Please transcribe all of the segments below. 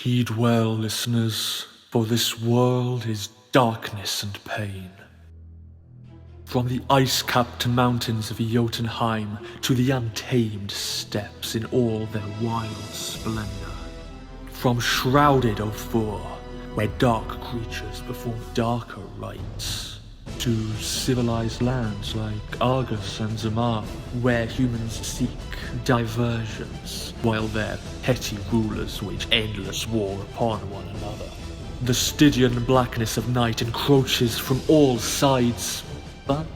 Heed well, listeners, for this world is darkness and pain. From the ice-capped mountains of Jotunheim to the untamed steppes in all their wild splendor. From shrouded Ophir, where dark creatures perform darker rites, to civilized lands like Argus and Zamar, where humans seek diversions, while their petty rulers wage endless war upon one another. The Stygian blackness of night encroaches from all sides, but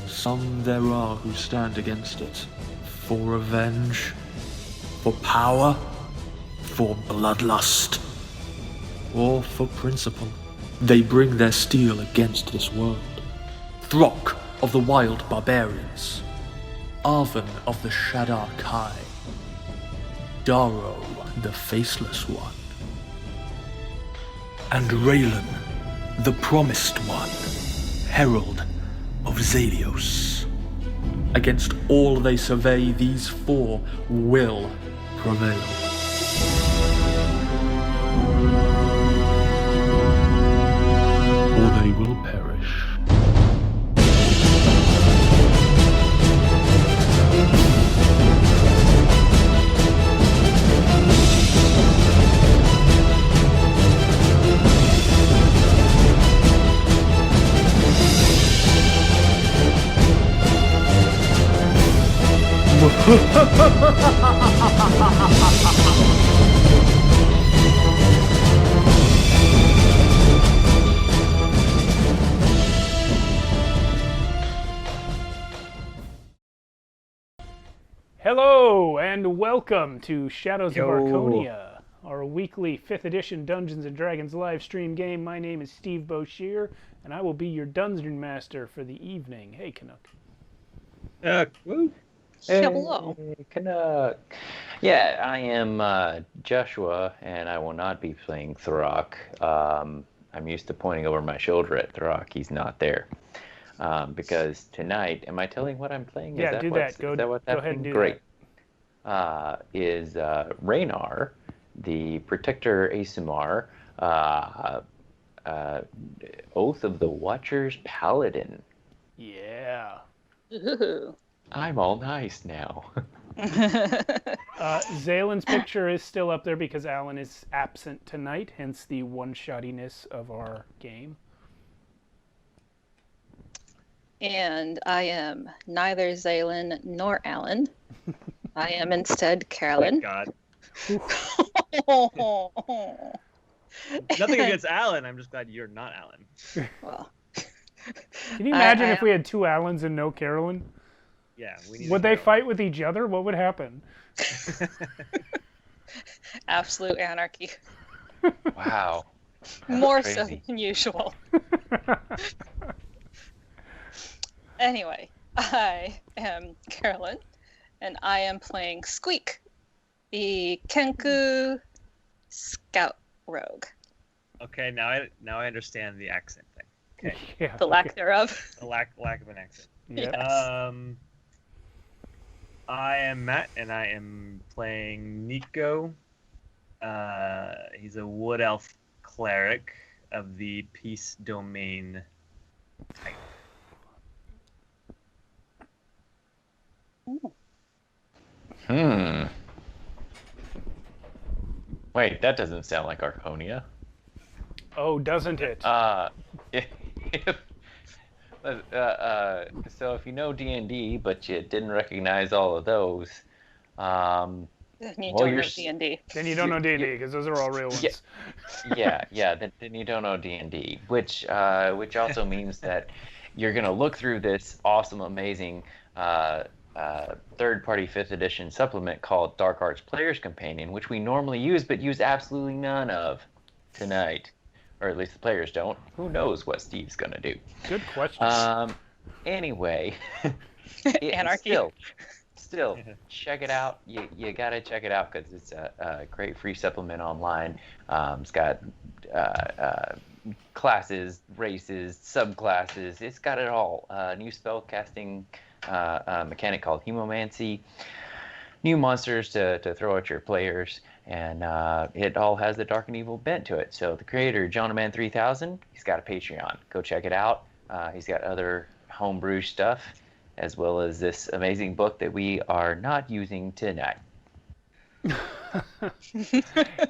some there are who stand against it. For revenge, for power, for bloodlust, or for principle. They bring their steel against this world. Throk of the wild barbarians, Arven of the Shadar Kai, Daro the Faceless One, and Raylan, the Promised One, Herald of Zalios. Against all they survey, these four will prevail. Or they will perish. Hello and welcome to Shadows of Archonia, our weekly 5th edition Dungeons & Dragons live stream game. My name is Steve Boshear, and I will be your Dungeon Master for the evening. Hey, Canuck. Woo. Hello. Hey, Canuck. Yeah, I am Joshua, and I will not be playing Throk. I'm used to pointing over my shoulder at Throk. He's not there. Because tonight, am I telling what I'm playing? Yeah, do that. Go ahead and do Great. Is Raynar, the Protector Asumar, Oath of the Watcher's Paladin. Yeah. Ooh. I'm all nice now. Zalen's picture is still up there because Alan is absent tonight, hence the one-shottiness of our game. And I am neither Zalen nor Alan. I am instead Carolyn. Thank God. Nothing against Alan. I'm just glad you're not Alan. Well, Can you imagine if we had two Alans and no Carolyn? Yeah, we need. Would they fight with each other? What would happen? absolute anarchy. Wow. More Crazy. so than usual. Anyway, I am Carolyn, and I am playing Squeak, the Kenku Scout Rogue. Okay, now I understand the accent thing. Okay, Yeah. The lack thereof. the lack of an accent. Yep. Yes. I am Matt, and I am playing Nico. He's a wood elf cleric of the Peace Domain type. Wait, that doesn't sound like Archonia. Oh, doesn't it? So if you know D&D, but you didn't recognize all of those, Then you don't know D&D. Then you don't know D&D because those are all real ones. then you don't know D&D, which also means that you're gonna look through this awesome, amazing third-party 5th edition supplement called Dark Arts Player's Companion, which we normally use but use absolutely none of tonight, or at least the players don't. Who knows what Steve's gonna do? Good question. Anyway, Anarchy. Still, check it out. You gotta check it out because it's a great free supplement online. It's got classes, races, subclasses. It's got it all. New spell casting mechanic called Hemomancy. New monsters to throw at your players. And it all has the dark and evil bent to it. So the creator, Jonaman 3000, he's got a Patreon. Go check it out. He's got other homebrew stuff, as well as this amazing book that we are not using tonight.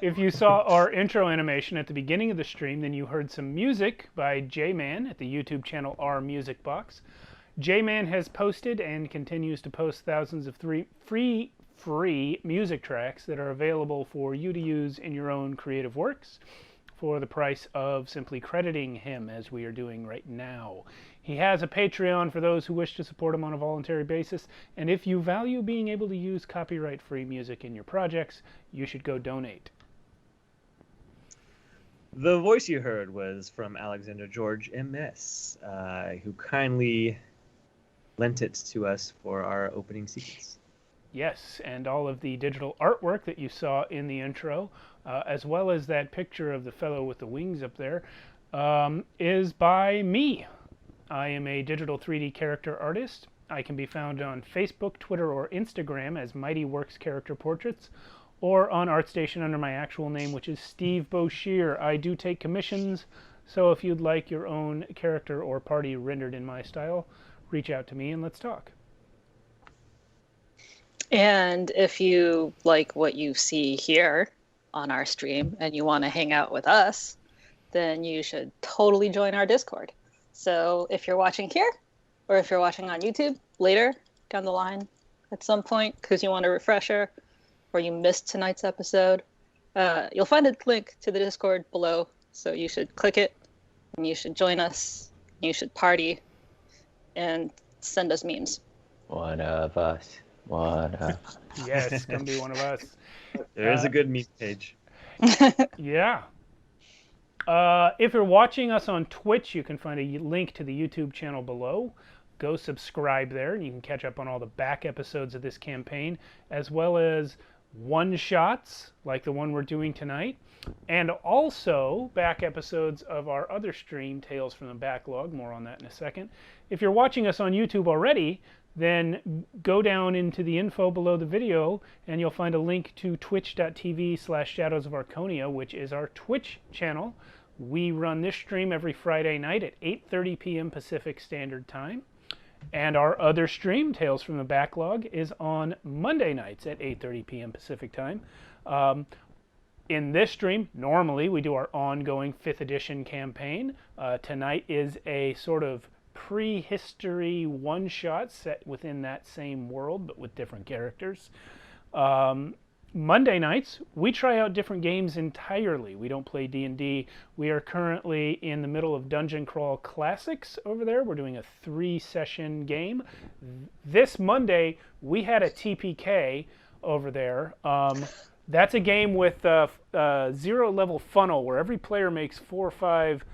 If you saw our intro animation at the beginning of the stream, then you heard some music by J-Man at the YouTube channel OurMusicBox. J-Man has posted and continues to post thousands of free music tracks that are available for you to use in your own creative works for the price of simply crediting him, as we are doing right now. He has a Patreon for those who wish to support him on a voluntary basis, and if you value being able to use copyright-free music in your projects, you should go donate. The voice you heard was from Alexander George M.S, who kindly lent it to us for our opening sequence. Yes, and all of the digital artwork that you saw in the intro, as well as that picture of the fellow with the wings up there, is by me. I am a digital 3D character artist. I can be found on Facebook, Twitter, or Instagram as Mighty Works Character Portraits, or on ArtStation under my actual name, which is Steve Boshear. I do take commissions, so if you'd like your own character or party rendered in my style, reach out to me and let's talk. And if you like what you see here on our stream and you want to hang out with us, then you should totally join our Discord. So if you're watching here, or if you're watching on YouTube later down the line at some point because you want a refresher or you missed tonight's episode, you'll find a link to the Discord below. So you should click it and you should join us. You should party and send us memes. One of us. One of Yes, it's going to be one of us. There is a good meme page. Yeah. If you're watching us on Twitch, you can find a link to the YouTube channel below. Go subscribe there, and you can catch up on all the back episodes of this campaign, as well as one-shots, like the one we're doing tonight, and also back episodes of our other stream, Tales from the Backlog. More on that in a second. If you're watching us on YouTube already, then go down into the info below the video and you'll find a link to twitch.tv/Shadows of Archonia, which is our Twitch channel. We run this stream every Friday night at 8:30 p.m. Pacific Standard Time. And our other stream, Tales from the Backlog, is on Monday nights at 8:30 p.m. Pacific Time. In this stream, normally we do our ongoing 5th edition campaign. Tonight is a sort of prehistory one-shot set within that same world, but with different characters. Monday nights, we try out different games entirely. We don't play D&D. We are currently in the middle of Dungeon Crawl Classics over there. We're doing a 3-session game. This Monday, we had a TPK over there. That's a game with a 0-level funnel where every player makes 4 or 5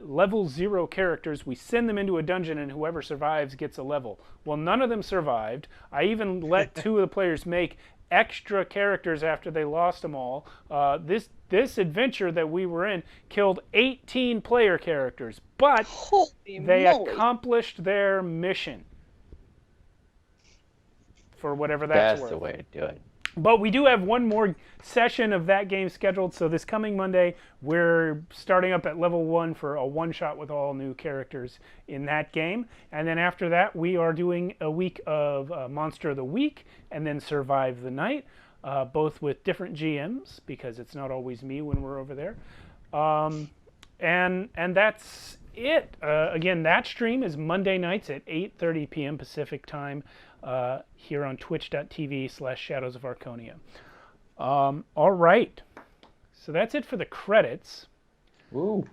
level 0 characters. We send them into a dungeon and whoever survives gets a level. Well, none of them survived. I even let 2 of the players make extra characters after they lost them all. This adventure that we were in killed 18 player characters, but they accomplished their mission. For whatever that's worth. the way to do it. But we do have one more session of that game scheduled, so this coming Monday, we're starting up at level 1 for a one-shot with all new characters in that game. And then after that, we are doing a week of Monster of the Week and then Survive the Night, both with different GMs, because it's not always me when we're over there. And that's it. Again, that stream is Monday nights at 8:30 p.m. Pacific Time. Here on twitch.tv/Shadows of Archonia. All right. So that's it for the credits. Woo.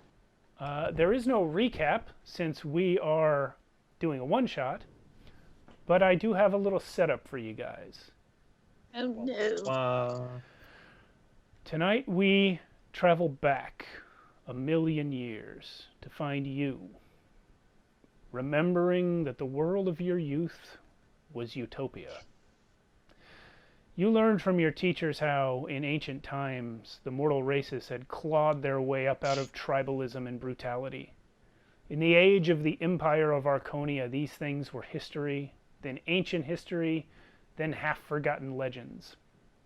There is no recap since we are doing a one-shot, but I do have a little setup for you guys. Oh no. Tonight we travel back 1,000,000 years to find you, remembering that the world of your youth was utopia. You learned from your teachers how, in ancient times, the mortal races had clawed their way up out of tribalism and brutality. In the age of the Empire of Archonia, these things were history, then ancient history, then half-forgotten legends.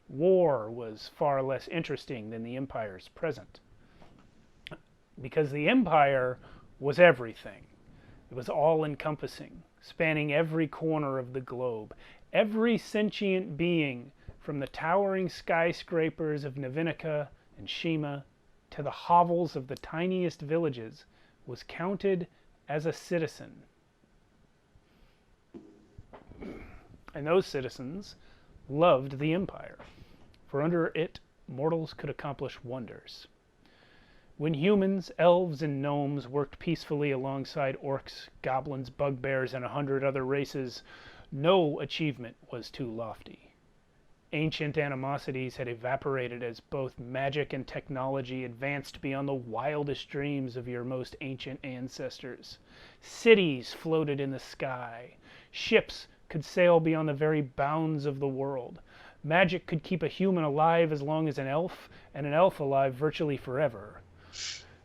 war was far less interesting than the Empire's present. Because the Empire was everything. It was all-encompassing, spanning every corner of the globe. Every sentient being, from the towering skyscrapers of Navinica and Shima to the hovels of the tiniest villages, was counted as a citizen. And those citizens loved the Empire, for under it mortals could accomplish wonders. When humans, elves, and gnomes worked peacefully alongside orcs, goblins, bugbears, and 100 other races, no achievement was too lofty. Ancient animosities had evaporated as both magic and technology advanced beyond the wildest dreams of your most ancient ancestors. Cities floated in the sky. Ships could sail beyond the very bounds of the world. Magic could keep a human alive as long as an elf, and an elf alive virtually forever.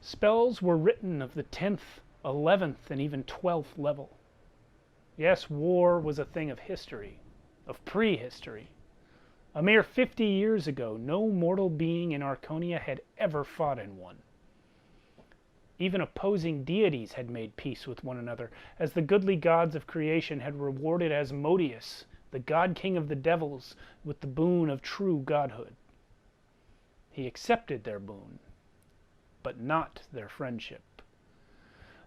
Spells were written of the 10th, 11th, and even 12th level. Yes, war was a thing of history, of prehistory. A mere 50 years ago, no mortal being in Archonia had ever fought in one. Even opposing deities had made peace with one another, as the goodly gods of creation had rewarded Asmodeus, the god-king of the devils, with the boon of true godhood. He accepted their boon, but not their friendship.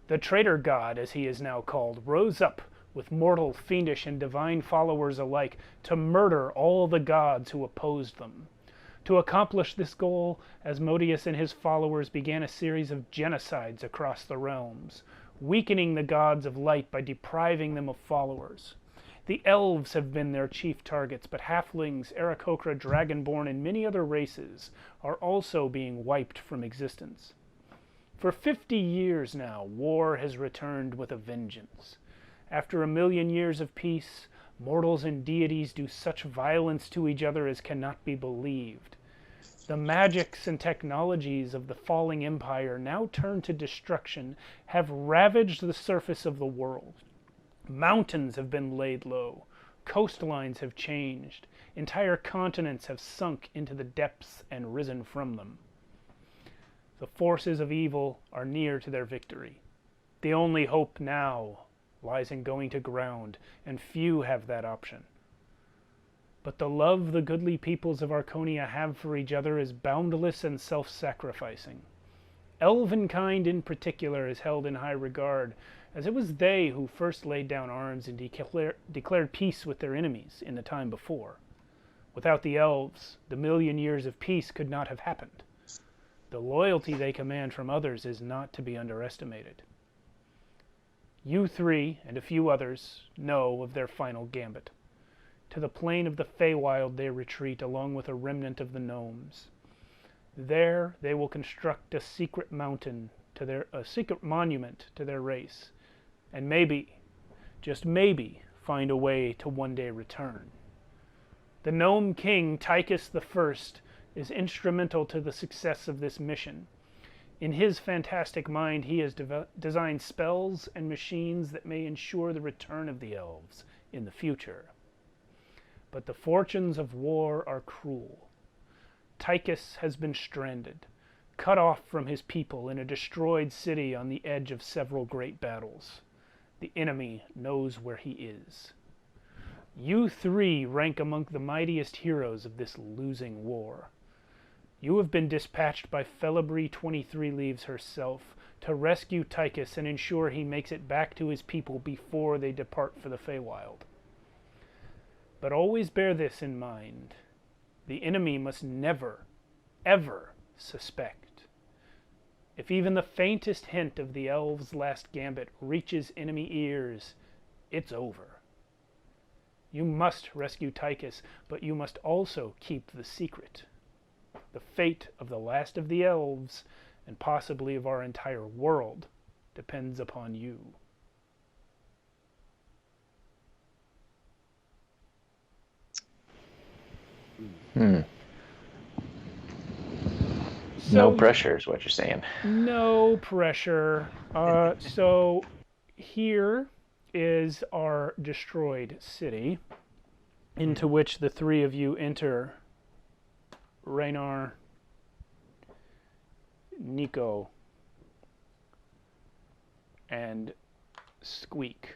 The traitor god, as he is now called, rose up with mortal, fiendish, and divine followers alike to murder all the gods who opposed them. To accomplish this goal, Asmodeus and his followers began a series of genocides across the realms, weakening the gods of light by depriving them of followers. The elves have been their chief targets, but halflings, Aarakocra, Dragonborn, and many other races are also being wiped from existence. For 50 years now, war has returned with a vengeance. After 1,000,000 years of peace, mortals and deities do such violence to each other as cannot be believed. The magics and technologies of the falling empire, now turned to destruction, have ravaged the surface of the world. Mountains have been laid low, coastlines have changed, entire continents have sunk into the depths and risen from them. The forces of evil are near to their victory. The only hope now lies in going to ground, and few have that option. But the love the goodly peoples of Archonia have for each other is boundless and self-sacrificing. Elvenkind in particular is held in high regard, as it was they who first laid down arms and declared peace with their enemies in the time before. Without the elves, the 1,000,000 years of peace could not have happened. The loyalty they command from others is not to be underestimated. You three, and a few others, know of their final gambit. To the plain of the Feywild they retreat, along with a remnant of the gnomes. There they will construct a secret monument to their race, and maybe, just maybe, find a way to one day return. The gnome king, Tychus I, is instrumental to the success of this mission. In his fantastic mind, he has designed spells and machines that may ensure the return of the elves in the future. But the fortunes of war are cruel. Tychus has been stranded, cut off from his people in a destroyed city on the edge of several great battles. The enemy knows where he is. You three rank among the mightiest heroes of this losing war. You have been dispatched by Felibri 23 Leaves herself to rescue Tychus and ensure he makes it back to his people before they depart for the Feywild. But always bear this in mind. The enemy must never, ever suspect. If even the faintest hint of the elves' last gambit reaches enemy ears, it's over. You must rescue Tychus, but you must also keep the secret. The fate of the last of the elves, and possibly of our entire world, depends upon you. No pressure is what you're saying. No pressure. So here is our destroyed city, into which the three of you enter Raynar, Nico, and Squeak.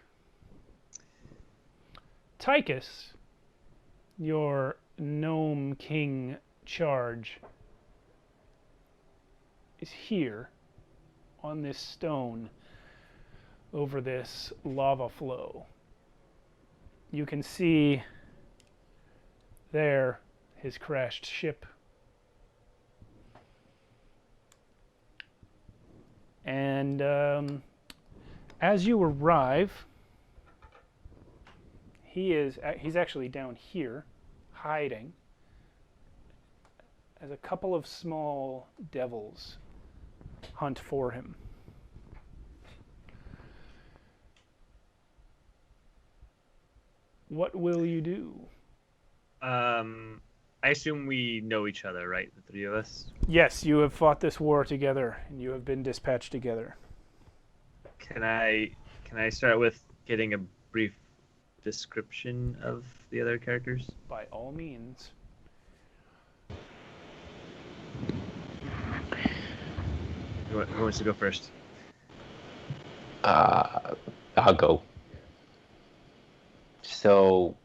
Tychus, your gnome king charge, is here on this stone over this lava flow. You can see there his crashed ship. And as you arrive, he's actually down here, hiding, as a couple of small devils hunt for him. What will you do? I assume we know each other, right? The three of us? Yes, you have fought this war together, and you have been dispatched together. Can I start with getting a brief description of the other characters? By all means. Who wants to go first? I'll go. So,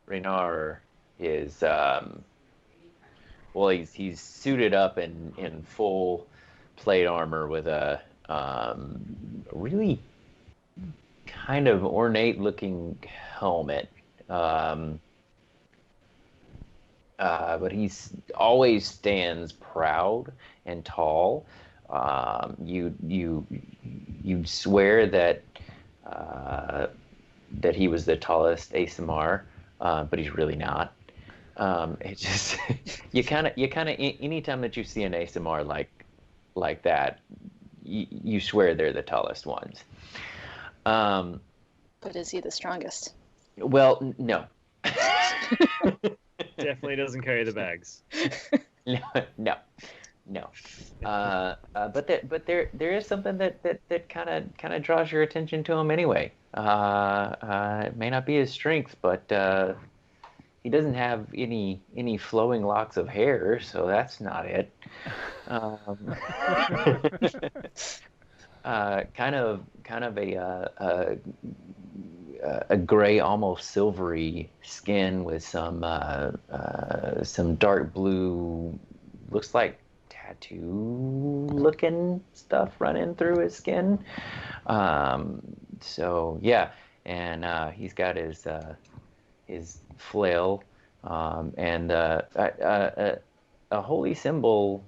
Raynar is he's suited up in full plate armor with a really kind of ornate looking helmet. But he's always stands proud and tall. You'd swear that that he was the tallest ASMR, but he's really not. It's just you kind of anytime that you see an ASMR like that, you swear they're the tallest ones. But is he the strongest? Well, no. Definitely doesn't carry the bags. No. But there is something that kind of draws your attention to him anyway. It may not be his strength, but he doesn't have any flowing locks of hair, so that's not it. Kind of a gray, almost silvery skin with some dark blue, looks like tattoo-looking stuff running through his skin. So yeah, and he's got his flail and a holy symbol,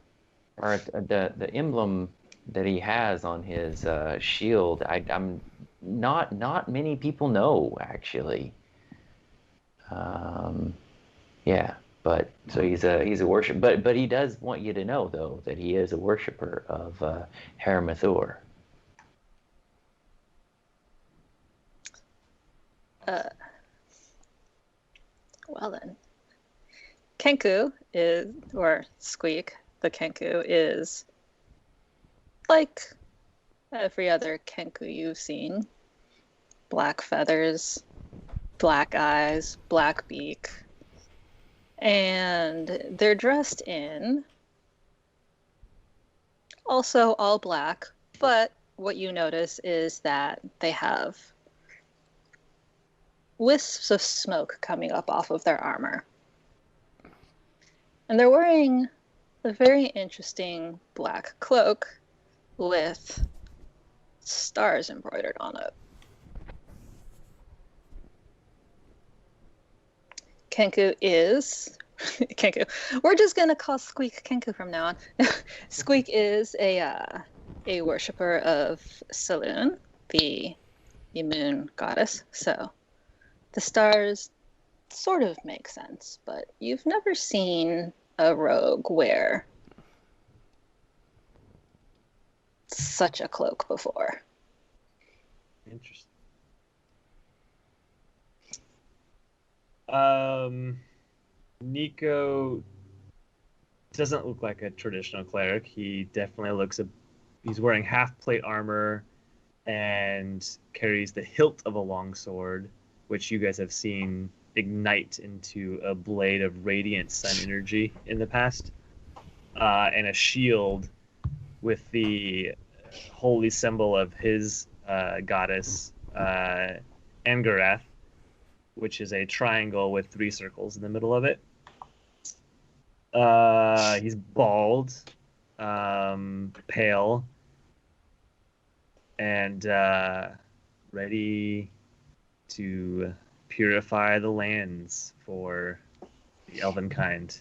or the emblem that he has on his shield. I'm not many people know, actually. Yeah, but so he's a worship, but he does want you to know though that he is a worshiper of Hermathor. Well then, Kenku is, or Squeak, the Kenku is like every other Kenku you've seen. Black feathers, black eyes, black beak. And they're dressed in also all black, but what you notice is that they have wisps of smoke coming up off of their armor. And they're wearing a very interesting black cloak with stars embroidered on it. Kenku is Kenku. We're just gonna call Squeak Kenku from now on. Squeak is a worshiper of Saloon, the moon goddess. So the stars sort of make sense, but you've never seen a rogue wear such a cloak before. Interesting. Nico doesn't look like a traditional cleric. He definitely he's wearing half plate armor and carries the hilt of a long sword, which you guys have seen ignite into a blade of radiant sun energy in the past, and a shield with the holy symbol of his goddess, Angarath, which is a triangle with 3 circles in the middle of it. He's bald, pale, and ready to purify the lands for the elven kind.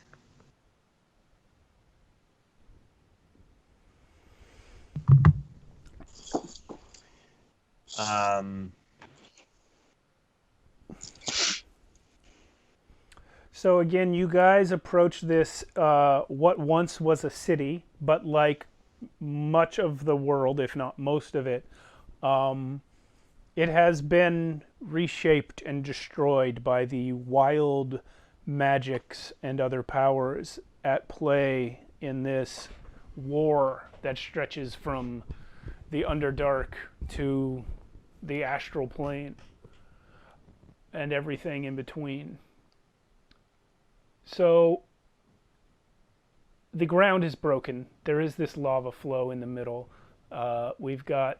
So again, you guys approach this, what once was a city, but like much of the world, if not most of it, it has been reshaped and destroyed by the wild magics and other powers at play in this war that stretches from the Underdark to the astral plane and everything in between. So the ground is broken. There is this lava flow in the middle. We've got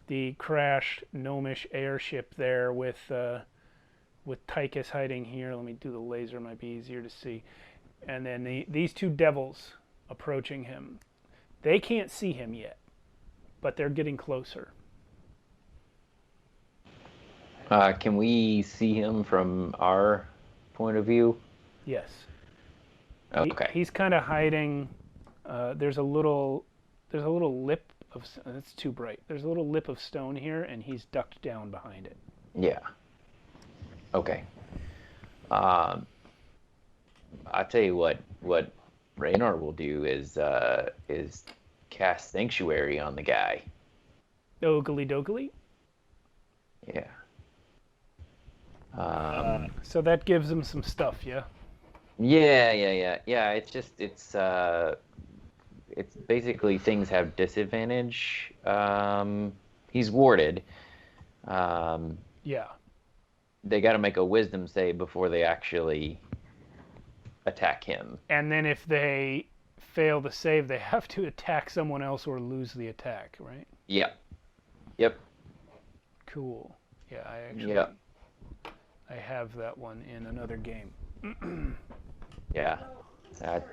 the crashed gnomish airship there with Tychus hiding here. Let me do the laser, might be easier to see. And then these 2 devils approaching him. They can't see him yet, but they're getting closer. Can we see him from our point of view? Yes. Okay. He's kind of hiding. There's a little lip of. That's too bright. There's a little lip of stone here, and he's ducked down behind it. Yeah. Okay. I tell you what Raynor will do is cast Sanctuary on the guy. Ogly doggly. Yeah. So that gives him some stuff, yeah. Yeah. It's basically things have disadvantage. He's warded. Yeah. They got to make a Wisdom save before they actually attack him. And then if they fail to save, they have to attack someone else or lose the attack, right? Yep. Cool. Yeah, I actually. Yep. I have that one in another game. Yeah,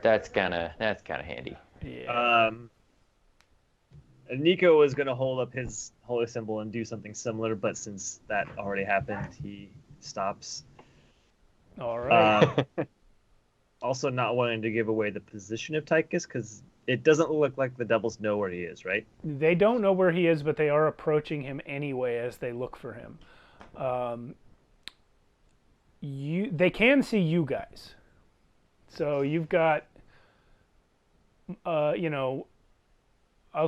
that's kind of handy. Yeah. Nico was going to hold up his holy symbol and do something similar, but since that already happened, he stops. All right. Also, not wanting to give away the position of Tychus, because it doesn't look like the devils know where he is, right? They don't know where he is, but they are approaching him anyway as they look for him. They can see you guys. So you've got, I'll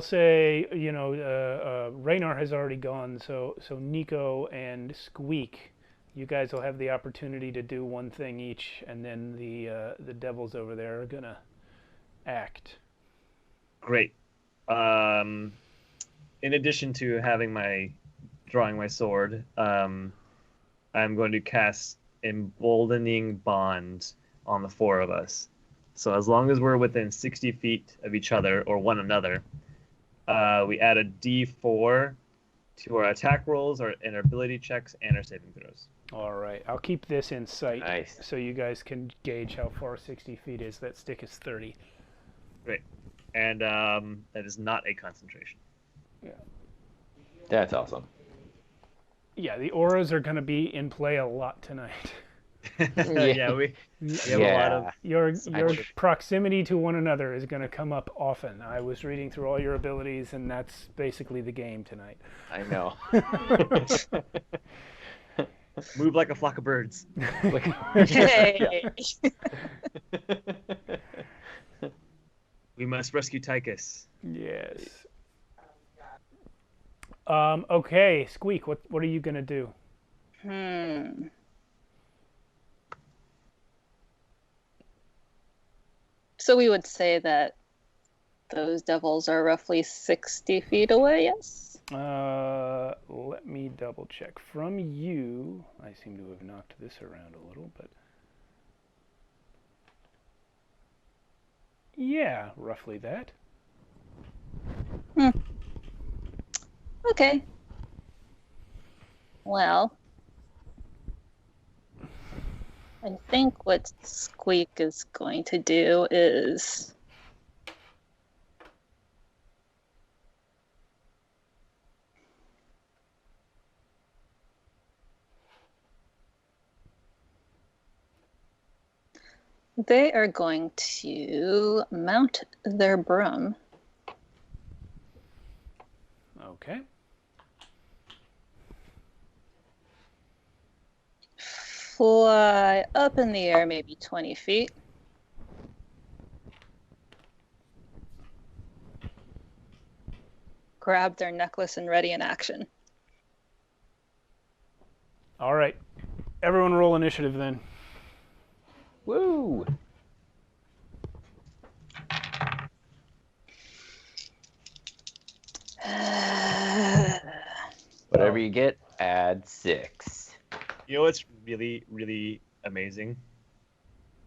say, Raynor has already gone, so Nico and Squeak, you guys will have the opportunity to do one thing each, and then the devils over there are gonna act. Great. In addition to drawing my sword, I'm going to cast Emboldening Bond on the 4 of us. So as long as we're within 60 feet of each other or one another, we add a D4 to our attack rolls, and our ability checks, and our saving throws. All right, I'll keep this in sight. Nice. So you guys can gauge how far 60 feet is. That stick is 30. Great. And that is not a concentration. Yeah. That's awesome. Yeah, the auras are going to be in play a lot tonight. Yeah, we have a lot of... Your proximity to one another is going to come up often. I was reading through all your abilities, and that's basically the game tonight. I know. Move like a flock of birds. Hey. We must rescue Tychus. Yes. Okay, Squeak, what are you going to do? So we would say that those devils are roughly 60 feet away, yes? Let me double check. From you, I seem to have knocked this around a little, but yeah, roughly that. Okay. Well, I think what Squeak is going to do is they are going to mount their broom. Okay. Fly up in the air maybe 20 feet. Grab their necklace and ready in action. All right. Everyone roll initiative then. Woo! Whatever you get, add 6. You know what's really, really amazing?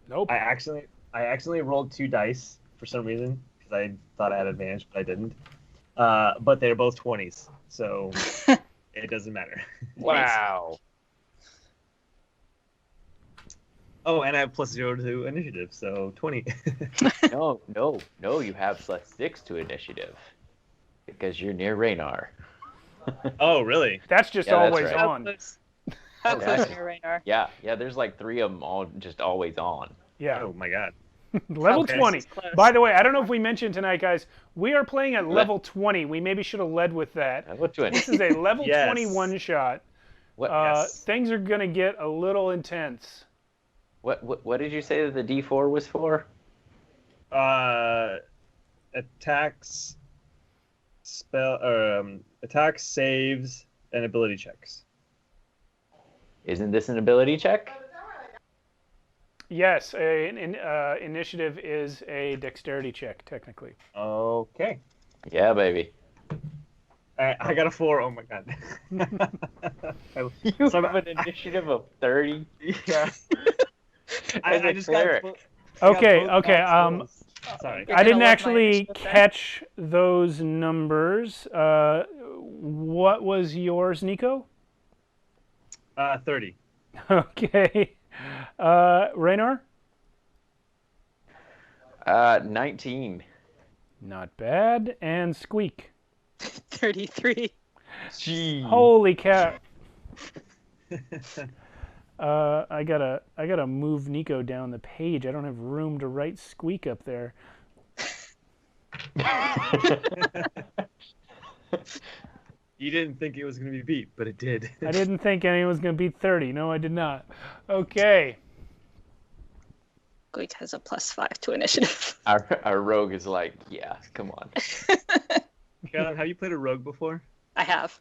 Nope. I accidentally rolled 2 dice for some reason because I thought I had advantage, but I didn't. But they're both 20s, so it doesn't matter. Wow. Oh, and I have +0 to initiative, so 20. No, you have +6 to initiative. Because you're near Raynar. Oh, really? That's just Yeah, that's always right. on. How Oh, close that's- are you, Raynar? Yeah, there's like 3 of them all just always on. Yeah. Oh my god. Level Okay. 20. This is close. By the way, I don't know if we mentioned tonight, guys, we are playing at level 20. We maybe should have led with that. Level 20. This is a level Yes. 21 shot. What, Yes. Things are going to get a little intense. what did you say that the D4 was for? Attacks, attacks, saves, and ability checks. Isn't this an ability check? Yes, initiative is a dexterity check, technically. Okay. Yeah, baby. I got a 4. Oh my god. You have an initiative of 30? Yeah. As a I just cleric. got. Okay, both okay. max rolls. Sorry. You're I gonna didn't love my actually initiative then? catch those numbers. What was yours, Nico? 30. Okay. Raynar? 19. Not bad. And Squeak? 33. Gee. Holy cow. I gotta move Nico down the page. I don't have room to write Squeak up there. You didn't think it was going to be beat, but it did. I didn't think anyone was gonna beat 30. No, I did not. Okay. Squeak has a +5 to initiative. Our rogue is like, yeah, come on. Carolynn, have you played a rogue before? I have.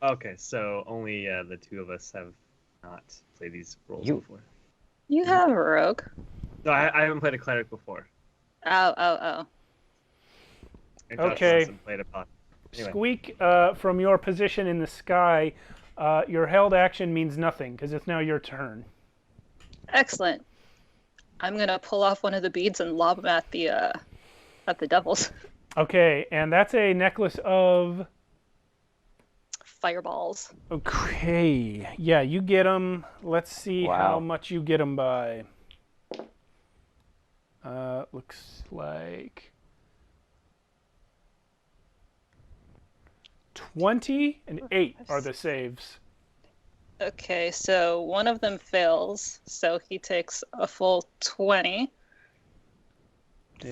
Okay, so only the 2 of us have not played these roles You- before. You have a rogue. No, I haven't played a cleric before. Oh. And Josh Okay. hasn't played a path. Anyway. Squeak, from your position in the sky, your held action means nothing because it's now your turn. Excellent. I'm gonna pull off one of the beads and lob them at the devils. Okay, and that's a necklace of. Fireballs. Okay, yeah, you get them. Let's see how Wow. much you get them by. Looks like 20 and 8 are the saves. Okay, so one of them fails, so he takes a full 20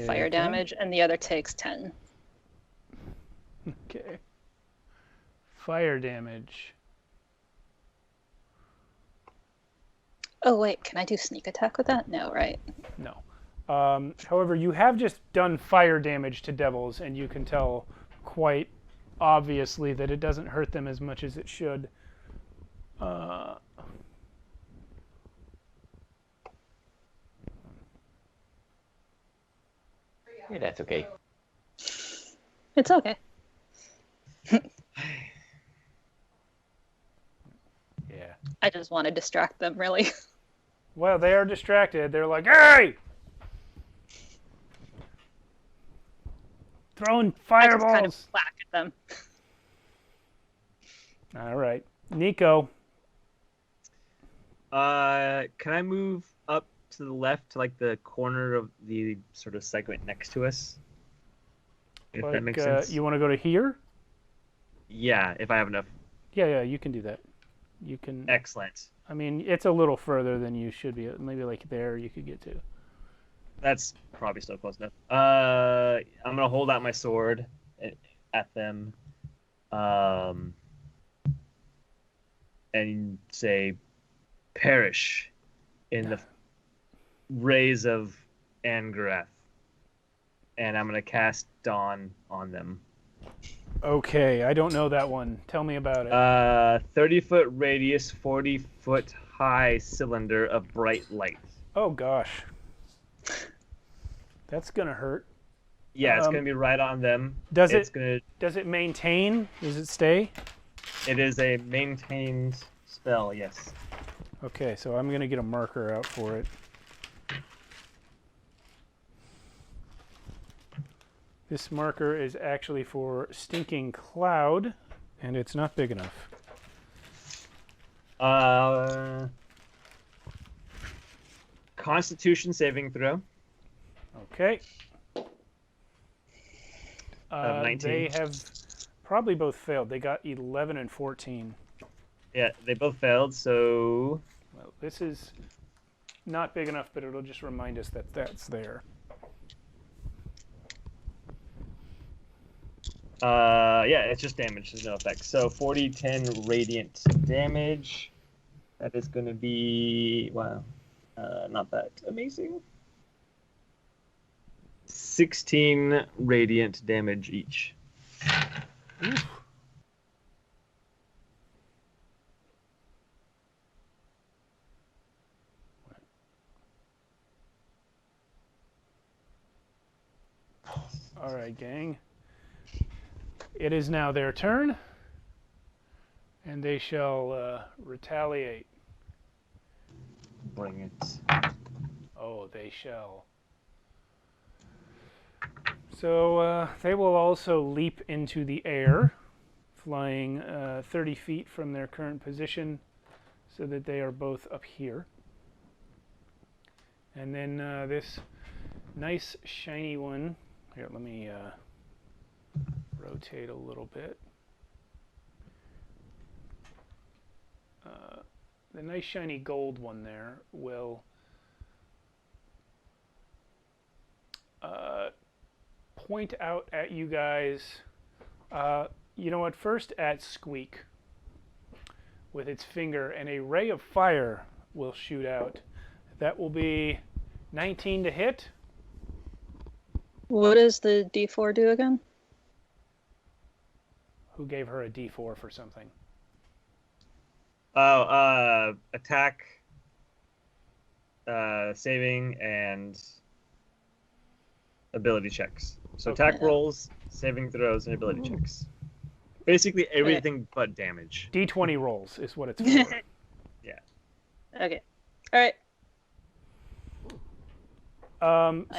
fire Okay. damage, and the other takes 10. Okay. Fire damage. Oh wait, can I do sneak attack with that? No, right? No. However, you have just done fire damage to devils, and you can tell quite obviously that it doesn't hurt them as much as it should. Yeah, that's okay. It's okay. I just want to distract them, really. Well, they are distracted. They're like, hey! Throwing I just fireballs. kind of whack at them. All right. Nico. Can I move up to the left to like the corner of the sort of segment next to us? If that makes sense. You want to go to here? Yeah, if I have enough. Yeah, you can do that. You can. Excellent. I mean, it's a little further than you should be. Maybe like there you could get to. That's probably still close enough. I'm gonna hold out my sword at them, and say, "Perish in the rays of Angrath," and I'm gonna cast Dawn on them. Okay, I don't know that one. Tell me about it. 30-foot radius, 40-foot high cylinder of bright light. Oh gosh, that's gonna hurt. Yeah, it's gonna be right on them. Does It's Does it maintain? Does it stay? It is a maintained spell. Yes. Okay, so I'm gonna get a marker out for it. This marker is actually for Stinking Cloud, and it's not big enough. Constitution saving throw. Okay. Of 19. They have probably both failed. They got 11 and 14. Yeah, they both failed, so... Well, this is not big enough, but it'll just remind us that that's there. Yeah, it's just damage. There's no effect. So 40, 10 radiant damage. That is going to be... Wow. Not that amazing. 16 radiant damage each. Oof. All right, gang. It is now their turn, and they shall retaliate. Bring it. Oh, they shall. So they will also leap into the air, flying 30 feet from their current position, so that they are both up here. And then this nice shiny one. Here, let me rotate a little bit. The nice shiny gold one there will point out at you guys, you know what, first at Squeak with its finger, and a ray of fire will shoot out. That will be 19 to hit. What does the D4 do again? Who gave her a D4 for something? Oh, attack, saving, and ability checks. So Okay. attack rolls, saving throws, and ability checks. Basically everything but damage. D20 rolls is what it's for. Yeah. Okay. All right.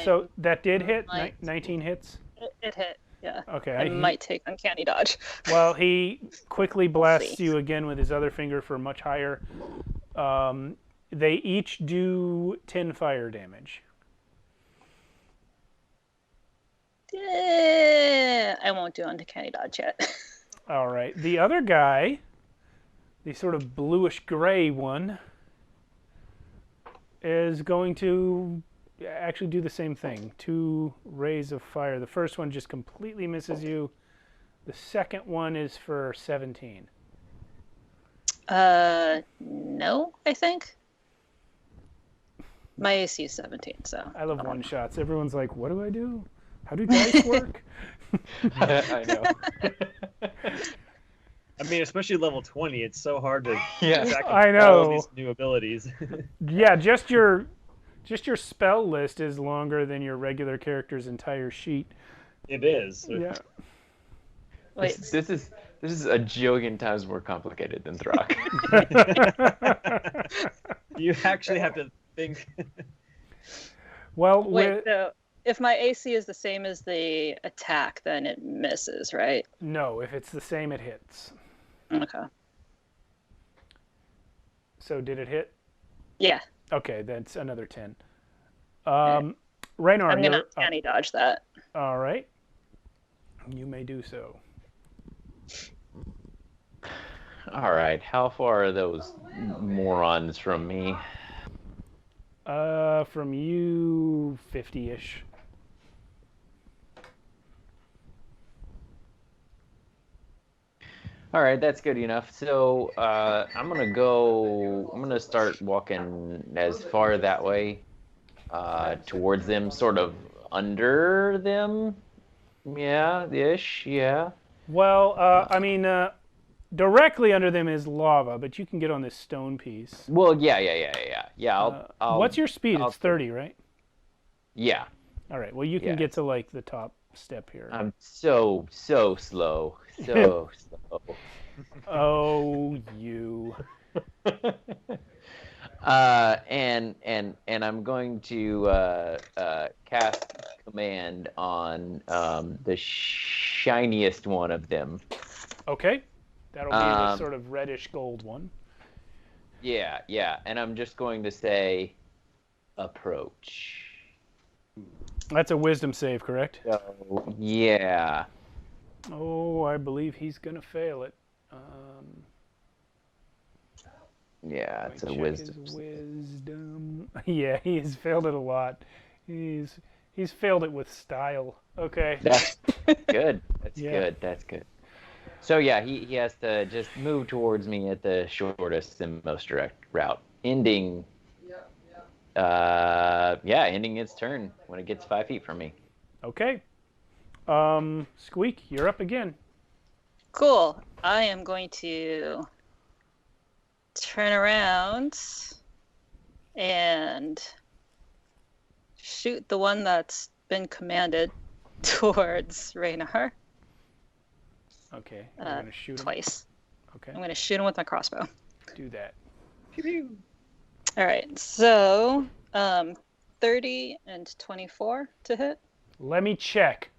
So that did hit, might- 19 hits. It hit. Yeah. Okay. I might take uncanny dodge. Well, he quickly blasts see. you again with his other finger for much higher. They each do 10 fire damage. I won't do uncanny dodge yet. All right. The other guy, the sort of bluish gray one, is going to actually do the same thing. 2 rays of fire. The first one just completely misses you. The second one is for 17. No, I think. My AC is 17, so. I love one shots. Everyone's like, what do I do? How do dice work? I know. I mean, especially level 20, it's so hard to Yeah. track I all know. these new abilities. Yeah, just your spell list is longer than your regular character's entire sheet. It is. Wait. This This is a jillion times more complicated than Throck. You actually have to think. Well, Wait, so if my AC is the same as the attack, then it misses, right? no, if it's the same, it hits. Okay. So did it hit? Yeah. Okay, that's another 10. Okay. Raynar, I'm gonna you're uncanny dodge that. all right. You may do so. All right, how far are those morons from me? From you, 50-ish. All right, that's good enough. So I'm gonna start walking as far that way towards them, sort of under them. Yeah, ish. Yeah. Well, I mean, directly under them is lava, but you can get on this stone piece. Well, yeah. I'll What's your speed? I'll- It's 30, right? Yeah. All right. Well, you can Yeah. get to like the top step here. I'm so slow, so slow. Oh, you. And I'm going to cast command on the shiniest one of them. Okay. That'll be the sort of reddish gold one. Yeah, and I'm just going to say, approach. That's a wisdom save, correct? So, yeah. Oh, I believe he's gonna fail it. Yeah, it's a Check wisdom. his wisdom. Yeah, he's failed it a lot. He's failed it with style. Okay. That's good. That's Yeah. good. That's good. So yeah, he has to just move towards me at the shortest and most direct route, ending ending its turn when it gets 5 feet from me. Okay. Squeak, you're up again. Cool. I am going to turn around and shoot the one that's been commanded towards Raynar Okay. You're gonna shoot him. twice. Okay. I'm going to shoot him with my crossbow. Do that. All right. So, 30 and 24 to hit. Let me check.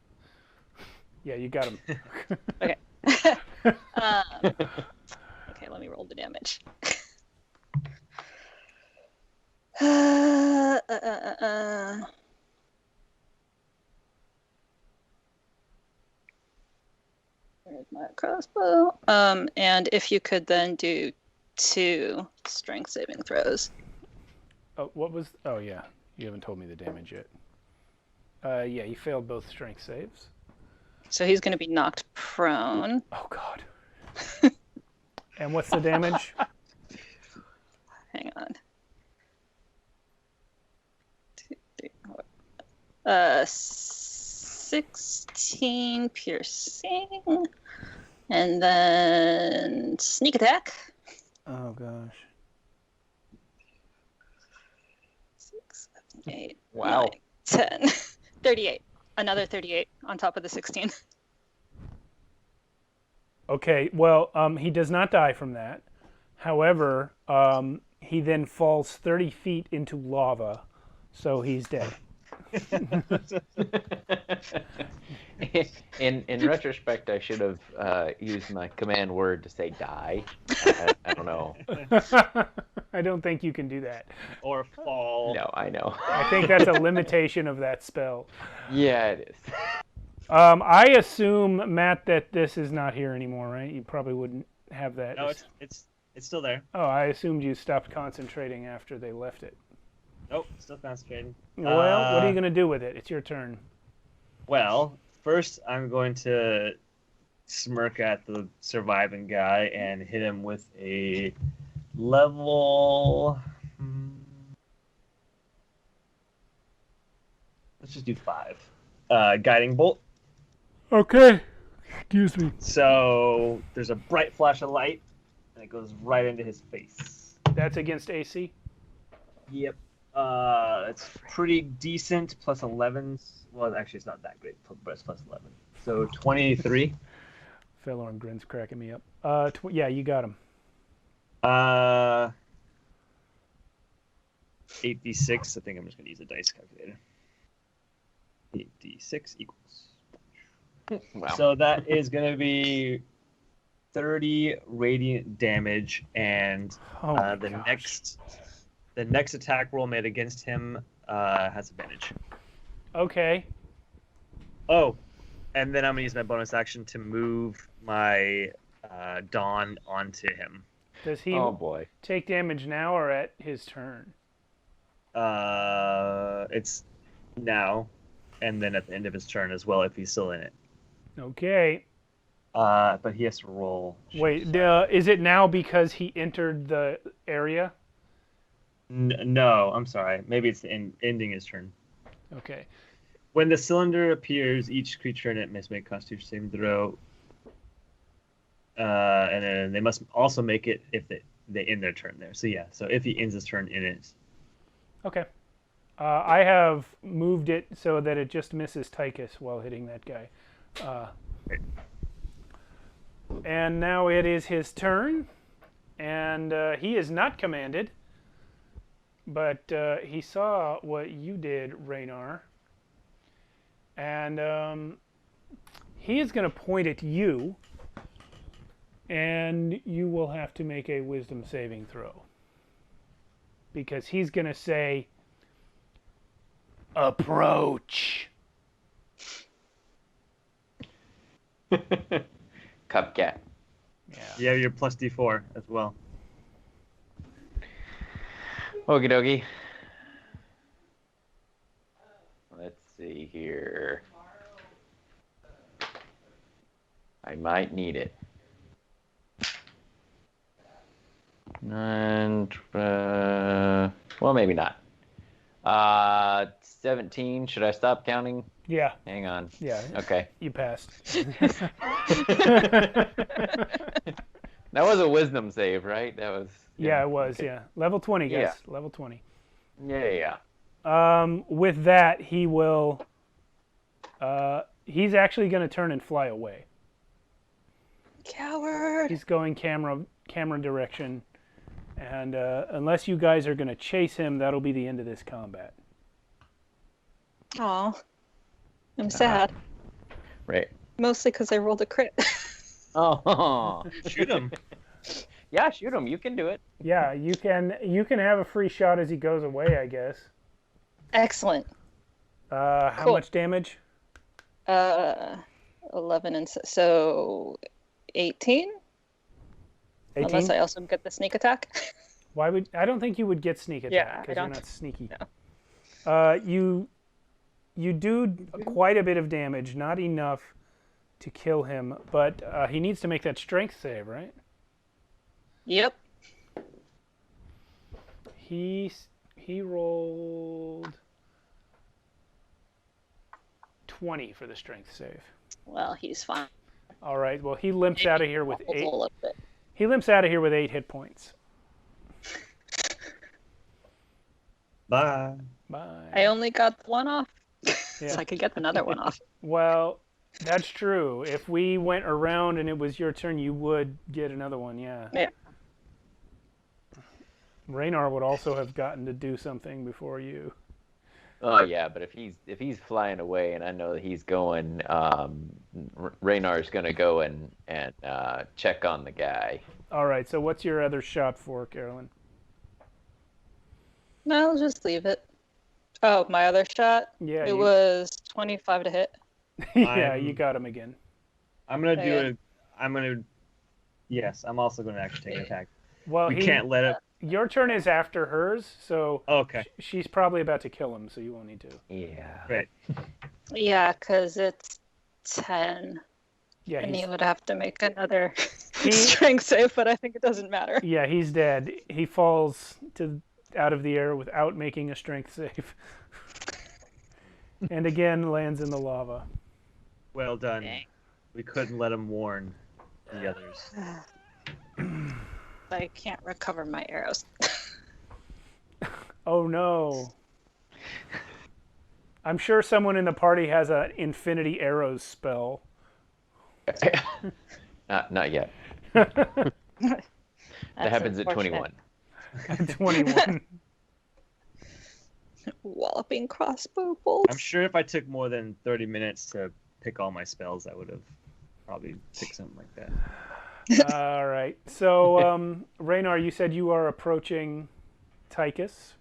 Yeah, you got him. Okay. Okay, let me roll the damage. Where's my crossbow? And if you could then do 2 strength saving throws. Oh, what was? Oh, yeah. You haven't told me the damage yet. Yeah, he failed both strength saves. So he's going to be knocked prone. Oh God. And what's the damage? Hang on. 2, 3, 4. 16 piercing, and then sneak attack. Oh gosh. 6, 7, 8, Wow. 9, 10, 38. Another 38 on top of the 16. Okay. Well, he does not die from that. However, he then falls 30 feet into lava, so he's dead. In retrospect, I should have used my command word to say die. I don't know. I don't think you can do that. Or fall. No, I know. I think that's a limitation of that spell. Yeah, it is. I assume, Matt, that this is not here anymore, right? You probably wouldn't have that. No, it's still there. Oh, I assumed you stopped concentrating after they left it. Nope, still concentrating. Well, what are you going to do with it? It's your turn. Well, first I'm going to smirk at the surviving guy and hit him with a level. Let's just do 5. Guiding bolt. Okay. Excuse me. So there's a bright flash of light, and it goes right into his face. That's against AC? Yep. It's pretty decent. Plus 11. Well, actually, it's not that great, but it's plus 11. So 23. Felorgrin's cracking me up. Yeah, you got him. 8d6. I think I'm just going to use a dice calculator. 8d6 equals. Wow. So that is going to be 30 radiant damage, and the next attack roll made against him has advantage. Okay. Oh, and then I'm going to use my bonus action to move my Dawn onto him. Does he Oh boy. take damage now or at his turn? It's now, and then at the end of his turn as well if he's still in it. Okay. But he has to roll. Wait, is it now because he entered the area? No, I'm sorry. Maybe it's ending his turn. Okay. When the cylinder appears, each creature in it must make a Constitution saving throw. And then they must also make it if they end their turn there. So yeah, so if he ends his turn in it. Okay. I have moved it so that it just misses Tychus while hitting that guy. And now it is his turn. And he is not commanded. But he saw what you did, Raynar. And he is going to point at you. And you will have to make a wisdom saving throw. Because he's going to say, approach. Cupcat. Yeah. You have your plus D4 as well. Okie dokie. Let's see here. I might need it. And, well, maybe not. 17. Should I stop counting? Yeah. Hang on. Yeah. Okay. You passed. That was a wisdom save, right? That was. Yeah, it was. Okay. Yeah. Level 20, guys. Yeah. Level 20. Yeah. With that, he will. He's actually going to turn and fly away. Coward. He's going camera direction, and unless you guys are going to chase him, that'll be the end of this combat. Aw. I'm sad. Right. Mostly because I rolled a crit. Oh. Shoot him. Yeah, shoot him. You can do it. Yeah, you can have a free shot as he goes away, I guess. Excellent. How Cool. much damage? 11 and so 18? 18? Unless I also get the sneak attack. Why would I don't think you would get sneak Yeah, attack I because you're don't- not sneaky. No. You do quite a bit of damage, not enough to kill him, but he needs to make that strength save, right? Yep. He rolled 20 for the strength save. Well, he's fine. All right. Well, he limps out of here with A 8. little bit. He limps out of here with 8 hit points. Bye. Bye. I only got the one off, Yeah. so I could get another one off. Well, that's true. If we went around and it was your turn, you would get another one. Yeah. Yeah. Raynar would also have gotten to do something before you. Oh yeah, but if he's flying away, and I know that he's going, Raynar's gonna go and check on the guy. All right. So what's your other shot for, Carolyn? No, I'll just leave it. Oh, my other shot? Yeah. It was 25 to hit. Yeah, you got him again. I'm gonna do Okay. it. Yes, I'm also gonna actually take an attack. Well, We can't let it. Your turn is after hers, so Okay. she's probably about to kill him, so you won't need to. Yeah. Right. Yeah, because it's 10. Yeah, And he he's, would have to make another He- strength save, but I think it doesn't matter. yeah, he's dead. He falls out of the air without making a strength save, and again lands in the lava. Well done. Dang. We couldn't let him warn the others. I can't recover my arrows. Oh no! I'm sure someone in the party has an infinity arrows spell. Not yet. That's That happens at unfortunate. 21. 21. Walloping crossbow bolts. I'm sure if I took more than 30 minutes to pick all my spells, I would have probably picked something like that. All right. So, Raynar, you said you are approaching Tychus.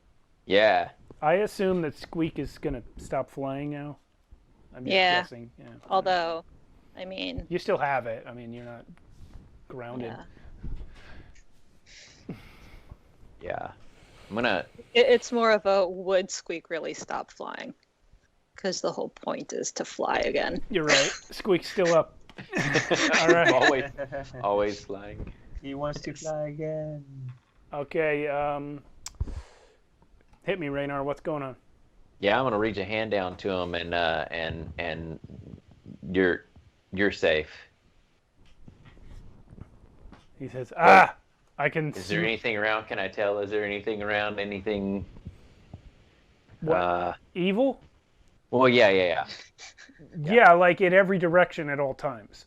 Yeah. I assume that Squeak is going to stop flying now. I'm just Yeah. guessing. Yeah. Although, I mean, You still have it. I mean, you're not grounded. yeah. Yeah. I'm gonna. It's more of a would Squeak really stop flying? Because the whole point is to fly again. You're right. Squeak's still up. All right. Always flying. He wants to fly again. Okay. Hit me, Raynar. What's going on? Yeah, I'm gonna reach a hand down to him, and you're safe. He says, "Ah, I can." Is there anything around? Can I tell? Is there anything around? Anything? What? Evil? Well, yeah. Yeah, like in every direction at all times.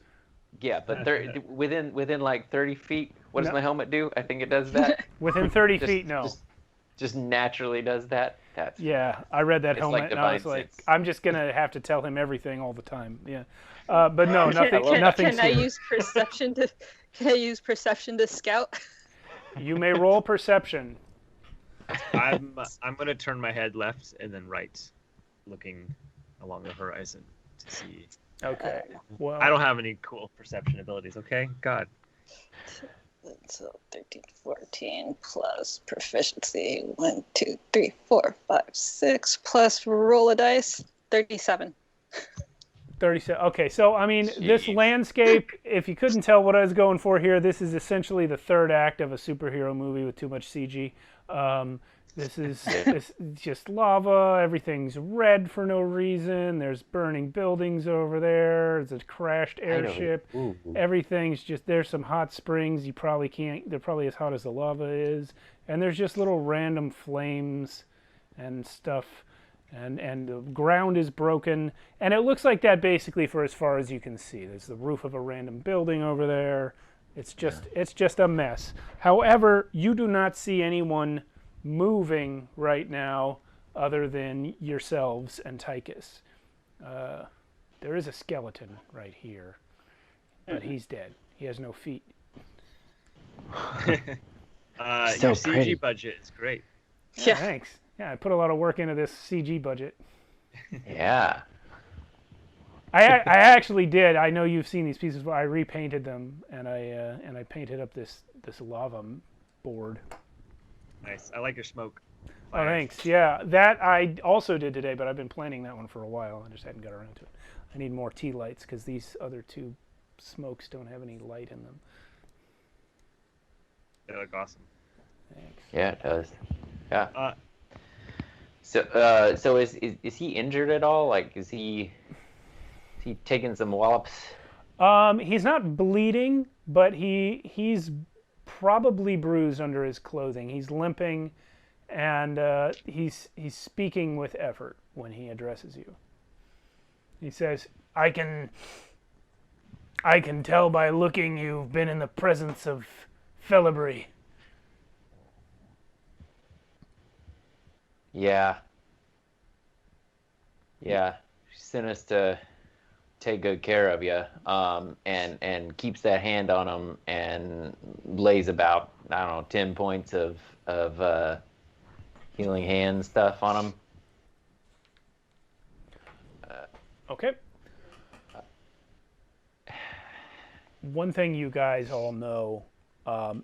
Yeah, but within like 30 feet. What does No. my helmet do? I think it does that. Within 30 Just- feet, no. Just naturally does that. That's Yeah, I read that It's helmet like and I was Divine like, Sense. I'm just gonna have to tell him everything all the time. Yeah, but no, nothing. Can- Nothing's Can I here. use perception to? Can I use perception to scout? You may roll perception. I'm gonna turn my head left and then right, looking along the horizon to see. Okay. Well, I don't have any cool perception abilities. Okay, God. So 13, 14 plus proficiency. 1, 2, 3, 4, 5, 6 plus roll a dice. 37. 37. Okay, so I mean, this Jeez. landscape. If you couldn't tell what I was going for here, this is essentially the third act of a superhero movie with too much CG. This is just lava. Everything's red for no reason. There's burning buildings over there. There's a crashed airship. Ooh. Everything's just, there's some hot springs. You probably can't, they're probably as hot as the lava is. And there's just little random flames and stuff. And the ground is broken. And it looks like that basically for as far as you can see. There's the roof of a random building over there. It's just a mess. However, you do not see anyone moving right now other than yourselves and Tychus. There is a skeleton right here, but he's dead. He has no feet. So Your CG pretty. budget is great. Yeah. Thanks. Yeah, I put a lot of work into this CG budget. Yeah. I actually did. I know you've seen these pieces, but I repainted them and I painted up this lava board. Nice. I like your smoke. Oh, thanks. Yeah, that I also did today, but I've been planning that one for a while. I just hadn't got around to it. I need more tea lights because these other two smokes don't have any light in them. They look awesome. Thanks. Yeah, it does. Yeah. Uh, So is he injured at all? Like, is he taking some wallops? He's not bleeding, but he's probably bruised under his clothing. He's limping, and he's speaking with effort when he addresses you. He says, I can tell by looking you've been in the presence of Felibri. Yeah. Yeah. She sent us to take good care of you, and keeps that hand on him and lays about, I don't know, 10 points of healing hand stuff on him. Okay. One thing you guys all know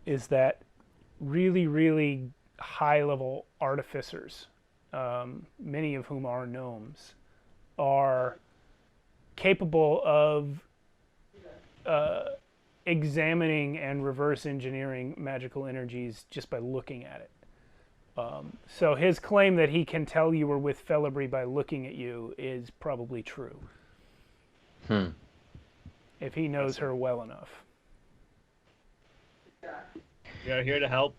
is that really, really high-level artificers, many of whom are gnomes, are capable of examining and reverse engineering magical energies just by looking at it. So his claim that he can tell you were with Felibri by looking at you is probably true. If he knows her well enough. we are here to help,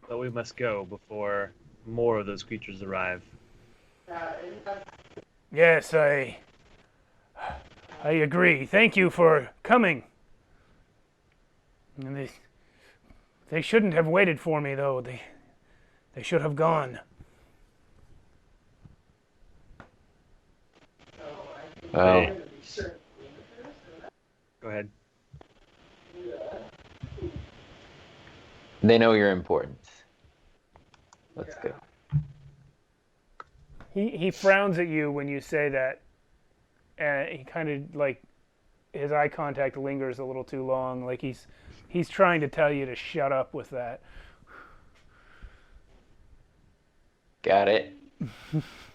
but we must go before more of those creatures arrive. Yes, I agree. Thank you for coming. And they shouldn't have waited for me, though. They should have gone. Well, Go ahead. they know you're important. Let's go. He frowns at you when you say that, and he kind of like his eye contact lingers a little too long, like he's trying to tell you to shut up with that. Got it.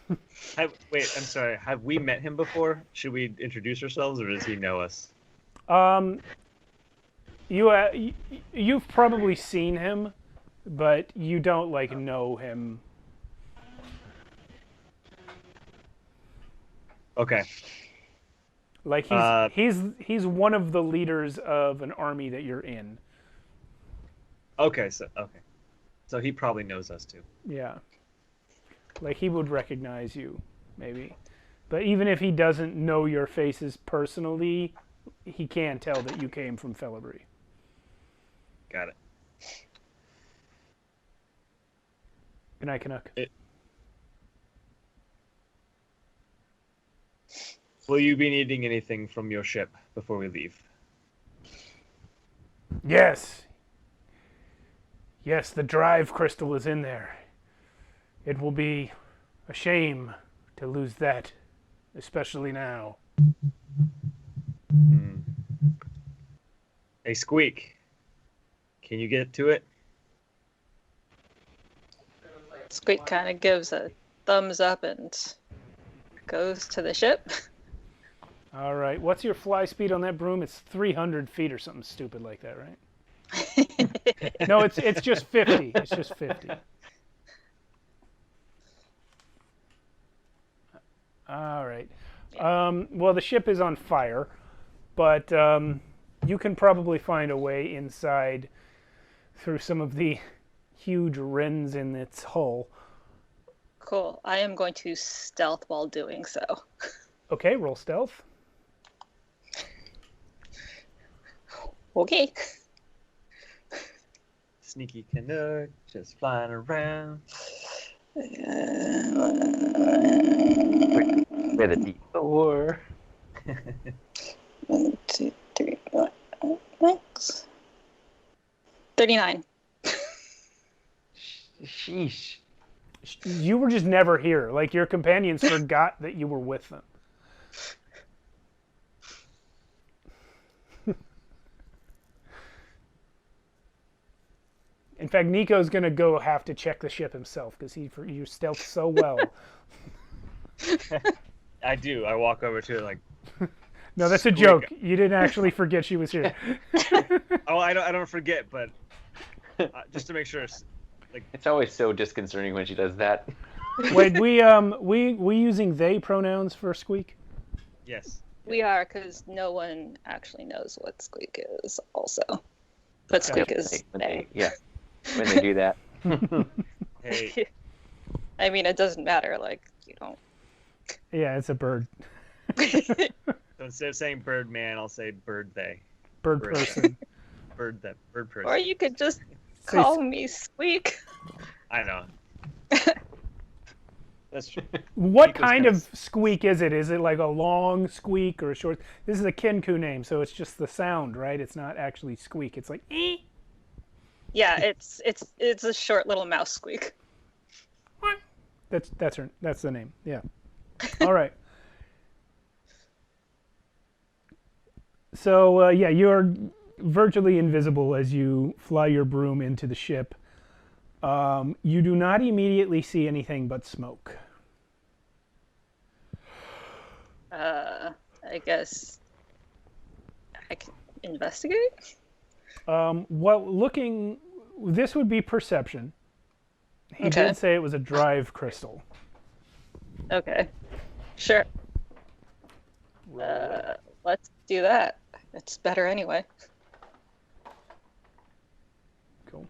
Wait, I'm sorry. Have we met him before? Should we introduce ourselves, or does he know us? You've probably seen him, but you don't like know him. Okay. Like he's one of the leaders of an army that you're in. Okay, so he probably knows us too. Yeah. Like he would recognize you, maybe. But even if he doesn't know your faces personally, he can tell that you came from Felibri. Got it. Good night, Canuck. Will you be needing anything from your ship before we leave? Yes. Yes, the drive crystal is in there. It will be a shame to lose that, especially now. Hey, Squeak. Can you get to it? Squeak kind of gives a thumbs up and goes to the ship. All right. What's your fly speed on that broom? It's 300 feet or something stupid like that, right? No, it's just 50. It's just 50. All right. Well, the ship is on fire, but you can probably find a way inside through some of the huge rents in its hull. Cool. I am going to stealth while doing so. Okay, roll stealth. Okay. Sneaky Canuck, just flying around. With a D4. 1, 2, 3, 4, 5, 6. 39. Sheesh. You were just never here. Like, your companions forgot that you were with them. In fact, Nico's going to go have to check the ship himself because you stealth so well. I do. I walk over to it like... No, that's a joke. You didn't actually forget she was here. Oh, I don't forget, but just to make sure. Like, it's always so disconcerting when she does that. Wait, we using they pronouns for Squeak? Yes. We are, because no one actually knows what Squeak is also. But Squeak is they. Yeah. When they do that. Hey. I mean, it doesn't matter. Like, you don't. Yeah, it's a bird. So instead of saying bird man, I'll say bird they. Bird person. Bird person. Or you could just call me Squeak. I know. That's true. What kind of squeak is it? Is it like a long squeak or a short? This is a Kenku name, so it's just the sound, right? It's not actually squeak. It's like ee. Yeah, it's a short little mouse squeak. That's the name. Yeah. All right. So yeah, you're virtually invisible as you fly your broom into the ship. You do not immediately see anything but smoke. I guess I can investigate. Well, this would be perception. He did say it was a drive crystal. Okay, sure. Let's do that. It's better anyway. Cool.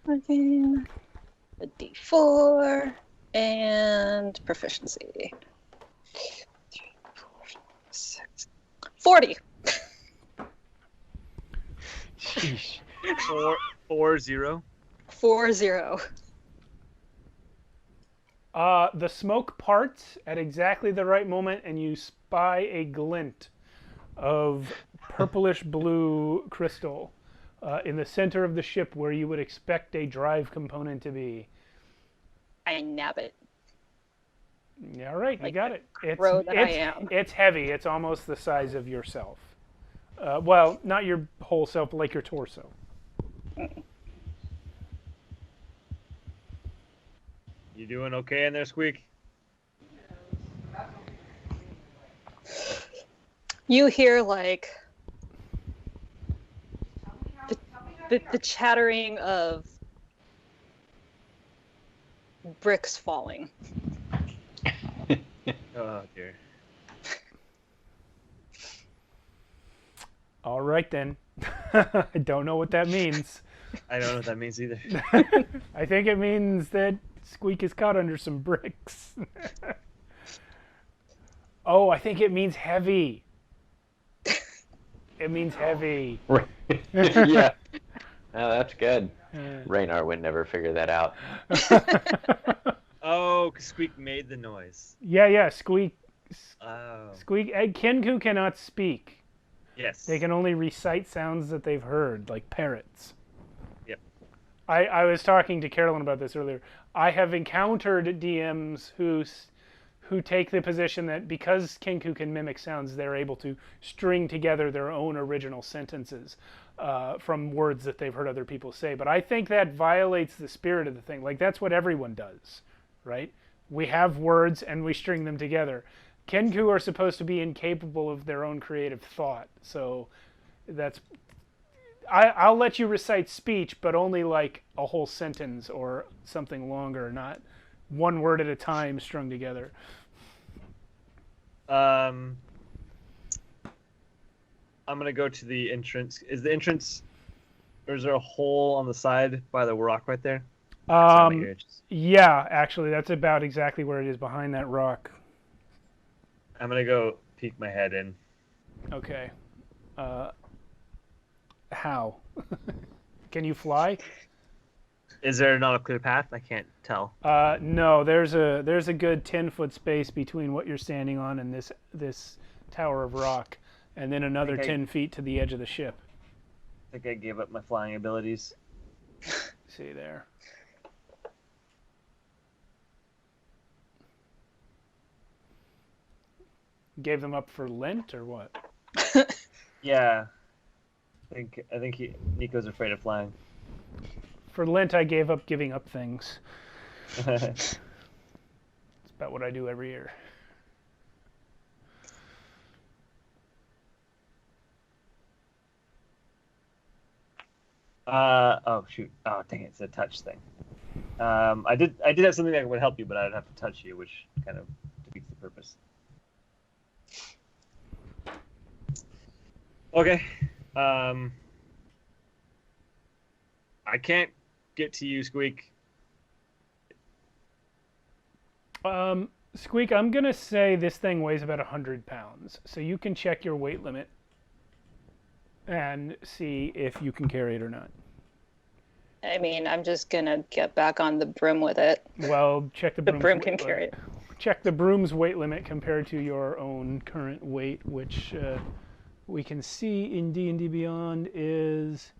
Again, a D4 and proficiency. 3, 4, 40. Sheesh. 4-0. 40. The smoke parts at exactly the right moment, and you spy a glint of purplish blue crystal in the center of the ship where you would expect a drive component to be. I nab it. All right, you Like got the it. crow that I am. It's heavy. It's almost the size of yourself. Well, not your whole self, but like your torso. You doing okay in there, Squeak? You hear like the chattering of bricks falling. Oh dear. All right then. I don't know what that means. I don't know what that means either. I think it means that Squeak is caught under some bricks. Oh, I think it means heavy. It means heavy. Yeah. Oh, that's good. Raynar would never figure that out. Oh, 'cause Squeak made the noise. Yeah, Squeak. Oh. Squeak. Kenku cannot speak. Yes. They can only recite sounds that they've heard, like parrots. Yep. I was talking to Carolynn about this earlier. I have encountered DMs who take the position that because Kenku can mimic sounds, they're able to string together their own original sentences from words that they've heard other people say. But I think that violates the spirit of the thing. Like, that's what everyone does, right? We have words and we string them together. Kenku are supposed to be incapable of their own creative thought. So that's... I'll let you recite speech, but only like a whole sentence or something longer, not one word at a time strung together. I'm gonna go to the entrance. Is the entrance, or is there a hole on the side by the rock right there? Yeah, actually, that's about exactly where it is, behind that rock. I'm gonna go peek my head in. Okay. How? Can you fly? Is there not a clear path? I can't tell. No, there's a good 10-foot space between what you're standing on and this tower of rock, and then another 10 feet to the edge of the ship. I think I gave up my flying abilities. See there. Gave them up for Lent or what? Yeah. I think Nico's afraid of flying. For Lent, I gave up giving up things. It's about what I do every year. Oh shoot! Oh dang it! It's a touch thing. I did have something that would help you, but I'd have to touch you, which kind of defeats the purpose. Okay. I can't get to you, Squeak. Squeak, I'm gonna say this thing weighs about 100 pounds, so you can check your weight limit and see if you can carry it or not. I mean, I'm just gonna get back on the broom with it. Well, check the The broom's broom weight can limit. carry it. Check the broom's weight limit compared to your own current weight, which we can see in D&D Beyond is...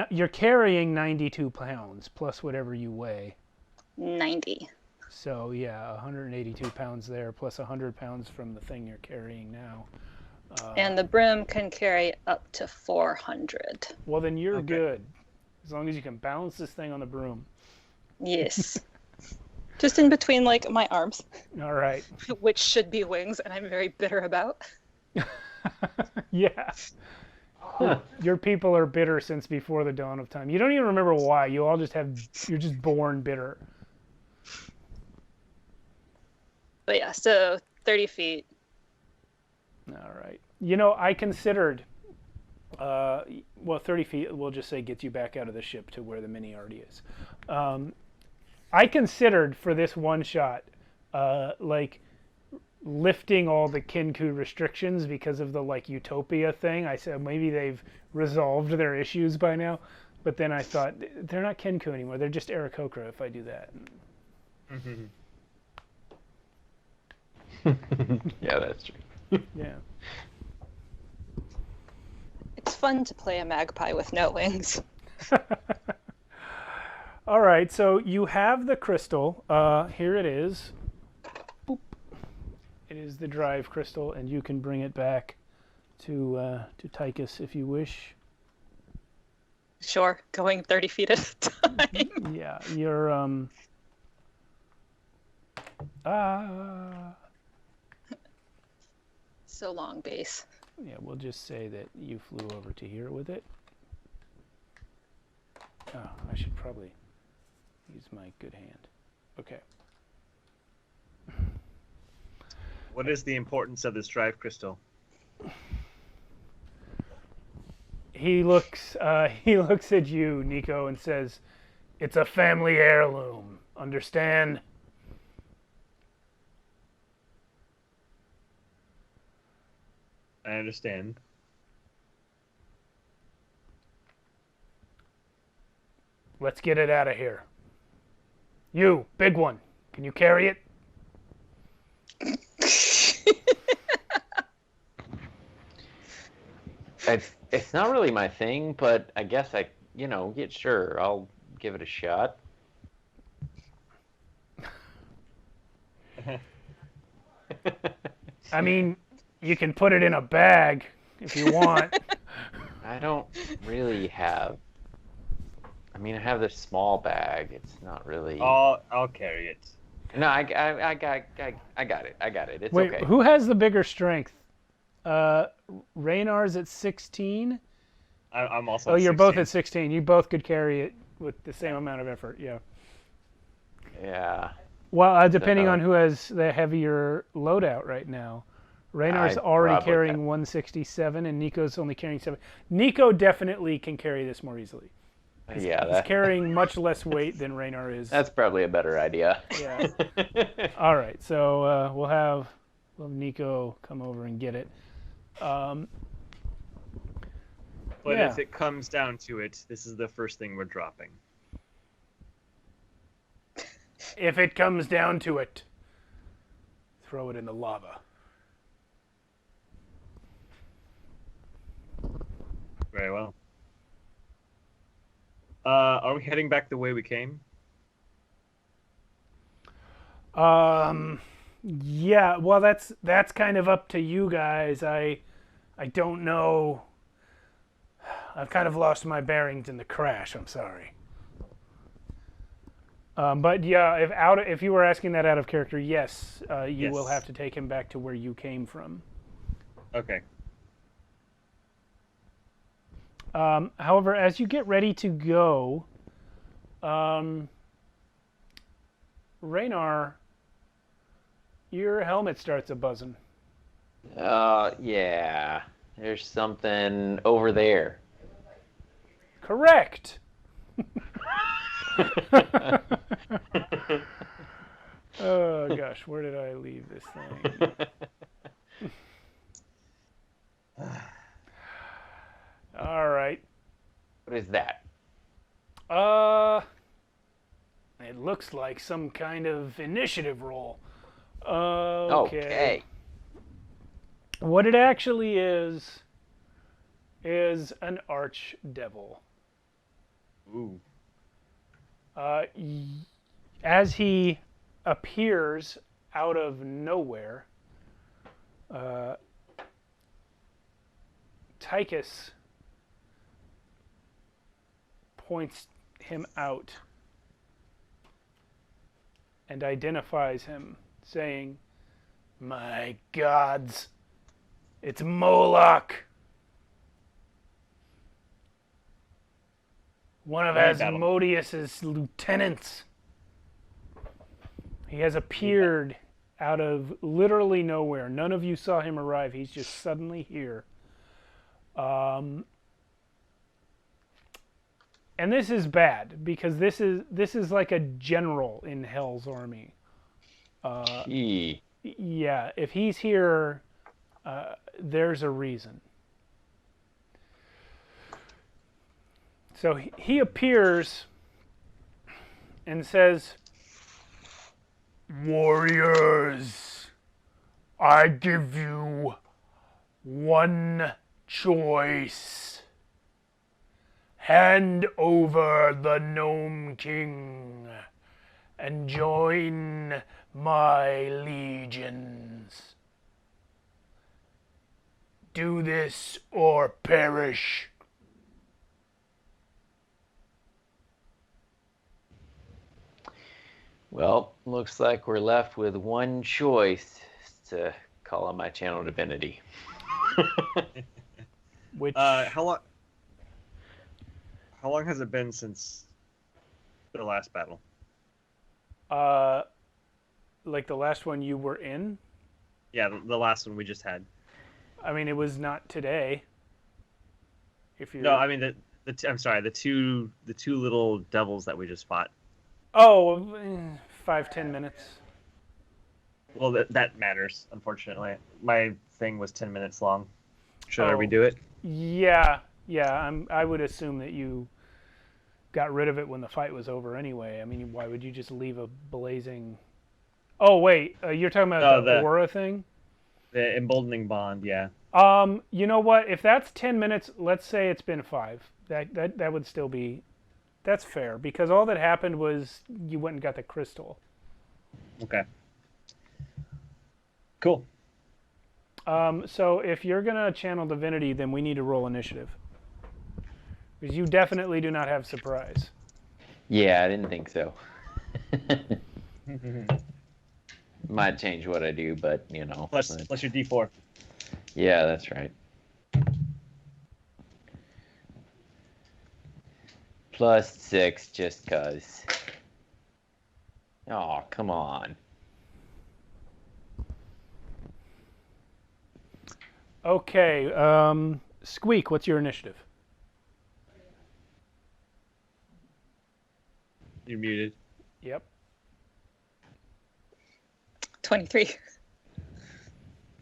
You're carrying 92 pounds plus whatever you weigh. 90. So yeah, 182 pounds there plus 100 pounds from the thing you're carrying now. And the broom can carry up to 400. Well, then you're Okay. good. As long as you can balance this thing on the broom. Yes. Just in between, like, my arms, All right. which should be wings, and I'm very bitter about. Yeah. Your people are bitter since before the dawn of time. You don't even remember why. You're just born bitter. But yeah, so 30 feet. All right. You know, I considered, 30 feet, we'll just say gets you back out of the ship to where the mini already is. I considered for this one shot, lifting all the Kenku restrictions because of the like Utopia thing. I said maybe they've resolved their issues by now, but then I thought they're not Kenku anymore. They're just Aarakocra if I do that. Yeah, that's true. Yeah. It's fun to play a magpie with no wings. All right, so you have the crystal. Here it is. Boop. It is the drive crystal, and you can bring it back to Tychus if you wish. Sure, going 30 feet at a time. Yeah, you're So long, base. yeah, we'll just say that you flew over to here with it. Oh, I should probably use my good hand. Okay. What is the importance of this drive crystal? He looks at you, Nico, and says, "It's a family heirloom. Understand?" I understand. Let's get it out of here. You, big one, can you carry it? It's not really my thing, but I guess sure, I'll give it a shot. I mean, you can put it in a bag if you want. I don't really have. I mean, I have this small bag. It's not really. I'll carry it. No, I got it. I got it. It's Wait, okay. who has the bigger strength? Raynar's at 16. I'm also. Oh, you're both 16. at 16. You both could carry it with the same amount of effort. Yeah. Yeah. Well, depending on who has the heavier loadout right now. Raynar's I already probably carrying have- 167, and Nico's only carrying 7. Nico definitely can carry this more easily. Yeah, He's carrying much less weight than Raynar is. that's probably a better idea. Yeah. All right, so we'll have Nico come over and get it. But yeah. if it comes down to it, this is the first thing we're dropping. If it comes down to it, throw it in the lava. Very well. Are we heading back the way we came? Yeah, well, that's kind of up to you guys. I don't know. I've kind of lost my bearings in the crash. I'm sorry. But yeah, if you were asking that out of character, yes, you will Yes. have to take him back to where you came from. Okay. However, as you get ready to go, Raynar, your helmet starts a buzzing. Yeah. There's something over there. Correct. Oh gosh, where did I leave this thing? All right. What is that? It looks like some kind of initiative roll. Okay. Okay. What it actually is an archdevil. Ooh. As he appears out of nowhere, Tychus points him out and identifies him, saying, "My gods, it's Moloch, one of Right, battle. Asmodeus's lieutenants. He has appeared out of literally nowhere. None of you saw him arrive. He's just suddenly here. And this is bad because this is like a general in Hell's army. Gee. Yeah, if he's here, there's a reason. So he appears and says, "Warriors, I give you one choice. Hand over the Gnome King and join my legions. Do this or perish." Well, looks like we're left with one choice to call on my channel divinity. Which how long has it been since the last battle? like the last one you were in? Yeah, the last one we just had. I mean, it was not today. If you No, I mean I'm sorry, the two little devils that we just fought. Oh, 5-10 minutes. Well, that matters, unfortunately. My thing was 10 minutes long. Should I Oh. redo it? Yeah. I would assume that you got rid of it when the fight was over anyway. I mean, why would you just leave a blazing... Oh, wait. You're talking about the aura thing? The emboldening bond, yeah. You know what? If that's 10 minutes, let's say it's been 5. That would still be... That's fair, because all that happened was you went and got the crystal. Okay. Cool. So if you're going to channel divinity, then we need to roll initiative. Because you definitely do not have surprise. Yeah, I didn't think so. Might change what I do, but you know. Plus your D4. Yeah, that's right. +6 just cuz. Oh, come on. Okay, Squeak, what's your initiative? You're muted. Yep. 23.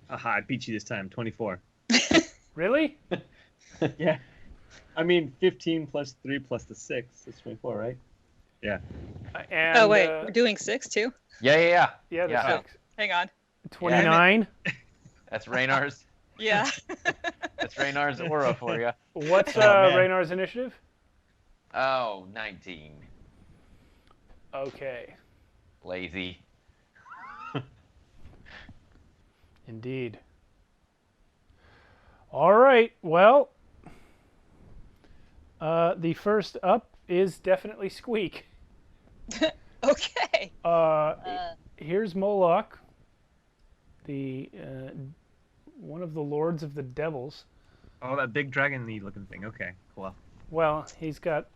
Aha, I beat you this time. 24. Really? Yeah. I mean, 15 plus 3 plus the 6 is 24, right? Yeah. And, Oh, wait. We're doing 6 too? Yeah. Yeah, the Yeah. 6. Hang on. 29. That's Raynar's. Yeah. That's Raynar's aura for you. What's man. Raynar's initiative? Oh, 19. Okay. Lazy. Indeed. All right. Well, the first up is definitely Squeak. Okay. Here's Moloch, the one of the lords of the devils. Oh, that big dragon-y looking thing. Okay, cool. Well, he's got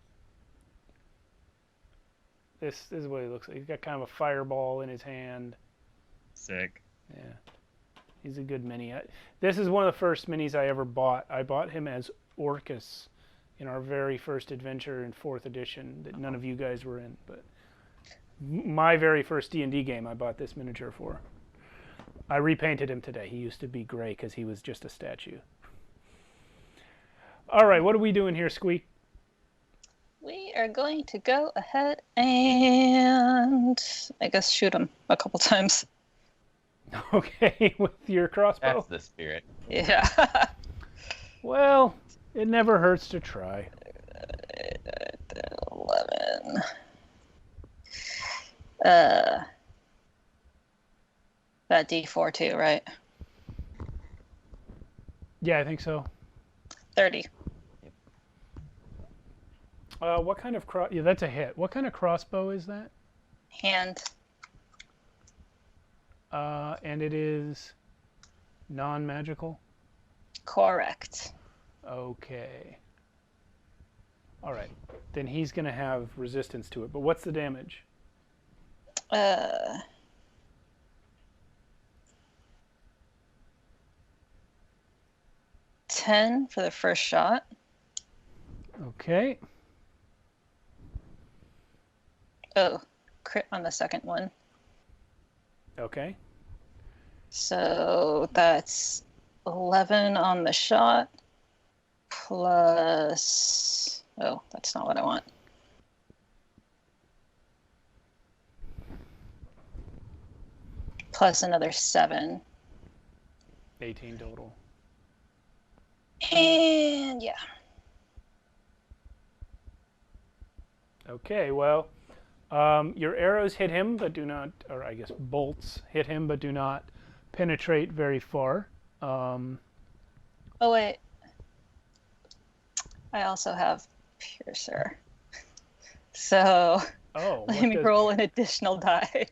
this is what he looks like. He's got kind of a fireball in his hand. Sick. Yeah. He's a good mini. This is one of the first minis I ever bought. I bought him as Orcus in our very first adventure in 4th edition that none of you guys were in. But my very first D&D game I bought this miniature for. I repainted him today. He used to be gray because he was just a statue. All right, what are we doing here, Squeak? We are going to go ahead and I guess shoot him a couple times. Okay, with your crossbow? That's the spirit. Yeah. Well, it never hurts to try. 11. That D4 too, right? Yeah, I think so. 30. What kind of yeah, that's a hit. What kind of crossbow is that? Hand. And it is non-magical? Correct. Okay. All right. Then he's going to have resistance to it. But what's the damage? 10 for the first shot. Okay. Oh, crit on the second one. Okay. So that's 11 on the shot plus... Oh, that's not what I want. Plus another 7. 18 total. And yeah. Okay, well, your arrows hit him, but do not, or I guess bolts hit him, but do not penetrate very far. Oh, wait. I also have Piercer. So Oh, let me roll an additional die.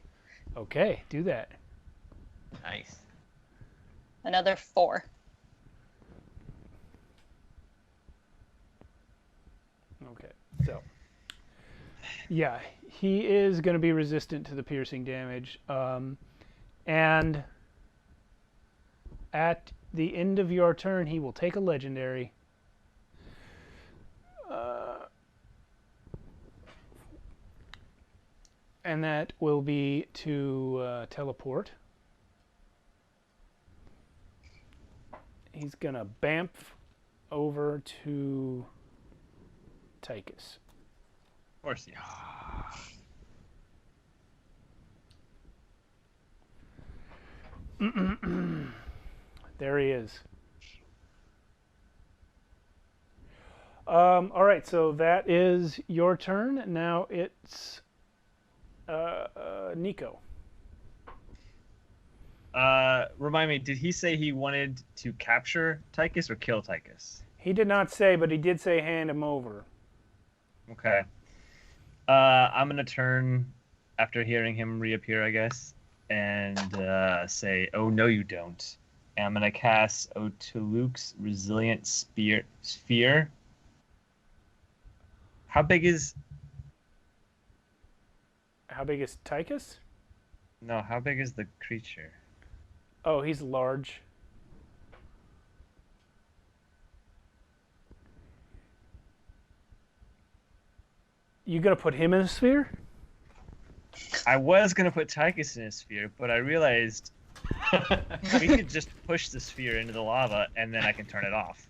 Okay, do that. Nice. Another 4. Okay, so yeah, he is going to be resistant to the piercing damage, and at the end of your turn, he will take a legendary. And that will be to teleport. He's going to bamf over to Tychus. Of course, yeah. There he is. All right, so that is your turn. Now it's Nico. Remind me, did he say he wanted to capture Tychus or kill Tychus? He did not say, but he did say hand him over. Okay. I'm going to turn after hearing him reappear, I guess, and say, oh, no, you don't. And I'm going to cast Otuluk's Resilient Sphere. How big is Tychus? No, how big is the creature? Oh, he's large. You gonna put him in a sphere? I was going to put Tychus in a sphere, but I realized we could just push the sphere into the lava, and then I can turn it off.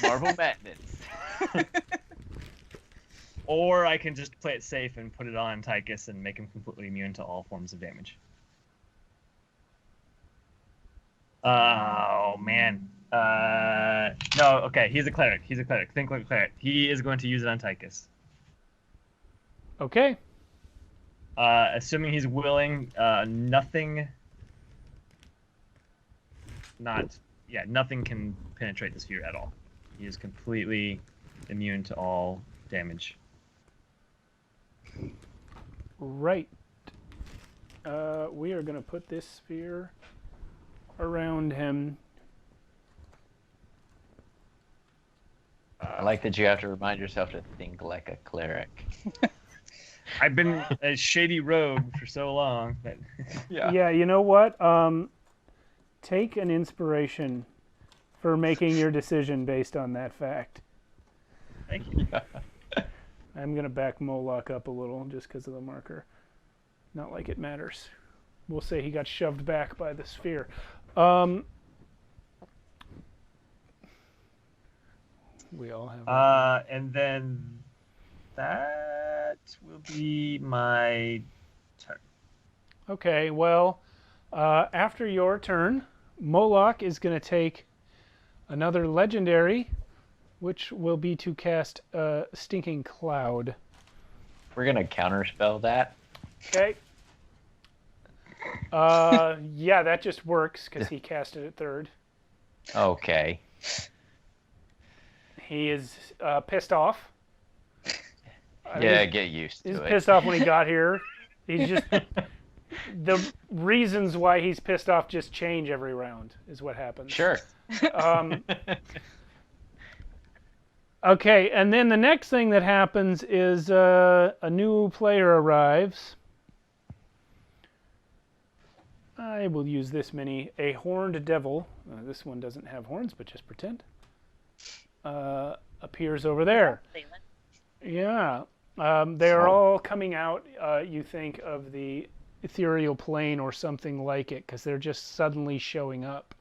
Marvel Madness. Or I can just play it safe and put it on Tychus and make him completely immune to all forms of damage. Oh, man. No, okay, he's a cleric. Think like a cleric. He is going to use it on Tychus. Okay. Assuming he's willing, nothing can penetrate the sphere at all. He is completely immune to all damage. Right. We are going to put this sphere around him. I like that you have to remind yourself to think like a cleric. I've been a shady rogue for so long that Yeah, you know what? Take an inspiration for making your decision based on that fact. Thank you. I'm going to back Moloch up a little just because of the marker. Not like it matters. We'll say he got shoved back by the sphere. We all have... and then that will be my turn. Okay, well, after your turn, Moloch is going to take another legendary, which will be to cast Stinking Cloud. We're going to counterspell that. Okay. Yeah, that just works because he cast it at third. Okay. He is pissed off. Yeah, get used to He's it. pissed off when he got here. He's just... the reasons why he's pissed off just change every round, is what happens. Sure. Okay, and then the next thing that happens is a new player arrives. I will use this mini. A horned devil. This one doesn't have horns, but just pretend. Appears over there. Yeah. They are all coming out, you think, of the ethereal plane or something like it, because they're just suddenly showing up.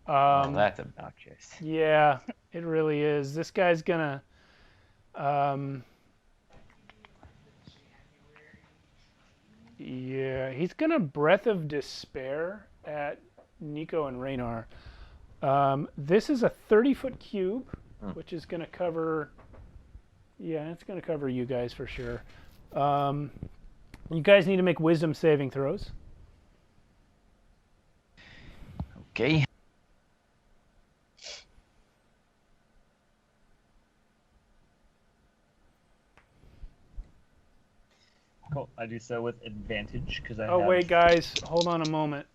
Well, that's obnoxious. Yeah, it really is. This guy's gonna... yeah, he's gonna Breath of Despair at Nico and Raynar. This is a 30-foot cube, which is gonna cover... yeah, it's gonna cover you guys for sure. You guys need to make wisdom saving throws. Okay. Cool. I do so with advantage because I Oh, have... wait, guys. Hold on a moment.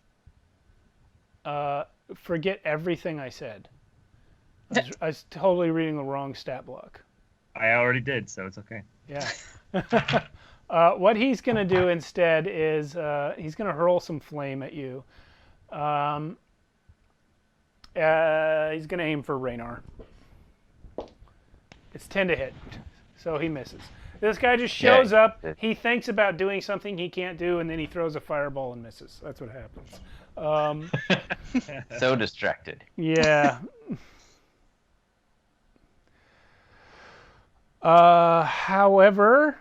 Forget everything I said. I was totally reading the wrong stat block. I already did, so it's okay. Yeah. What he's going to do instead is he's going to hurl some flame at you. He's going to aim for Raynar. It's 10 to hit, so he misses. This guy just shows up, he thinks about doing something he can't do, and then he throws a fireball and misses. That's what happens. So distracted. Yeah. However,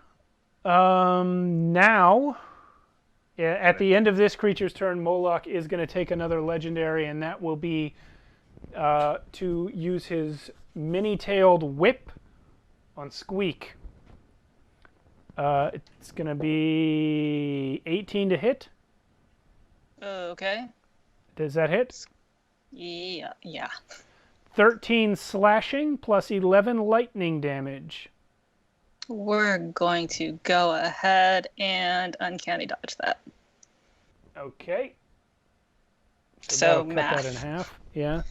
now, at the end of this creature's turn, Moloch is going to take another legendary, and that will be to use his mini-tailed whip on Squeak. It's going to be 18 to hit. Okay. Does that hit? Yeah. 13 slashing plus 11 lightning damage. We're going to go ahead and uncanny dodge that. Okay. So cut math. that in half. Yeah.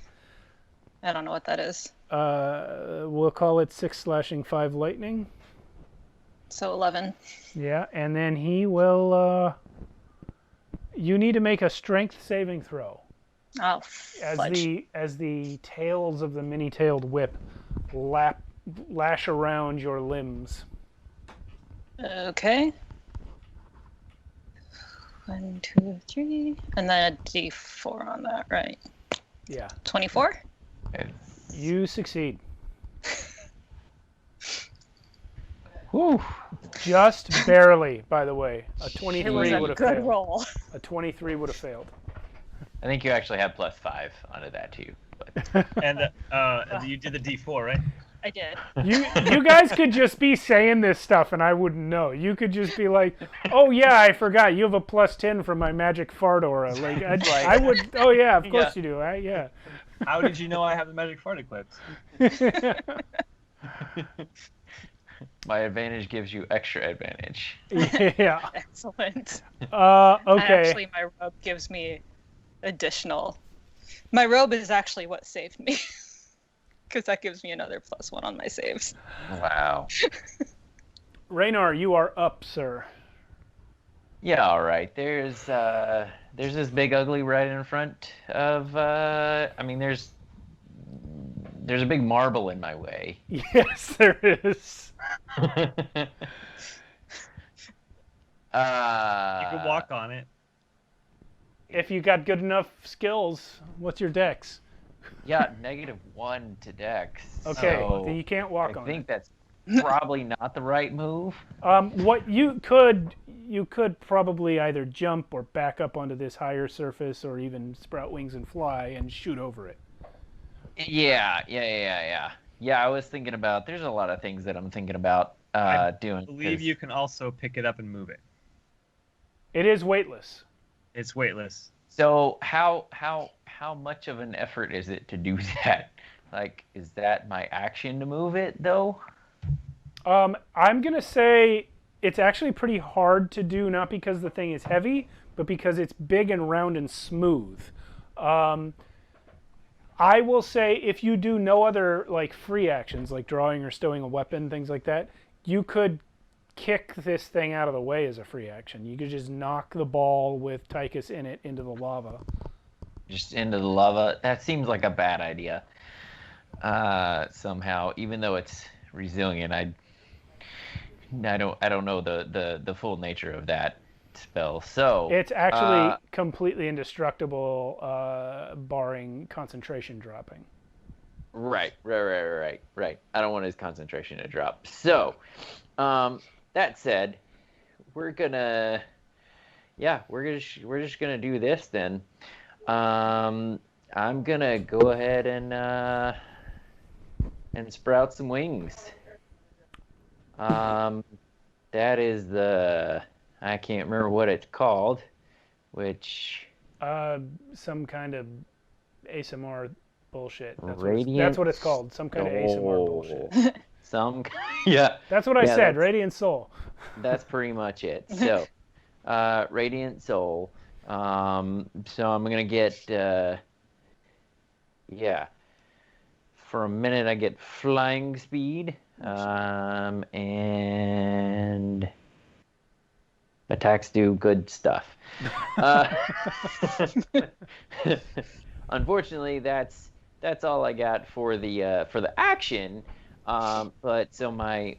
I don't know what that is. We'll call it 6 slashing, 5 lightning. So 11. Yeah, and then he will... you need to make a strength saving throw. Oh, As the tails of the mini-tailed whip lash around your limbs. Okay. 1, 2, 3, and then a D4 on that, right? Yeah. 24? You succeed. Whew. Just barely, by the way. A 23 It was would a have good failed. roll. A 23 would have failed. I think you actually had +5 onto that too. But And you did the D4, right? I did. You guys could just be saying this stuff and I wouldn't know. You could just be like, "Oh yeah, I forgot. You have a +10 from my magic fart aura." Like I would. Oh yeah, of course you do. Yeah. How did you know I have the magic fart equipped? my advantage gives you extra advantage. Yeah. Excellent. Okay. Actually, my robe gives me additional. My robe is actually what saved me. Because that gives me another +1 on my saves. Wow. Raynar, you are up, sir. Yeah, all right. There's this big ugly right in front of. I mean, there's a big marble in my way. Yes, there is. You could walk on it. If you got good enough skills, what's your dex? Yeah, -1 to dex. Okay, so then you can't walk on I think it. that's probably not the right move. What you could probably either jump or back up onto this higher surface, or even sprout wings and fly and shoot over it. Yeah. I was thinking about. There's a lot of things that I'm thinking about doing. I believe you can also pick it up and move it. It is weightless. It's weightless. So how much of an effort is it to do that? Like, is that my action to move it though? I'm gonna say it's actually pretty hard to do, not because the thing is heavy, but because it's big and round and smooth. I will say if you do no other like free actions, like drawing or stowing a weapon, things like that, you could kick this thing out of the way as a free action. You could just knock the ball with Tychus in it into the lava. Just into the lava? That seems like a bad idea. Somehow, even though it's resilient, I don't know the full nature of that spell. So It's actually completely indestructible, barring concentration dropping. right. I don't want his concentration to drop. So, that said, we're gonna yeah, we're just gonna do this then. I'm gonna go ahead and sprout some wings. Um, that is I can't remember what it's called, which Some kind of ASMR bullshit. That's Radiant what it's called. Some kind of ASMR bullshit. Soul. Yeah. That's what I Yeah, said. Radiant Soul. that's pretty much it. So, Radiant Soul. So I'm gonna get yeah. For a minute, I get flying speed, and attacks do good stuff. Uh, Unfortunately, that's all I got for the action. But so my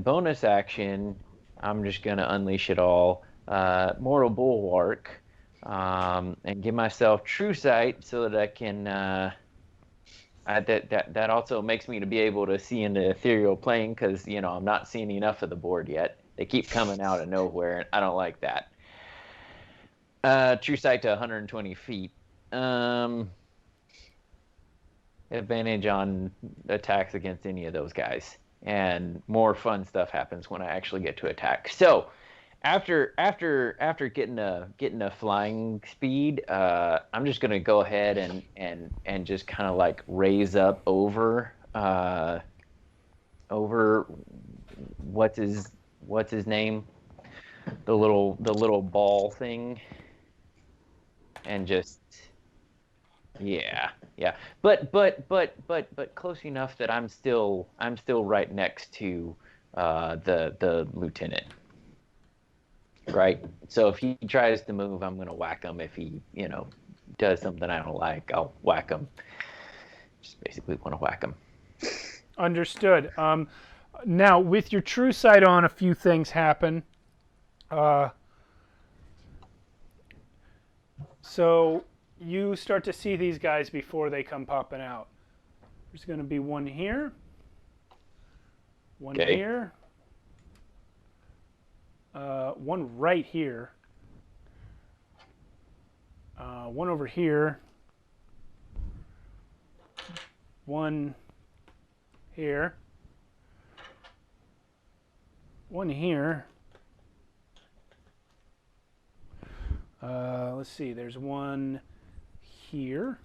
bonus action, I'm just gonna unleash it all. Mortal Bulwark, and give myself True Sight so that I can. That also makes me to be able to see into ethereal plane because I'm not seeing enough of the board yet. They keep coming out of nowhere, and I don't like that. True sight to 120 feet. Advantage on attacks against any of those guys, and more fun stuff happens when I actually get to attack. So, after getting a flying speed, I'm just gonna go ahead and just kind of like raise up over what's his name, the little ball thing, and just yeah. But close enough that I'm still right next to the lieutenant. Right. So if he tries to move, I'm gonna whack him. If he does something I don't like, I'll whack him. Just basically want to whack him. Understood. Now, with your true sight on, a few things happen. So you start to see these guys before they come popping out. There's going to be one here, one Okay. here, one right here, one over here, one here, one here. Let's see, there's one here.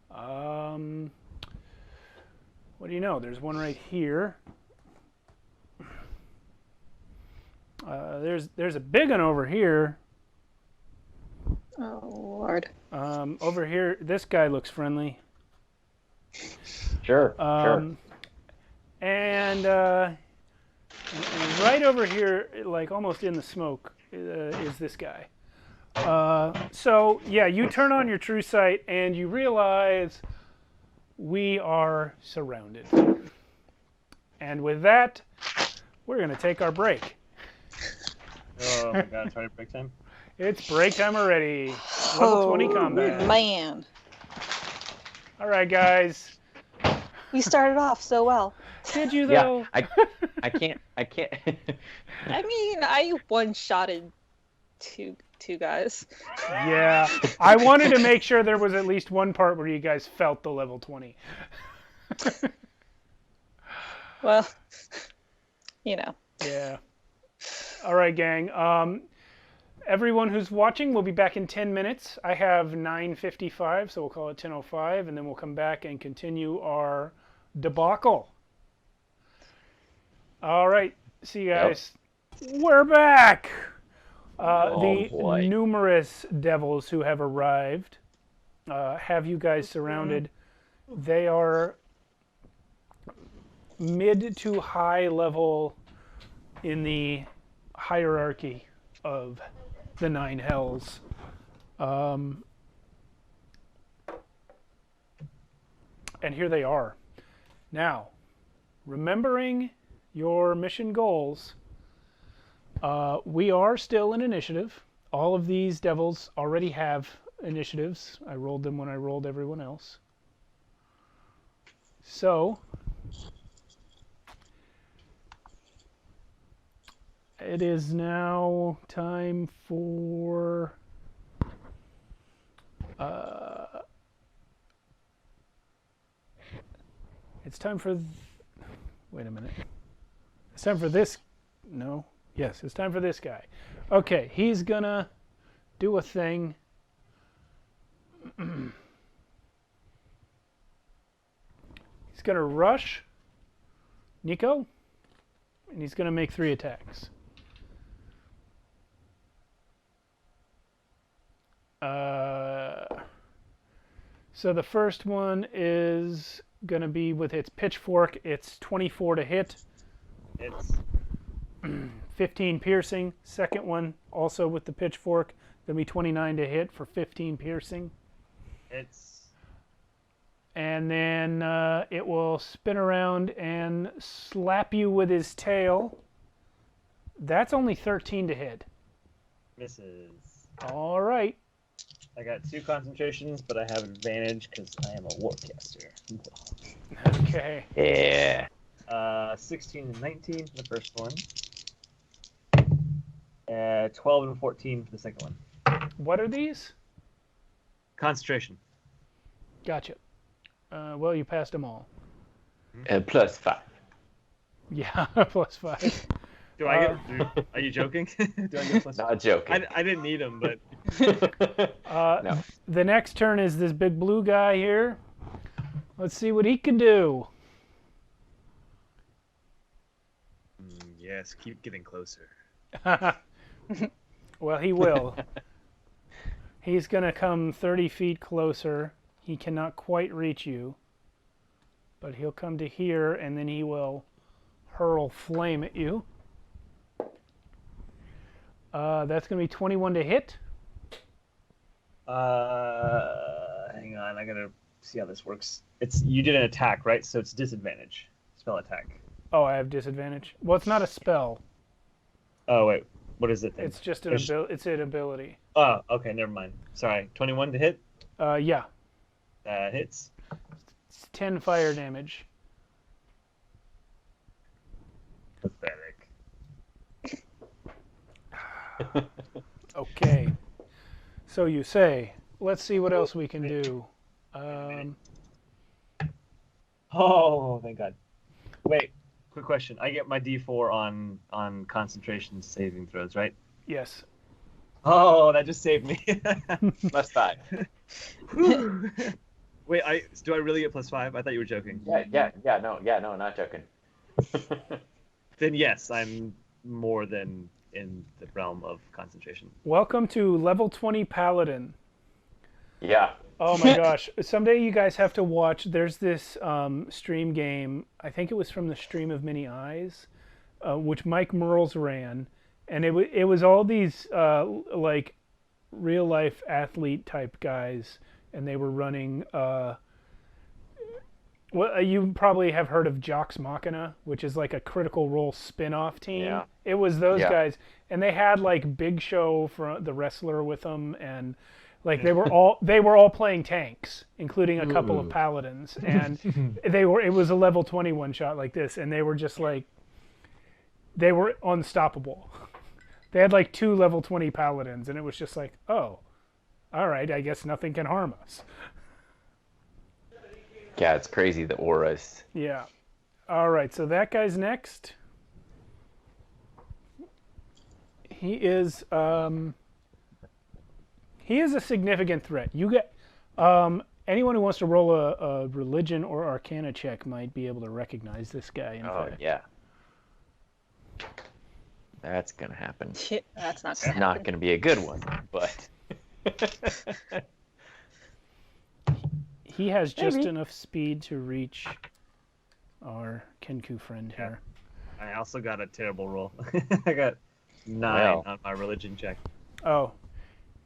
What do you know? There's one right here. There's a big one over here. Oh, Lord. Over here, this guy looks friendly. Sure. And right over here, like almost in the smoke, is this guy. So, yeah, you turn on your true sight and you realize we are surrounded. And with that, we're going to take our break. Oh my god, it's already break time? It's break time already. Level 20 combat. Man. All right, guys. You started off so well. Did you, though? Yeah, I can't. I mean, I one-shotted two guys. Yeah. I wanted to make sure there was at least one part where you guys felt the level 20. Well, Yeah. All right, gang. Everyone who's watching, we'll be back in 10 minutes. I have 9:55, so we'll call it 10:05, and then we'll come back and continue our debacle. All right. See you guys. Yep. We're back. The boy. numerous devils who have arrived have you guys surrounded. They are mid to high level in the hierarchy of the Nine Hells. And here they are. Now, remembering your mission goals. We are still in initiative. All of these devils already have initiatives. I rolled them when I rolled everyone else. So, it is now time for... it's time for... wait a minute. It's time for this... no. Yes, it's time for this guy. Okay, he's gonna do a thing. He's gonna rush Nico, and he's gonna make 3 attacks. So the first one is gonna be with its pitchfork. It's 24 to hit. It's 15 piercing. Second one, also with the pitchfork, gonna be 29 to hit for 15 piercing. it's And then it will spin around and slap you with his tail. That's only 13 to hit. misses. All right. I got 2 concentrations, but I have advantage because I am a warcaster. Okay. Yeah. 16 and 19 for the first one. 12 and 14 for the second one. What are these? Concentration. Gotcha. Well, you passed them all. Plus 5. Yeah, plus 5. Do I get? Are you joking? Do I get plus? Not joking. I didn't need them, but No. The next turn is this big blue guy here. Let's see what he can do. yes, keep getting closer. Well, he will. He's going to come 30 feet closer. He cannot quite reach you. But he'll come to here, and then he will hurl flame at you. That's going to be 21 to hit. Hang on, I gotta see how this works. You did an attack, right? So it's disadvantage. Spell attack. Oh, I have disadvantage. Well, it's not a spell. Oh wait, what is it then? It's just it's an ability. Oh, okay, never mind. Sorry, 21 to hit. Yeah. That hits. It's 10 fire damage. Pathetic. Okay. So you say, let's see what else we can do. Oh, thank God. Wait, quick question. I get my D4 on concentration saving throws, right? Yes. Oh, that just saved me. Plus 5. Wait, do I really get plus 5? I thought you were joking. Yeah, no, not joking. Then yes, I'm more than in the realm of concentration. Welcome to level 20 Paladin. Yeah. Oh my gosh. Someday you guys have to watch. There's this stream game. I think it was from the Stream of Many Eyes, which Mike Merles ran. And it was all these like real life athlete type guys. And they were running... well, you probably have heard of Jox Machina, which is like a Critical Role spin-off team. Yeah. It was those Yeah. guys. And they had like Big Show, for the wrestler, with them. And... like they were all playing tanks, including a couple of paladins, and it was a level 21 shot like this, and they were just like, they were unstoppable. They had like 2 level 20 paladins, and it was just like, oh, all right, I guess nothing can harm us. Yeah, it's crazy, the auras. Yeah. All right, so that guy's next. He is a significant threat. You get anyone who wants to roll a religion or arcana check might be able to recognize this guy. In fact. Yeah. That's gonna happen. That's not It's gonna not happen. gonna be a good one, but He has just Maybe. enough speed to reach our Kenku friend here. I also got a terrible roll. I got 9 Well. on my religion check. Oh,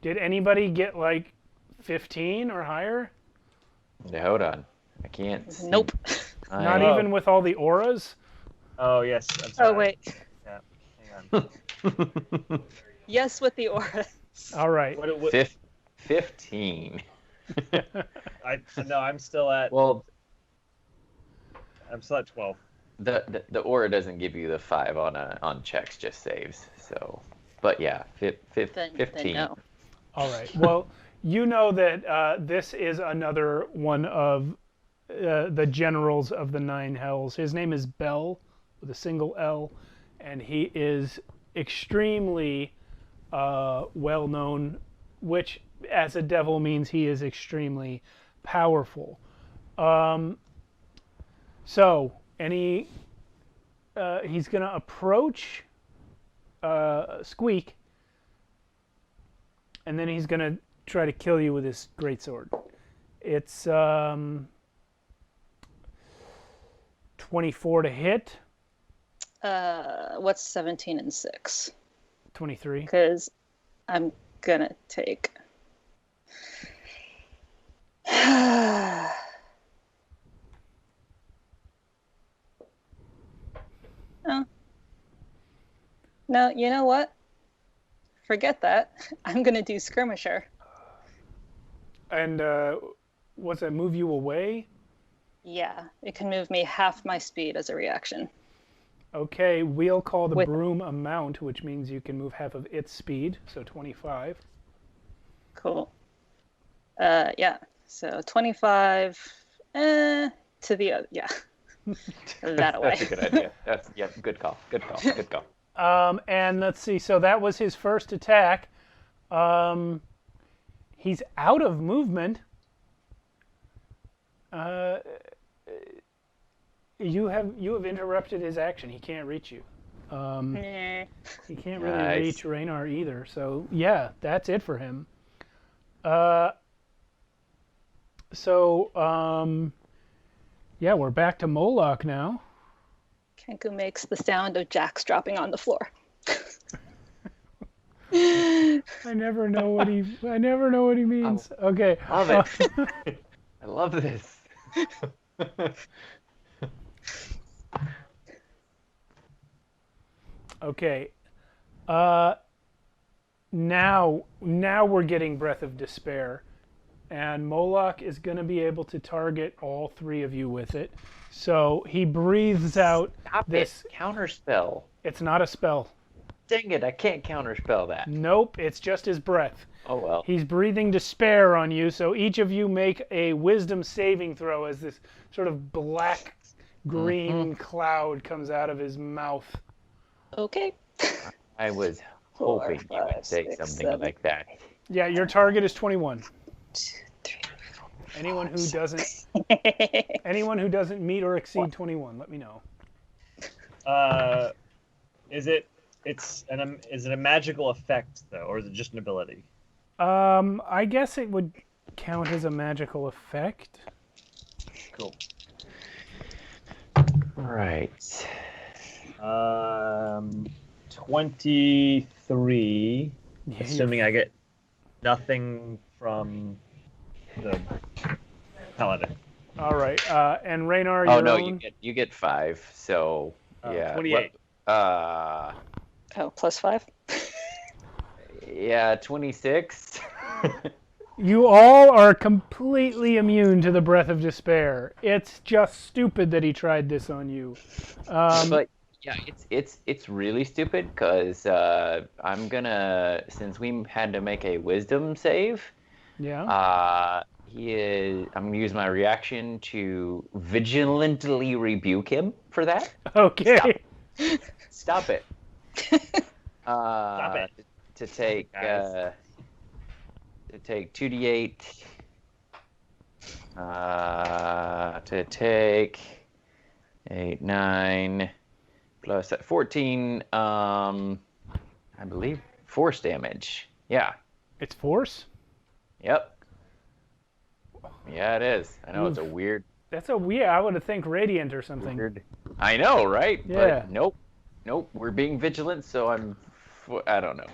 did anybody get like 15 or higher? hold on. I can't. Nope. Not even with all the auras? Oh yes, I'm sorry. Oh wait. Yeah, hang on. Yes, with the aura. All right. What, 15. I'm still at. Well, I'm still at 12. the aura doesn't give you the 5 on checks, just saves. So, but yeah, 15. Then no. All right. Well, you know that this is another one of the generals of the Nine Hells. His name is Bell, with a single L, and he is extremely well known, which as a devil means he is extremely powerful. So, he's going to approach Squeak, and then he's going to try to kill you with his greatsword. It's 24 to hit. What's 17 and 6? 23. Because I'm gonna take. Oh. No, you know what? Forget that. I'm gonna do Skirmisher. And what's that, move you away? Yeah, it can move me half my speed as a reaction. Okay, we'll call the broom a mount, which means you can move half of its speed, so 25. Cool. Yeah, so 25 to the other, yeah. That away. That's a good idea. Good call. Good call. And let's see, so that was his first attack. He's out of movement. You have interrupted his action. He can't reach you. He can't really reach Raynar either. So yeah, that's it for him. Yeah, we're back to Moloch now. Kenku makes the sound of jacks dropping on the floor. I never know what he means. Okay. Love it. I love this. Okay. Now we're getting Breath of Despair. And Moloch is going to be able to target all 3 of you with it. So he breathes out this counterspell. It's not a spell. Dang it, I can't counterspell that. Nope, it's just his breath. Oh well. He's breathing despair on you, so each of you make a wisdom saving throw as this sort of black green cloud comes out of his mouth. Okay. I was hoping 4, you would 5, say 6, something 7. like that. Yeah, your target is 21. 2, 3, 4, Anyone who doesn't meet or exceed 21, let me know. Is it a magical effect though, or is it just an ability? I guess it would count as a magical effect. Cool. All right. 23. Yeah, Assuming I get nothing from the paladin. All right, and Raynar, Oh your no, own? you get 5. So yeah. 28. Oh, plus 5? Yeah, 26. You all are completely immune to the Breath of Despair. It's just stupid that he tried this on you. But yeah, it's really stupid because I'm gonna, since we had to make a wisdom save. Yeah. I'm gonna use my reaction to vigilantly rebuke him for that. Okay. Stop it. Stop it. To take Guys. to take 2d8. To take 8, 9 plus 14. I believe force damage. Yeah. It's force? Yep. Yeah, it is. I know it's a Oof. weird. That's a weird. I would have think radiant or something. Weird. I know, right? Yeah. But nope. We're being vigilant, so I don't know.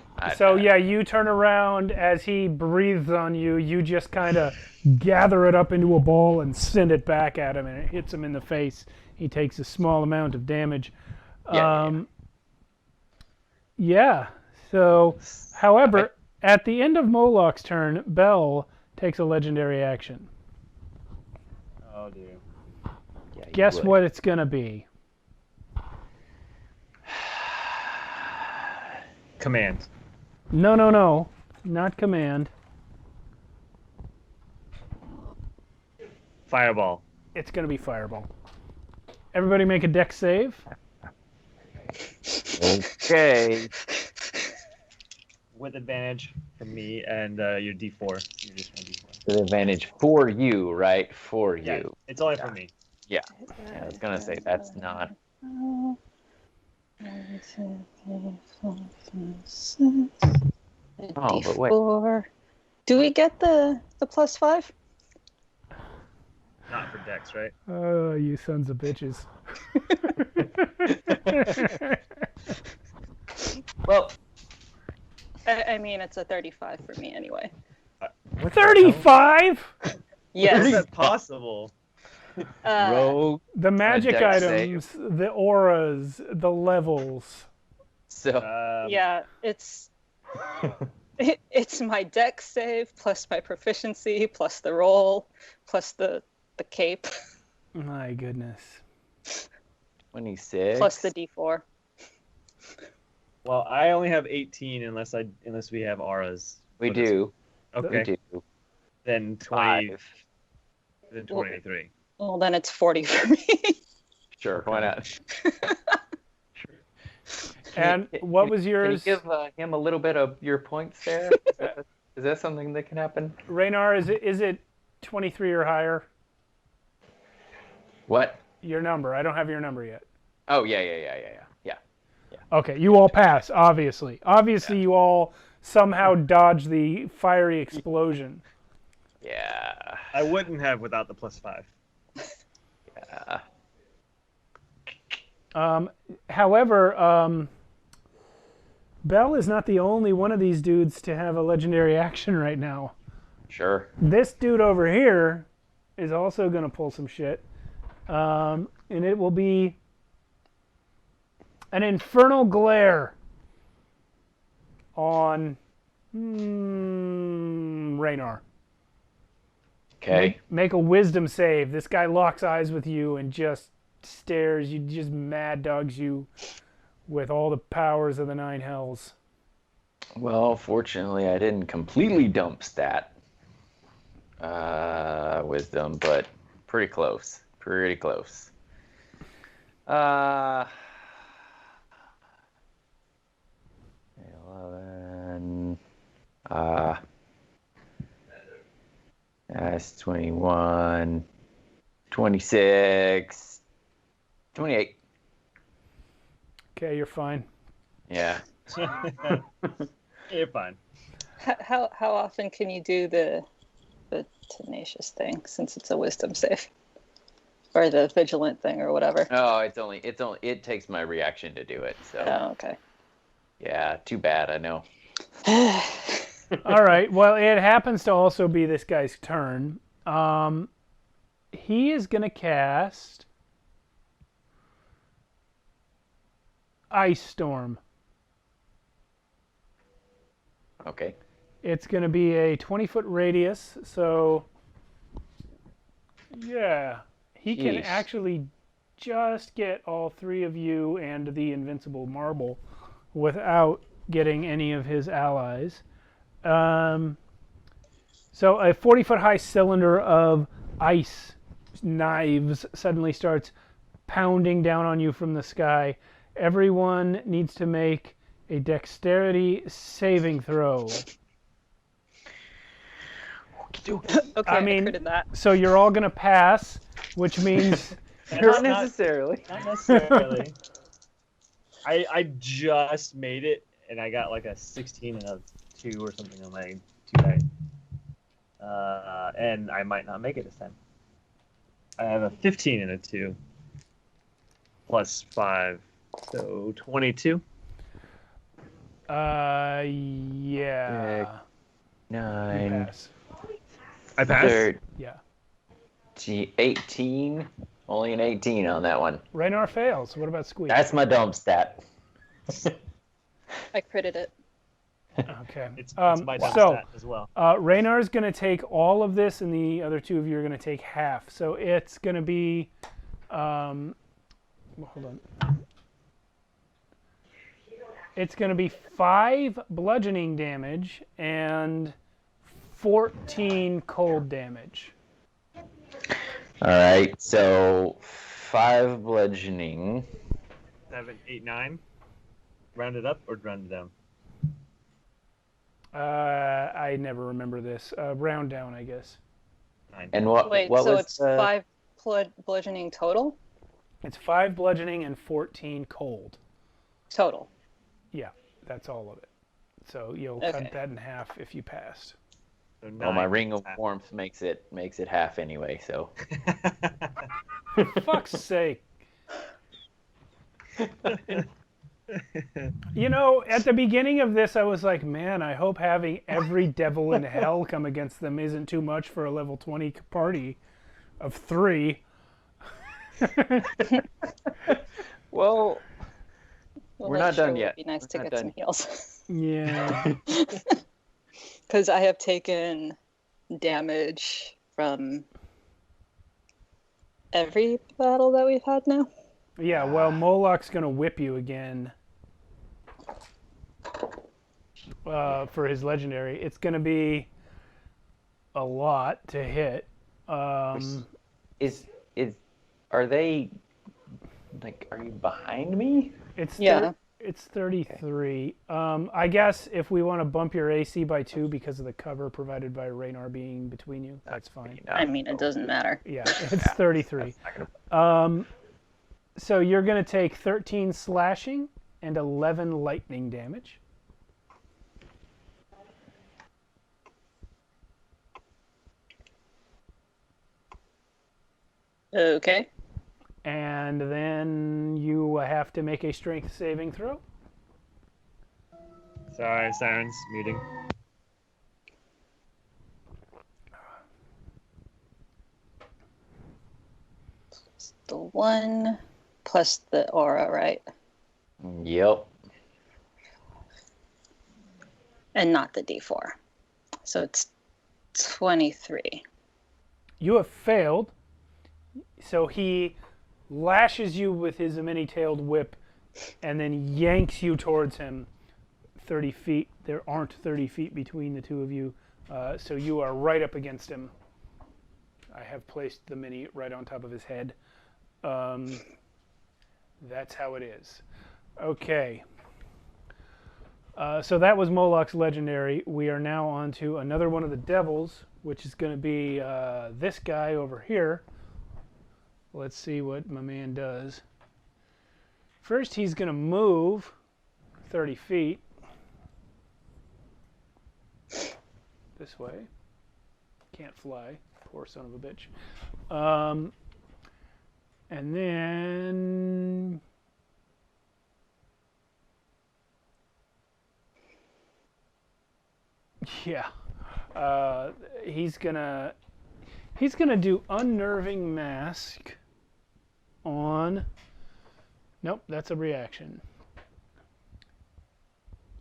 You turn around as he breathes on you. You just kind of gather it up into a ball and send it back at him, and it hits him in the face. He takes a small amount of damage. Yeah. Yeah. So, however, at the end of Moloch's turn, Bell takes a legendary action. Oh dear. Yeah, you Guess would. what it's gonna be? Command. No. Not command. Fireball. It's gonna be fireball. Everybody make a dex save. Okay. With advantage from me and your D4. You just want D4. With advantage for you, right? For Yeah, you. it's only for me. Yeah. I was gonna say that's not. Oh, but wait. D4. Do we get the +5? Not for Dex, right? Oh, you sons of bitches. Well, I mean, it's a 35 for me anyway. 35? Yes. Is that possible? rogue. The magic dex items, the auras, the levels. So Yeah, it's my dex save plus my proficiency plus the roll plus the cape My goodness. 26. plus the D4. Well, I only have 18 unless we have auras. We What is- do. Okay. We do. Then 20. 5. Then 23. Well, then it's 40 for me. Sure. Why not? And what was Can yours? you give him a little bit of your points there? Is that something that can happen? Raynar, is it 23 or higher? What? Your number. I don't have your number yet. Oh, yeah. Okay, you all pass, obviously. Obviously, you all somehow dodged the fiery explosion. Yeah. I wouldn't have without the +5. Yeah. However, Bell is not the only one of these dudes to have a legendary action right now. Sure. This dude over here is also going to pull some shit. And it will be an infernal glare on Raynar. Okay. Make a wisdom save. This guy locks eyes with you and just stares. You just mad dogs you with all the powers of the 9 hells. Well, fortunately, I didn't completely dump stat wisdom, but pretty close. Pretty close. 11. That's 21. 26. 28. Okay, you're fine. Yeah. You're fine. How often can you do the tenacious thing since it's a wisdom save? Or the vigilant thing or whatever? Oh, it takes my reaction to do it. So Oh, okay. yeah, too bad. I know. All right. Well, it happens to also be this guy's turn. He is going to cast Ice Storm. Okay. It's going to be a 20-foot radius, so yeah, he can Jeez. actually just get all 3 of you and the invincible marble without getting any of his allies. So a 40-foot high cylinder of ice knives suddenly starts pounding down on you from the sky. Everyone needs to make a dexterity saving throw. Okay, I mean, critted that. So you're all going to pass, which means Not necessarily. Not necessarily. I just made it, and I got like a 16 and a 2 or something on my 2 dice. And I might not make it this time. I have a 15 and a 2. Plus 5. So 22. yeah. You 9. pass. I passed. 30, Yeah. 18. Only an 18 on that one. Raynar fails. What about Squeak? That's my dump stat. I critted it. Okay. It's my dump stat as well. Raynar's going to take all of this, and the other two of you are going to take half. So it's going to be... hold on. It's going to be 5 bludgeoning damage and 14 cold damage. All right, so 5 bludgeoning. 7, 8, 9. Round it up or round it down? I never remember this. Round down, I guess. 9. And what Wait, what so was it's 5 bludgeoning total? It's 5 bludgeoning and 14 cold. Total. Yeah, that's all of it. So you'll Okay. cut that in half if you passed. So Well, my 9 ring of half. warmth makes it half anyway. So For fuck's sake. You know, at the beginning of this, I was like, man, I hope having every devil in hell come against them isn't too much for a level 20 party of 3. well, We're not that done sure yet. Would be nice We're to not get some done. heals. Yeah. Because I have taken damage from every battle that we've had now. Yeah, well, Moloch's going to whip you again for his legendary. It's going to be a lot to hit. Are they like? Are you behind me? It's Yeah. It's 33. I guess if we want to bump your AC by 2 because of the cover provided by Raynar being between you, that's fine. No. I mean, it doesn't matter. Yeah, it's 33. Not gonna- So you're going to take 13 slashing and 11 lightning damage. Okay. And then you have to make a strength saving throw. Sorry, Siren's muting. It's the 1 plus the aura, right? Yep. And not the d4. So it's 23. You have failed. So he lashes you with his many-tailed whip and then yanks you towards him 30 feet. There aren't 30 feet between the two of you, so you are right up against him. I have placed the mini right on top of his head. That's how it is. Okay. So that was Moloch's legendary. We are now on to another one of the devils, which is going to be this guy over here. Let's see what my man does. First, he's going to move 30 feet this way. Can't fly. Poor son of a bitch. And then... yeah. He's gonna do Unnerving Mask on... nope, that's a reaction.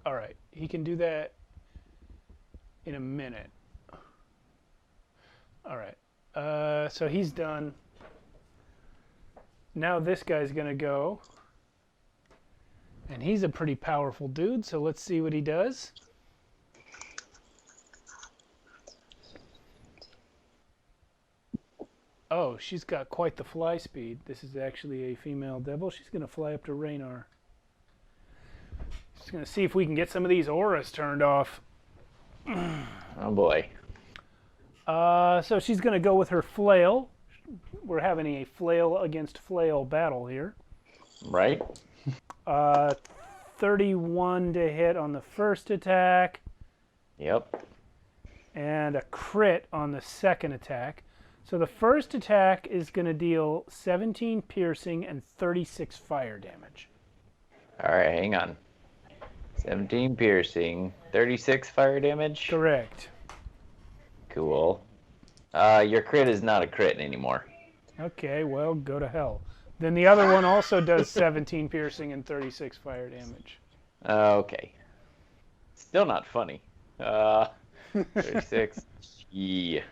Alright, he can do that in a minute. Alright, so he's done. Now this guy's gonna go. And he's a pretty powerful dude, so let's see what he does. Oh, she's got quite the fly speed. This is actually a female devil. She's going to fly up to Raynar. She's going to see if we can get some of these auras turned off. Oh boy. So she's going to go with her flail. We're having a flail against flail battle here. Right. 31 to hit on the first attack. Yep. And a crit on the second attack. So the first attack is going to deal 17 piercing and 36 fire damage. All right, hang on. 17 piercing, 36 fire damage. Correct. Cool. Your crit is not a crit anymore. Okay, well, go to hell. Then the other one also does 17 piercing and 36 fire damage. Okay. Still not funny. 36. Yeah.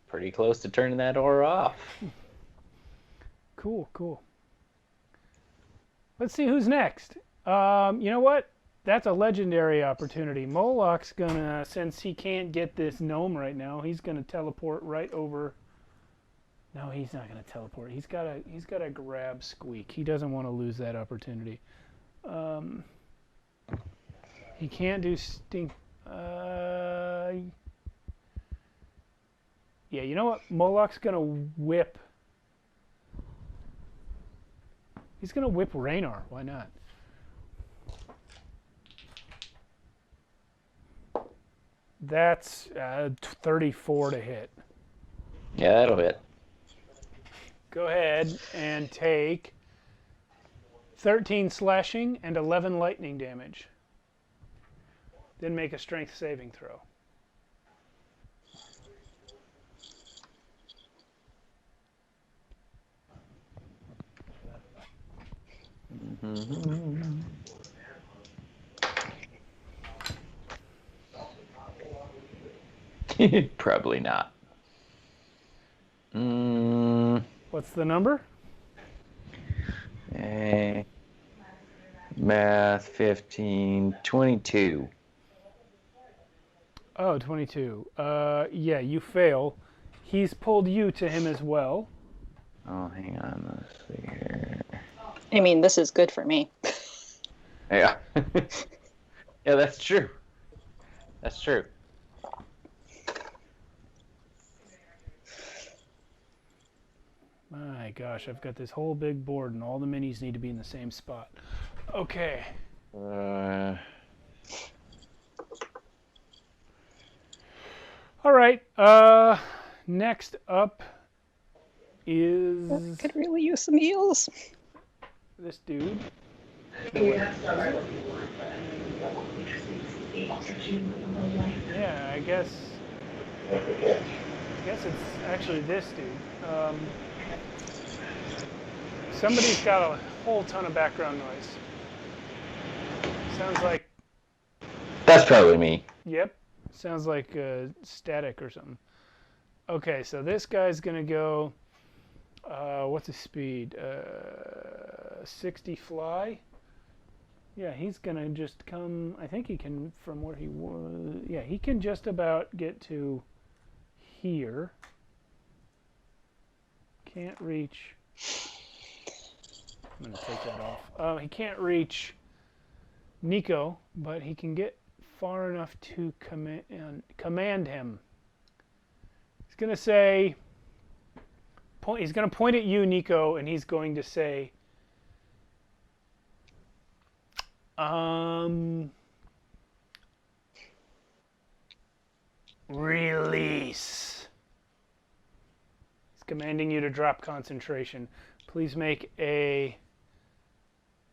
Pretty close to turning that aura off. Cool, cool. Let's see who's next. You know what? That's a legendary opportunity. Moloch's gonna, since he can't get this gnome right now, he's gonna teleport right over. No, he's not gonna teleport. He's gotta grab Squeak. He doesn't want to lose that opportunity. He can't do stink. Yeah, you know what? Moloch's gonna whip. He's gonna whip Raynar. Why not? That's 34 to hit. Yeah, that'll hit. Go ahead and take 13 slashing and 11 lightning damage. Then make a strength saving throw. Probably not. What's the number? Math 15, 22. Oh, 22. Yeah, you fail. He's pulled you to him as well. Oh, hang on. Let's see here. I mean, this is good for me. Yeah. Yeah, that's true. That's true. My gosh, I've got this whole big board and all the minis need to be in the same spot. Okay. All right. Next up is Could really use some heals. this dude. Yeah, I guess it's actually this dude. Somebody's got a whole ton of background noise. Sounds like... That's probably me. Yep. Sounds like static or something. Okay, so this guy's going to go... what's his speed? 60 fly? Yeah, he's going to just come... I think he can, from where he was... Yeah, he can just about get to here. Can't reach... I'm going to take that off. He can't reach Nico, but he can get far enough to command him. He's going to say... He's going to point at you, Nico, and he's going to say... Release. He's commanding you to drop concentration. Please make a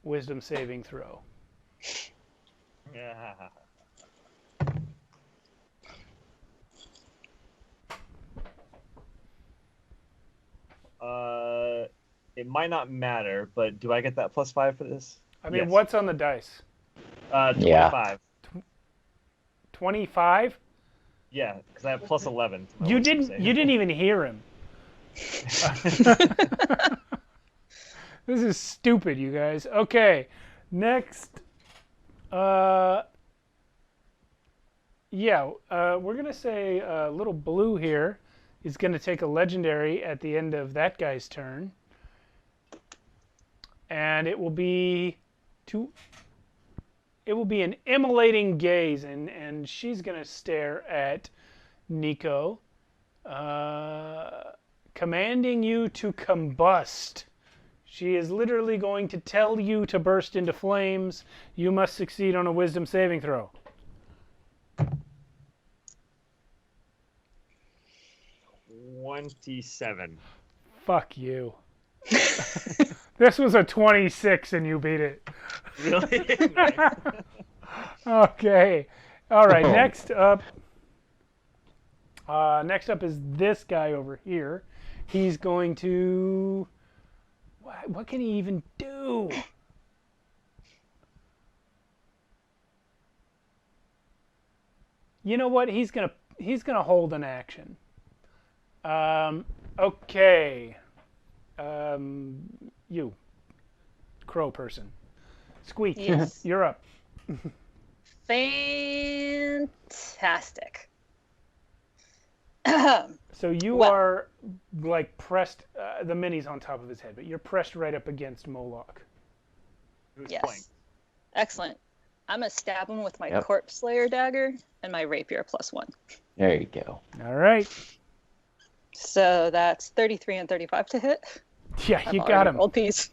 wisdom saving throw. Yeah. It might not matter, but do I get that +5 for this? I mean, Yes. what's on the dice? 25. 25? Yeah, because I have +11. to my You wisdom didn't. saving. You didn't even hear him. This is stupid, you guys. Okay, next. We're gonna say little blue here is gonna take a legendary at the end of that guy's turn, and it will be an immolating gaze, and she's gonna stare at Nico, commanding you to combust. She is literally going to tell you to burst into flames. You must succeed on a wisdom saving throw. 27. Fuck you. This was a 26 and you beat it. Really? Nice. Okay. All right, next up is this guy over here. He's going to... What can he even do? You know what? He's gonna hold an action. Okay. You, crow person. Squeak, Yes. you're up. Fantastic. So you Well- are like pressed. The mini's on top of his head, but you're pressed right up against Moloch. Who's Yes. playing? Excellent. I'm going to stab him with my Yep. Corpse Slayer dagger and my Rapier +1. There you go. All right. So that's 33 and 35 to hit. Yeah, you I've got already him. rolled these.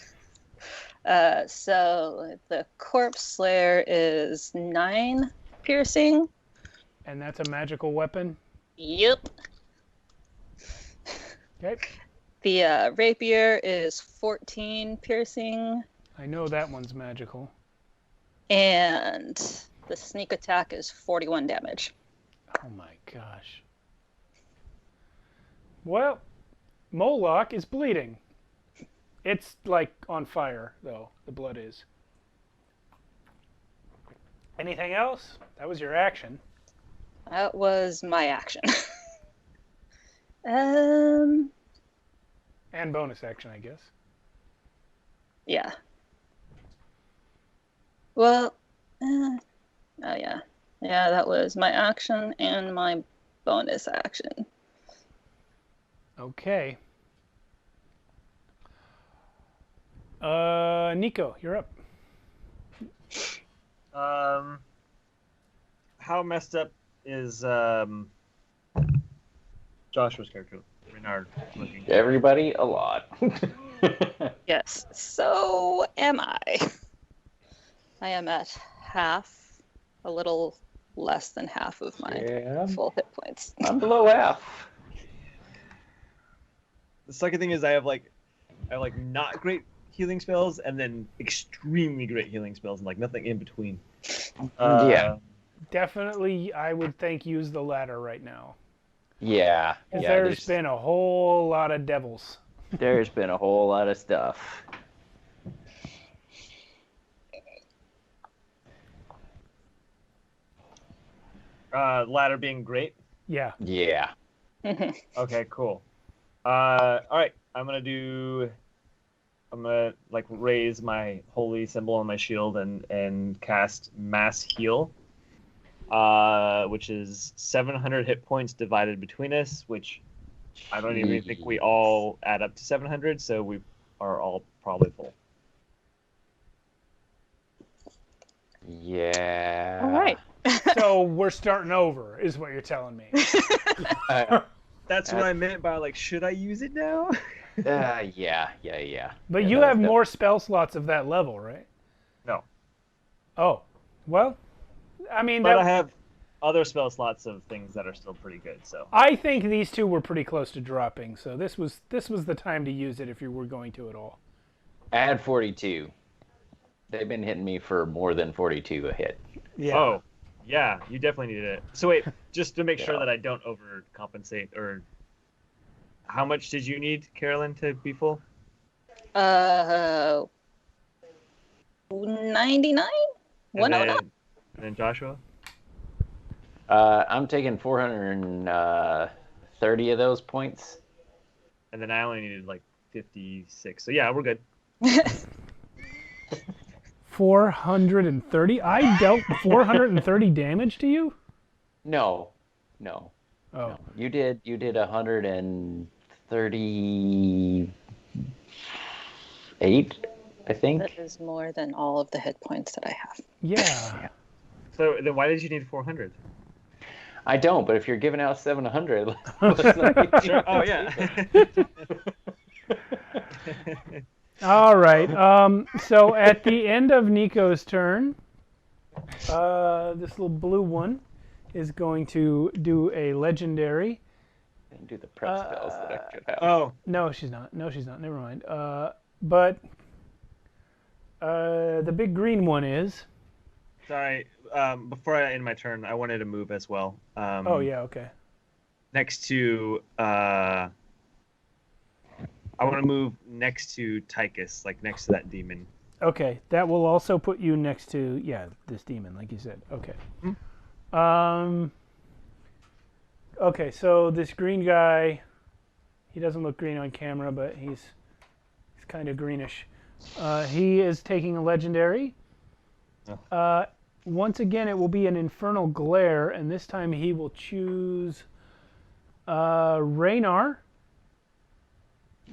So the Corpse Slayer is 9 piercing. And that's a magical weapon. Yep. Okay. The Rapier is 14 piercing. I know that one's magical. And the sneak attack is 41 damage. Oh my gosh. Well, Moloch is bleeding. It's like on fire, though. The blood is. Anything else? That was your action. That was my action. And bonus action, I guess. Yeah. Well, oh yeah. Yeah, that was my action and my bonus action. Okay. Nico, you're up. How messed up is Joshua's character, Renard, looking? Everybody, a lot. Yes, so am I. I am at half, a little less than half of my Yeah. full hit points. I'm below half. The second thing is I have not great healing spells and then extremely great healing spells and like nothing in between. Yeah. Definitely, I would think use the latter right now. Yeah. Because Yeah. there's been a whole lot of devils. There's been a whole lot of stuff. Ladder being great. Yeah. Yeah. Okay, cool. All right, I'm gonna like raise my holy symbol on my shield and cast Mass Heal, which is 700 hit points divided between us, which I don't even think we all add up to 700, so we are all probably full. Yeah. All right. So we're starting over, is what you're telling me. That's what I meant by like, should I use it now? Yeah. But Yeah, you that- have that- more spell slots of that level, right? No, Oh, well, I mean, but I have other spell slots of things that are still pretty good. So I think these two were pretty close to dropping, so this was the time to use it if you were going to at all. Add 42. They've been hitting me for more than 42 a hit. Yeah. Oh, yeah, you definitely needed it. So wait, just to make sure Yeah. that I don't overcompensate, or how much did you need, Carolyn, to be full? 99? And 109? then Joshua? I'm taking 430 of those points. And then I only needed like 56. So yeah, we're good. 430? I dealt 430 damage to you? No. Oh. You did 138, I think. That is more than all of the hit points that I have. Yeah. So then why did you need 400? I don't, but if you're giving out 700, let's not Sure. Oh yeah. All right. So at the end of Nico's turn, this little blue one is going to do a legendary. and do the prep spells that I could have. Oh, No, she's not. Never mind. But the big green one is. Sorry. Before I end my turn, I wanted to move as well. Oh yeah, okay. Next to I want to move next to Tychus, like next to that demon. Okay, that will also put you next to this demon, like you said. Okay. Okay, so this green guy, he doesn't look green on camera, but he's kind of greenish. He is taking a legendary. Once again, it will be an infernal glare, and this time he will choose Raynar.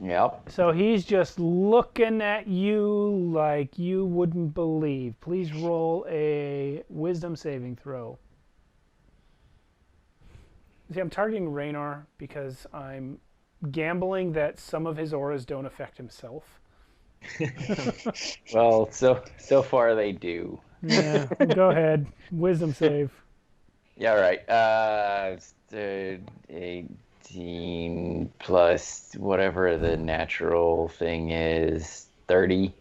Yep. So he's just looking at you like you wouldn't believe. Please roll a wisdom saving throw. See, I'm targeting Raynar because I'm gambling that some of his auras don't affect himself. Well, so far they do. Yeah, go ahead. Wisdom save. Yeah, right. 18 plus whatever the natural thing is, 30.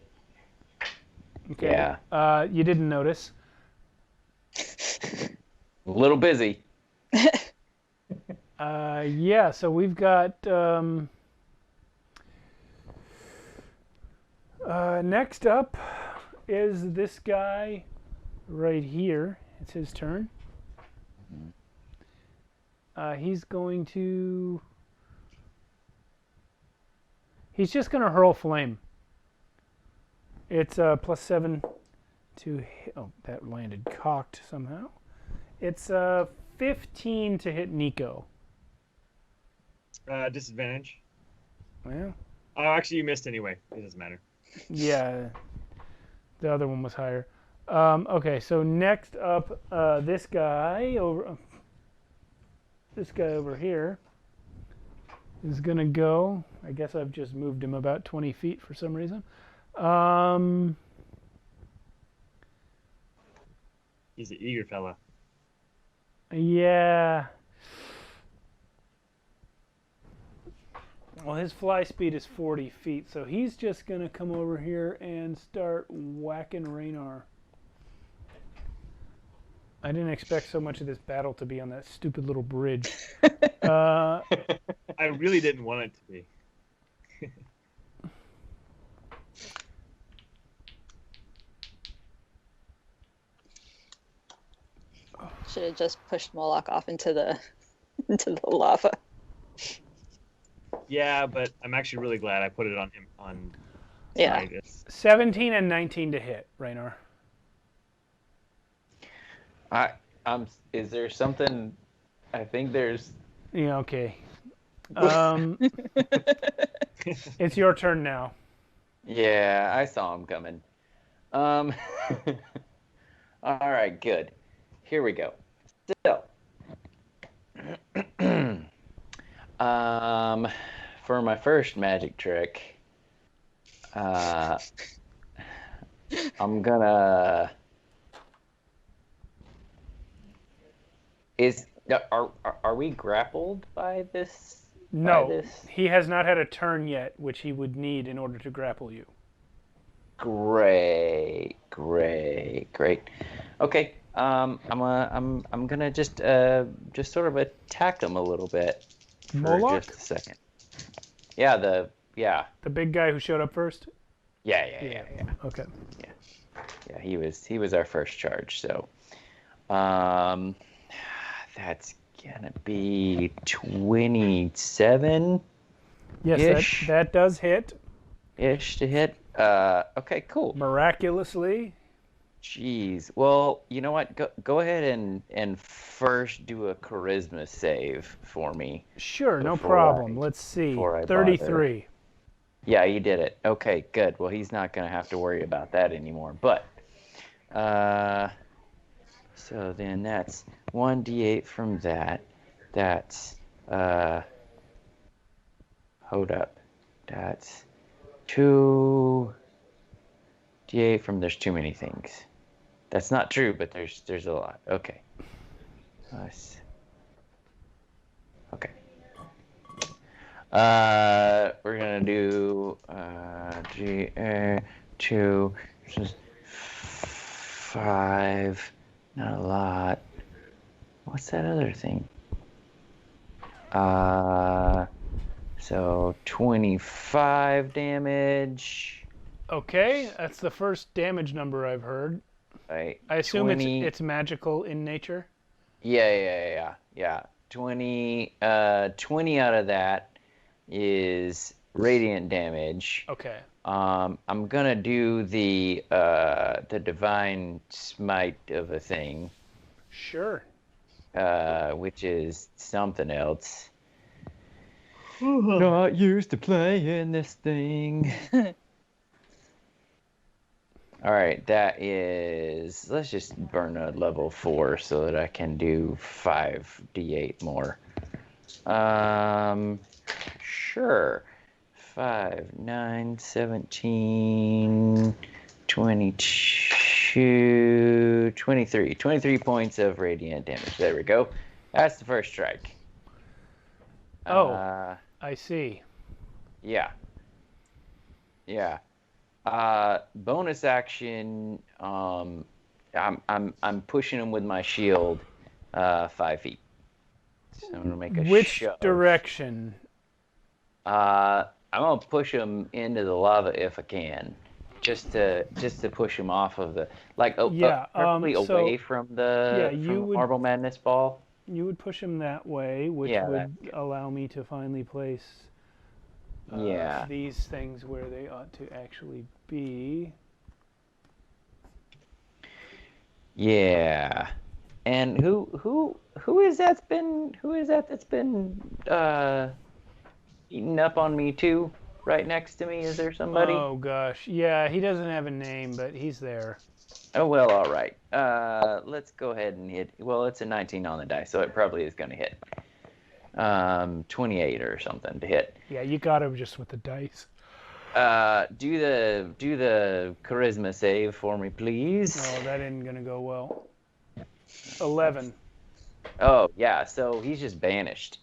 Okay. Yeah. You didn't notice. A little busy. Yeah, so we've got next up is this guy right here. It's his turn. He's just going to hurl flame. It's +7 to hit. Oh, that landed cocked somehow. It's 15 to hit Nico. Disadvantage. Well, Oh, actually, you missed anyway. It doesn't matter. yeah, the other one was higher. Okay, so next up, this guy over here is gonna go. I guess I've just moved him about 20 feet for some reason. He's an eager fella. Yeah. Well, his fly speed is 40 feet, so he's just going to come over here and start whacking Raynar. I didn't expect so much of this battle to be on that stupid little bridge. I really didn't want it to be. Should have just pushed Moloch off into the lava. Yeah, but I'm actually really glad I put it on him on. Yeah. Titus. 17 and 19 to hit, Raynar. Is there something? I think there's. Yeah, okay. It's your turn now. Yeah, I saw him coming. All right, good. Here we go. So, for my first magic trick, I'm gonna. Are we grappled by this? No, by this? he has not had a turn yet, which he would need in order to grapple you. Great. Okay. I'm gonna just sort of attack him a little bit for Moloch? just a second. Yeah, The big guy who showed up first? Yeah. Okay. Yeah, he was our first charge, so that's gonna be 27 Yes, ish that does hit. ish to hit. Okay, cool. Miraculously. Jeez. Well, you know what? Go ahead and first do a charisma save for me. Sure, no Before problem. I- Let's see. before I 33. Yeah, you did it. Okay, good. Well, he's not gonna have to worry about that anymore. But, so then that's 1d8 from that. That's hold up. That's 2d8 from there's too many things. That's not true, but there's a lot. Okay. Nice. Okay. We're gonna do 2, 5, 5. Not a lot. What's that other thing? So 25 damage. Okay, that's the first damage number I've heard. Right. I assume 20... it's magical in nature. Yeah. 20 out of that is radiant damage. Okay. I'm gonna do the divine smite of a thing. Sure. Which is something else. Not used to playing this thing. All right, that is. Let's just burn a level 4 so that I can do 5d8 more. Sure. 5, 9, 17, 22, 23. 23 points of radiant damage. There we go. That's the first strike. I see. Yeah. Bonus action. I'm pushing him with my shield, 5 feet. So I'm gonna make a Which shove. direction? I'm gonna push him into the lava if I can, just to push him off of the preferably away from the Marble Madness ball. You would push him that way, which would allow me to finally place these things where they ought to actually be. Yeah. And who is that's been eating up on me too? Right next to me, is there somebody? Oh gosh, yeah, he doesn't have a name, but he's there. Oh well, all right. Let's go ahead and hit. Well, it's a 19 on the die, so it probably is going to hit. 28 or something to hit. Yeah, you got him just with the dice. Do the charisma save for me, please. Oh, that isn't gonna go well. 11. Oh yeah, so he's just banished.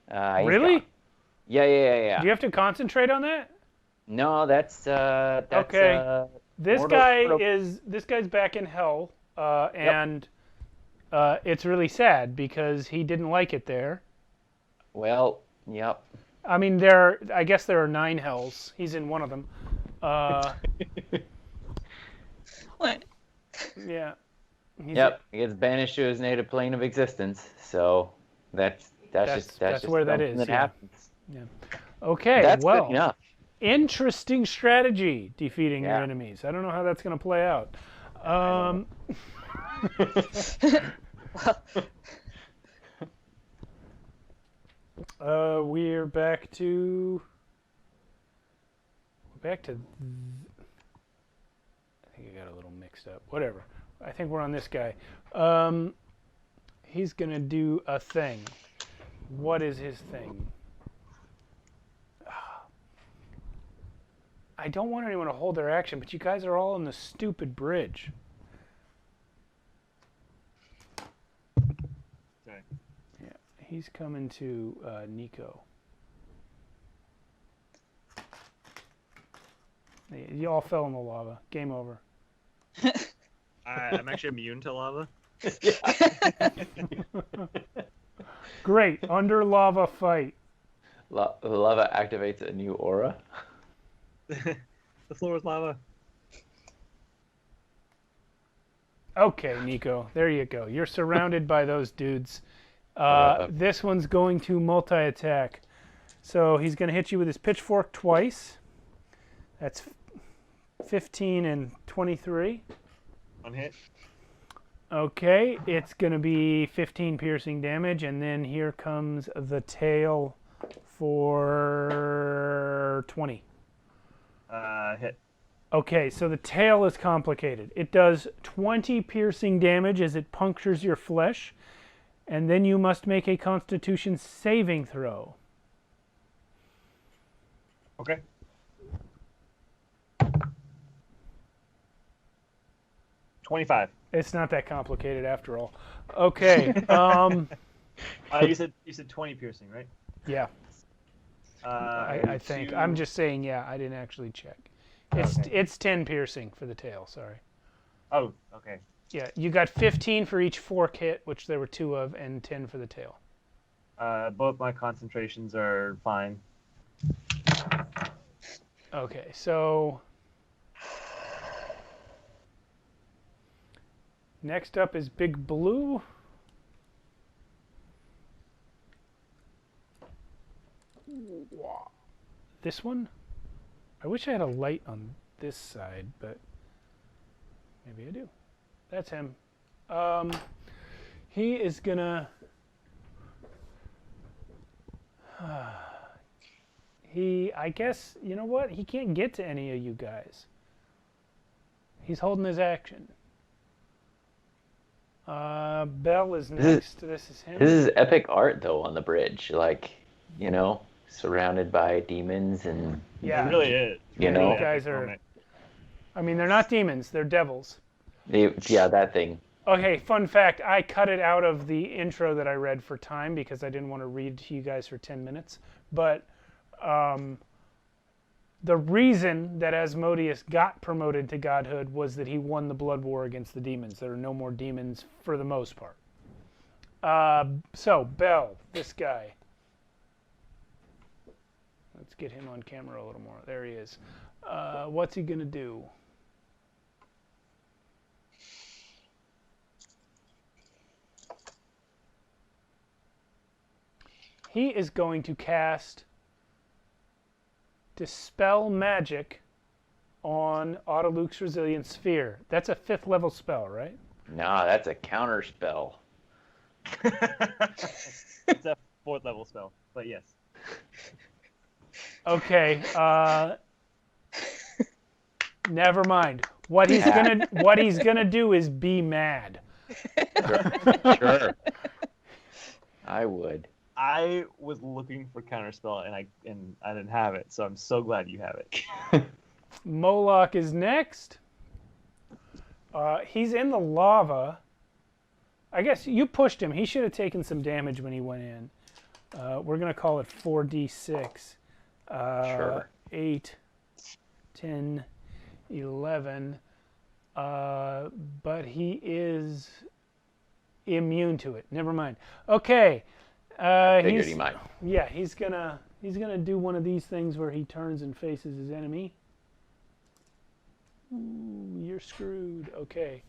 Really? Yeah. Do you have to concentrate on that? No, that's okay. This guy's back in hell, and it's really sad because he didn't like it there. Well, yep. I mean, I guess there are 9 hells. He's in one of them. What? Yeah. He gets banished to his native plane of existence. So that's just where that is. That happens. Yeah. Okay. That's well, good enough. Interesting strategy defeating your enemies. I don't know how that's going to play out. We're back to. I think I got a little mixed up. Whatever. I think we're on this guy. He's gonna do a thing. What is his thing? I don't want anyone to hold their action, but you guys are all on the stupid bridge. Okay. Yeah, he's coming to Nico. You all fell in the lava. Game over. I'm actually immune to lava. Great. Under lava fight. Lava activates a new aura. The floor is lava. Okay, Nico. There you go. You're surrounded by those dudes. This one's going to multi-attack. So he's going to hit you with his pitchfork twice. That's 15 and 23. On hit. Okay, it's going to be 15 piercing damage, and then here comes the tail for 20. Hit. Okay, so the tail is complicated. It does 20 piercing damage as it punctures your flesh, and then you must make a Constitution saving throw. Okay. $25. It's not that complicated after all. Okay. You said 20 piercing, right? Yeah. I think. I'm just saying, yeah, I didn't actually check. It's 10 piercing for the tail, sorry. Oh, okay. Yeah, you got 15 for each fork hit, which there were 2 of, and 10 for the tail. Both my concentrations are fine. Okay, so next up is Big Blue. This one? I wish I had a light on this side, but maybe I do. That's him. He is gonna... I guess, you know what? He can't get to any of you guys. He's holding his action. Bell is next. This is him. This is epic art, though, on the bridge. Like, you know, surrounded by demons and... Yeah. It really is. You know? These guys are... I mean, they're not demons. They're devils. Yeah, that thing. Okay, fun fact. I cut it out of the intro that I read for time because I didn't want to read to you guys for 10 minutes. But the reason that Asmodeus got promoted to godhood was that he won the blood war against the demons. There are no more demons for the most part. So, Bell, this guy. Let's get him on camera a little more. There he is. What's he going to do? He is going to cast Dispel Magic on Autoluke's Resilient Sphere. That's a 5th level spell, right? Nah, that's a counter spell. It's a 4th level spell, but yes. Okay. Never mind. What he's gonna do is be mad. Sure. I would. I was looking for counterspell and I didn't have it, so I'm so glad you have it. Moloch is next. He's in the lava. I guess you pushed him. He should have taken some damage when he went in. We're going to call it 4d6. Sure. 8, 10, 11. But he is immune to it. Never mind. Okay. Figured he might. Yeah, he's gonna do one of these things where he turns and faces his enemy. Ooh, you're screwed. Okay.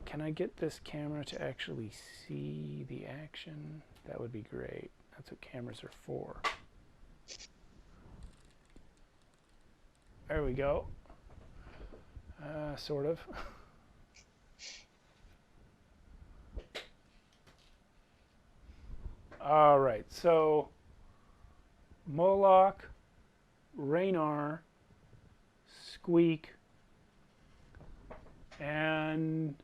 Can I get this camera to actually see the action? That would be great. That's what cameras are for. There we go. Sort of. All right, so Moloch, Raynar, Squeak, and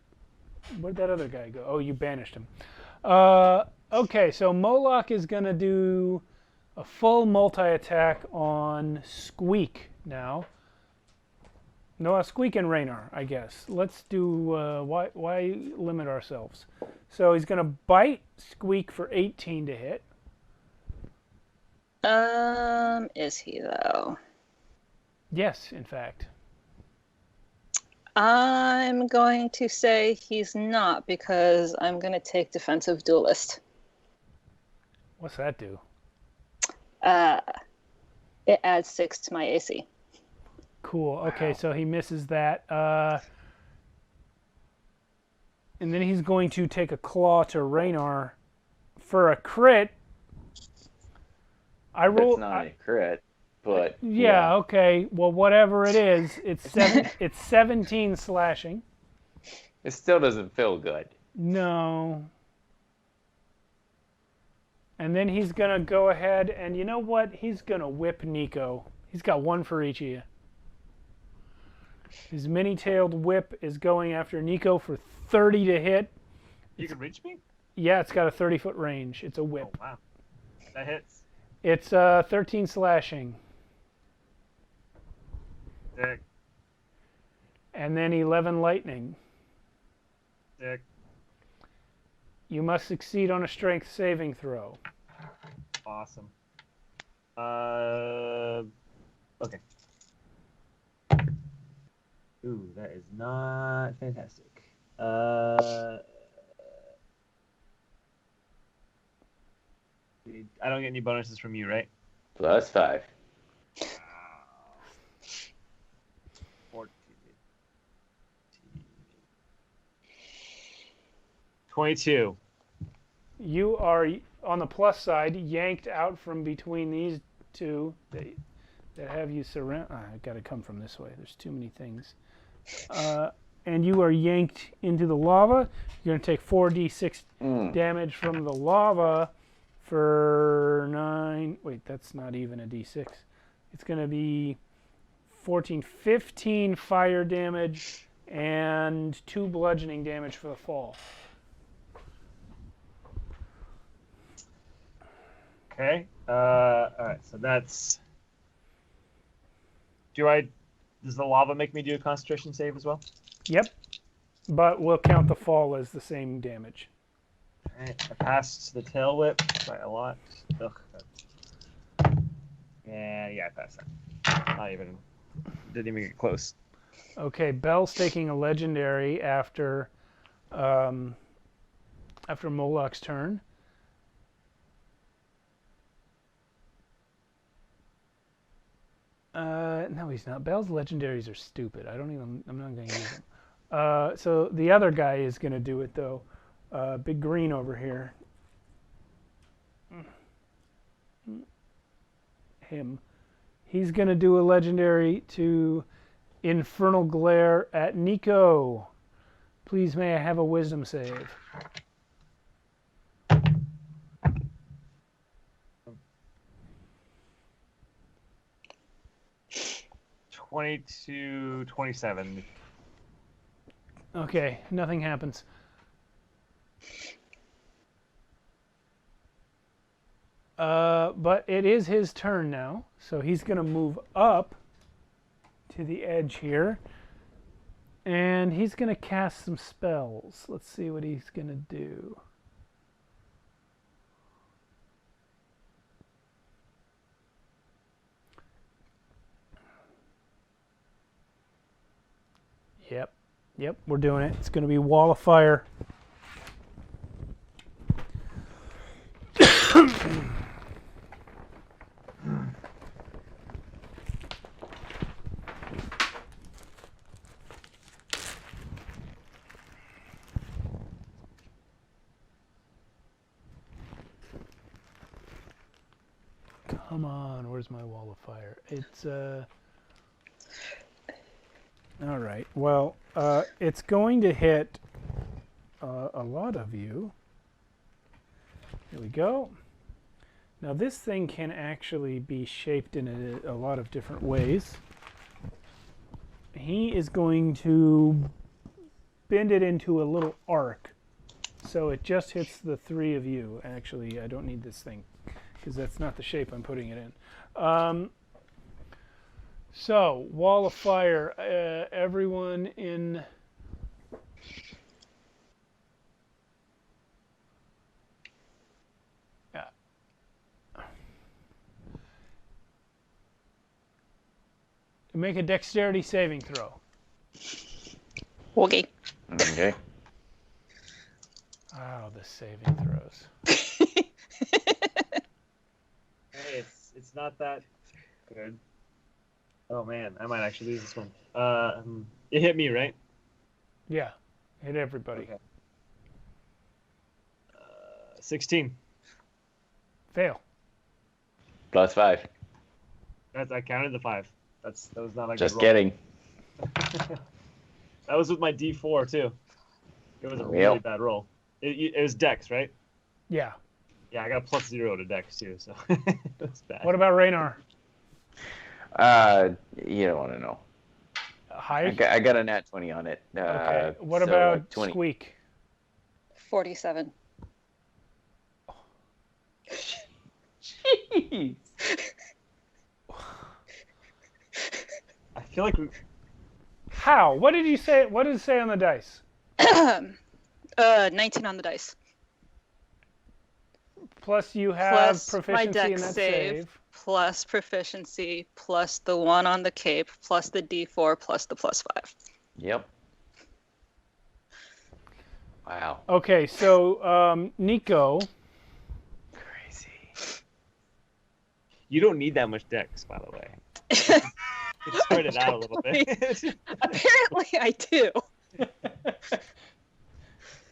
where'd that other guy go? Oh, you banished him. Okay, so Moloch is going to do a full multi-attack on Squeak now. No, Squeak and Raynar, I guess. Let's do, why limit ourselves? So he's going to bite Squeak for 18 to hit. Is he though? Yes, in fact. I'm going to say he's not because I'm going to take Defensive Duelist. What's that do? It adds 6 to my AC. Cool. Okay, so he misses that. And then he's going to take a claw to Raynar for a crit. It's not a crit, but yeah. Okay. Well, whatever it is, it's 17 slashing. It still doesn't feel good. No. And then he's gonna go ahead and you know what? He's gonna whip Nico. He's got 1 for each of you. His many-tailed whip is going after Nico for 30 to hit. You can reach me? Yeah, it's got a 30-foot range. It's a whip. Oh, wow. That hits. It's 13 slashing. Dick. And then 11 lightning. Dick. You must succeed on a strength saving throw. Awesome. Okay. Ooh, that is not fantastic. I don't get any bonuses from you, right? +5. 14. 22. You are, on the plus side, yanked out from between these two that have you surround. I got to come from this way. There's too many things. And you are yanked into the lava. You're going to take 4d6 damage from the lava for 9. Wait, that's not even a d6. It's going to be 14, 15 fire damage and 2 bludgeoning damage for the fall. Okay. All right. So that's. Does the lava make me do a concentration save as well? Yep. But we'll count the fall as the same damage. All right. I passed the tail whip by a lot. Ugh. Yeah, I passed that. Didn't even get close. Okay, Belle's taking a legendary after Moloch's turn. No, he's not. Belle's legendaries are stupid. I'm not going to use them. So the other guy is going to do it, though. Big Green over here. Him. He's going to do a legendary to Infernal Glare at Nico. Please may I have a wisdom save. 22, 27. Okay, nothing happens. But it is his turn now, so he's going to move up to the edge here. And he's going to cast some spells. Let's see what he's going to do. Yep, we're doing it. It's going to be Wall of Fire. Come on, where's my Wall of Fire? It's all right. Well, it's going to hit a lot of you. Here we go. Now this thing can actually be shaped in a lot of different ways. He is going to bend it into a little arc. So it just hits the 3 of you. Actually, I don't need this thing because that's not the shape I'm putting it in. So, Wall of Fire, everyone in... Make a dexterity saving throw. Okay. Okay. Oh, the saving throws. Hey, it's not that good. Oh man, I might actually lose this one. It hit me, right? Yeah, hit everybody. Okay. 16. Fail. +5. I counted the 5. That was not a Just good roll. kidding. That was with my D4 too. It was a really bad roll. It was Dex, right? Yeah. Yeah, I got a +0 to Dex too, so it was bad. What about Raynar? You don't want to know. High? I got a nat 20 on it. Okay. What so about like 20. Squeak? 47. Jeez. I feel like How? What did you say? What did it say on the dice? 19 on the dice. Plus you have Plus my proficiency in dex that save, save. plus proficiency, plus the 1 on the cape, plus the D4, plus the +5. Yep. Wow. Okay, so Nico. Crazy. You don't need that much dex, by the way. You can spread it out a little bit. Apparently, I do.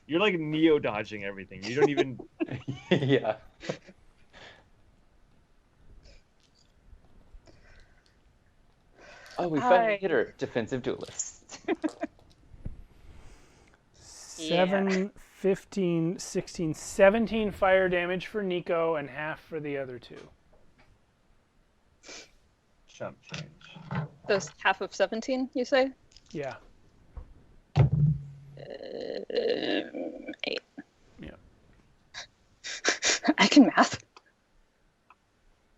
You're like neo dodging everything. You don't even. Yeah. Oh, we finally hit our defensive duelist. 7, 15, 16, 17 fire damage for Nico and half for the other two. Chump change. Those half of 17, you say? Yeah. 8. Yeah. I can math.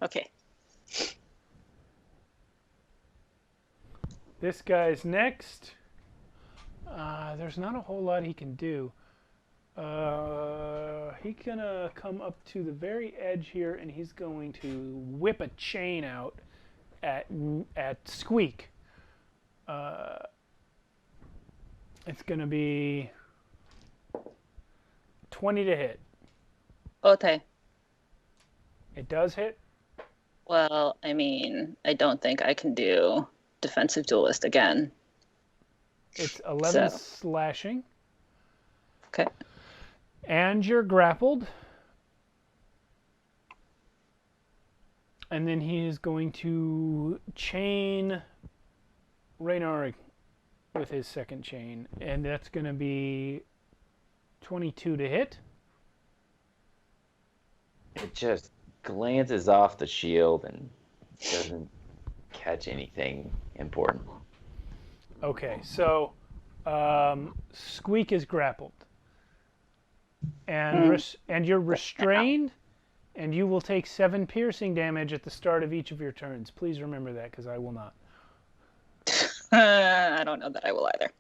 Okay. This guy's next. There's not a whole lot he can do. He's gonna come up to the very edge here, and he's going to whip a chain out at Squeak. It's gonna be 20 to hit. Okay. It does hit. Well, I mean, I don't think I can do defensive duelist again. It's 11 So. slashing. Okay. And you're grappled. And then he is going to chain Raynar with his second chain. And that's going to be 22 to hit. It just glances off the shield and doesn't catch anything important. Okay, so Squeak is grappled. And, and you're restrained, and you will take 7 piercing damage at the start of each of your turns. Please remember that, because I will not. I don't know that I will either.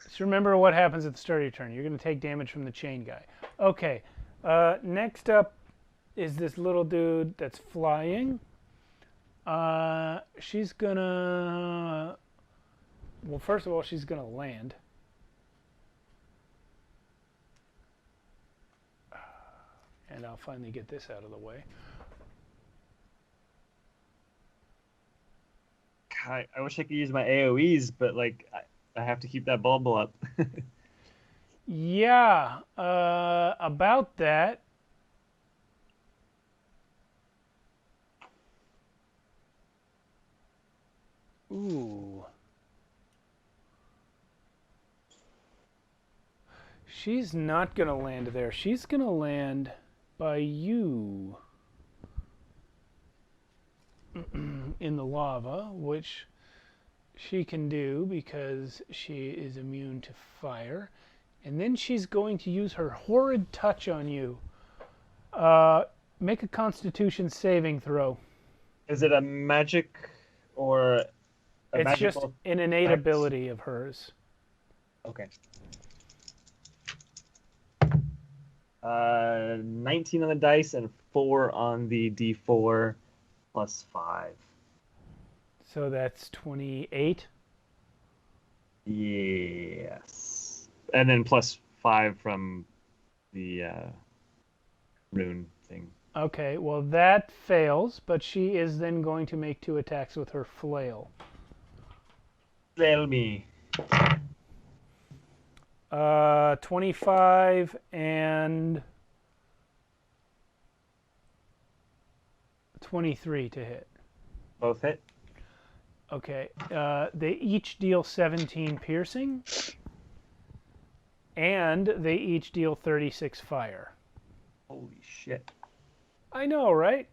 Just remember what happens at the start of your turn. You're going to take damage from the chain guy. Okay, next up is this little dude that's flying. She's going to... Well, first of all, she's going to land. And I'll finally get this out of the way. I wish I could use my AoEs, but like I have to keep that bubble up. Yeah, about that. Ooh. She's not going to land there. She's going to land by you in the lava, which she can do because she is immune to fire. And then she's going to use her horrid touch on you. Make a Constitution saving throw. Is it a magic or a It's magical? just an innate effect? ability of hers. Okay. 19 on the dice and 4 on the D4 plus 5. So that's 28. Yes. And then plus 5 from the rune thing. Okay, well that fails, but she is then going to make 2 attacks with her flail. Tell me. 25 and 23 to hit. Both hit? Okay, they each deal 17 piercing, and they each deal 36 fire. Holy shit. I know, right?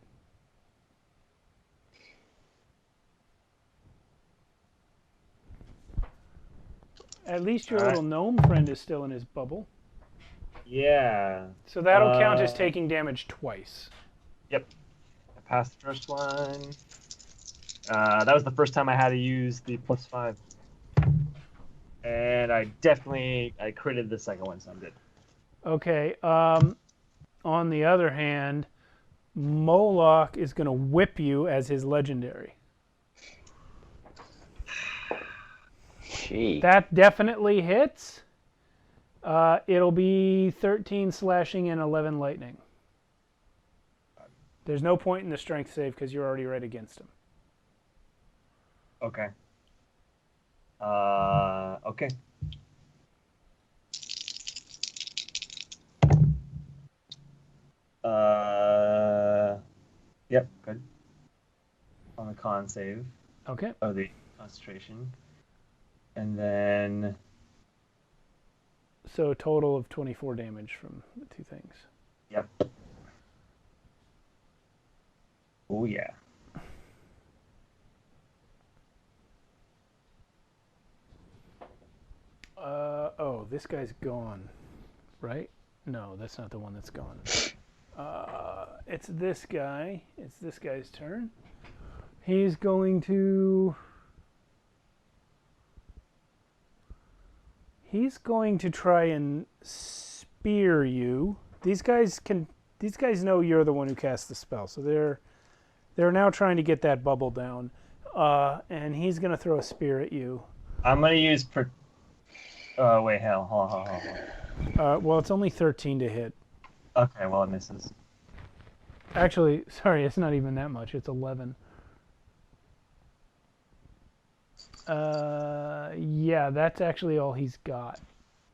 At least your little gnome friend is still in his bubble. Yeah. So that'll count as taking damage twice. Yep. I passed the first one. That was the first time I had to use the plus 5. And I critted the second one, so I'm good. Okay, on the other hand, Moloch is going to whip you as his legendary. Gee. That definitely hits. It'll be 13 slashing and 11 lightning. There's no point in the strength save because you're already right against him. Okay. Okay. Yep, good. On the con save. Okay. Oh, the concentration. And then... So a total of 24 damage from the two things. Yep. Oh, yeah. Oh, this guy's gone, right? No, that's not the one that's gone. It's this guy. It's this guy's turn. He's going to... He's going to try and spear you. These guys know you're the one who cast the spell, so they're now trying to get that bubble down. And he's going to throw a spear at you. I'm going to use... wait, hell. Hold on. Well, it's only 13 to hit. Okay, well, it misses. Actually, sorry, it's not even that much. It's 11. Yeah, that's actually all he's got.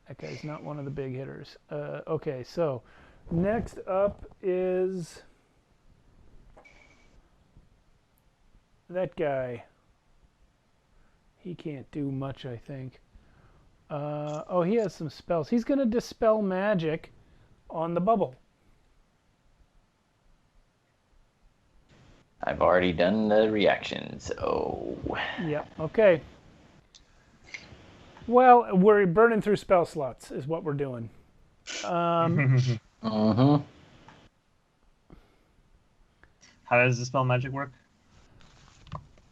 That guy's not one of the big hitters. Okay, so next up is that guy. He can't do much, I think. Oh, he has some spells. He's going to dispel magic on the bubble. I've already done the reaction, so... Yeah, okay. Well, we're burning through spell slots is what we're doing. Mm-hmm. How does the spell magic work?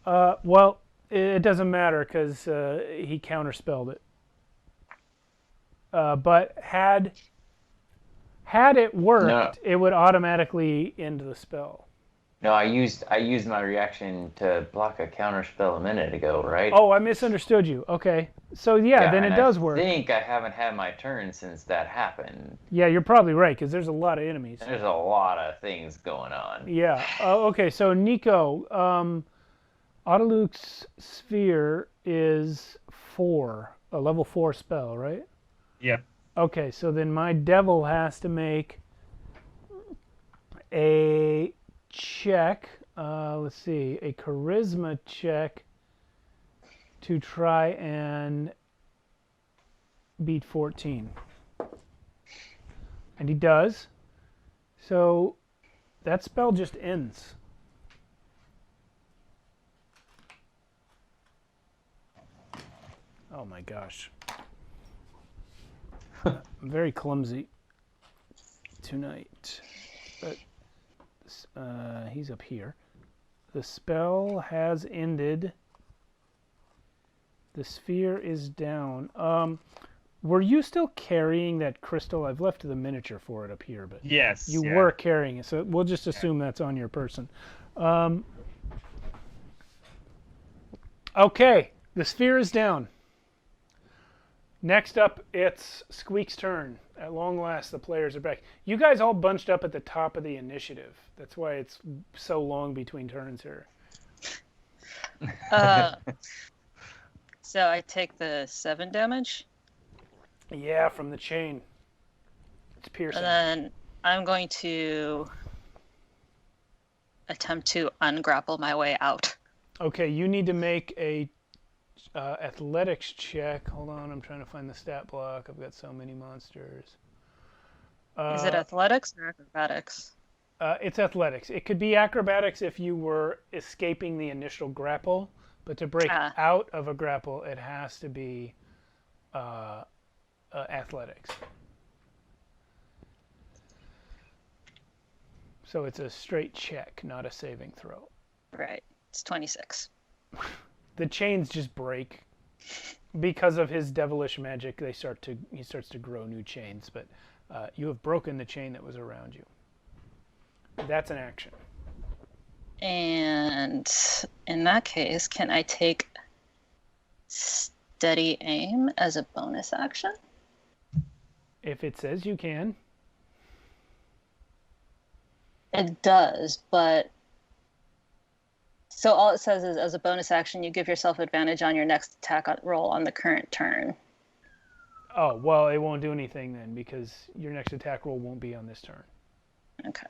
Well, it doesn't matter because he counterspelled it. But had it worked, it would automatically end the spell. No, I used my reaction to block a counter spell a minute ago, right? Oh, I misunderstood you. Okay. So yeah then it does work. I think I haven't had my turn since that happened. Yeah, you're probably right because there's a lot of enemies. There's a lot of things going on. Yeah. Okay, so Nico, Autoluke's sphere is 4, a level 4 spell, right? Yeah. Okay, so then my devil has to make a check. Let's see, a charisma check to try and beat 14. And he does. So that spell just ends. Oh my gosh. I'm very clumsy tonight. But he's up here. The spell has ended. The sphere is down. Were you still carrying that crystal? I've left the miniature for it up here, but yes, you were carrying it, so we'll just assume that's on your person. Okay, the sphere is down. Next up, it's Squeak's turn. At long last, the players are back. You guys all bunched up at the top of the initiative. That's why it's so long between turns here. So I take the 7 damage. Yeah, from the chain. It's piercing. And then I'm going to attempt to ungrapple my way out. Okay, you need to make a athletics check. Hold on, I'm trying to find the stat block. I've got so many monsters. Is it athletics or acrobatics? It's athletics. It could be acrobatics if you were escaping the initial grapple, but to break out of a grapple, it has to be athletics. So it's a straight check, not a saving throw. Right. It's 26. The chains just break because of his devilish magic. He starts to grow new chains, but you have broken the chain that was around you. That's an action. And in that case, can I take steady aim as a bonus action? If it says you can. It does, but... So all it says is, as a bonus action, you give yourself advantage on your next attack roll on the current turn. Oh, well, it won't do anything then, because your next attack roll won't be on this turn. Okay.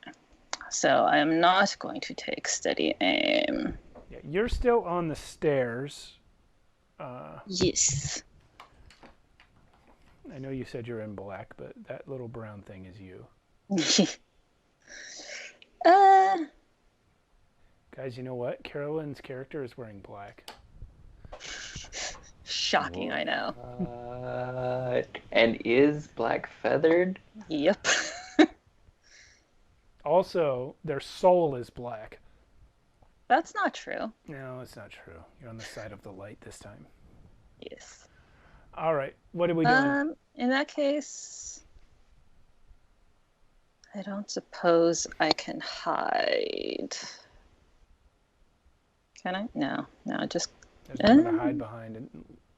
So I am not going to take steady aim. Yeah, you're still on the stairs. Yes. I know you said you're in black, but that little brown thing is you. Guys, you know what? Carolynn's character is wearing black. Shocking, I know. And is black feathered? Yep. Also, their soul is black. That's not true. No, it's not true. You're on the side of the light this time. Yes. All right. What are we doing? In that case, I don't suppose I can hide. Can I? No, just. There's nothing to hide behind.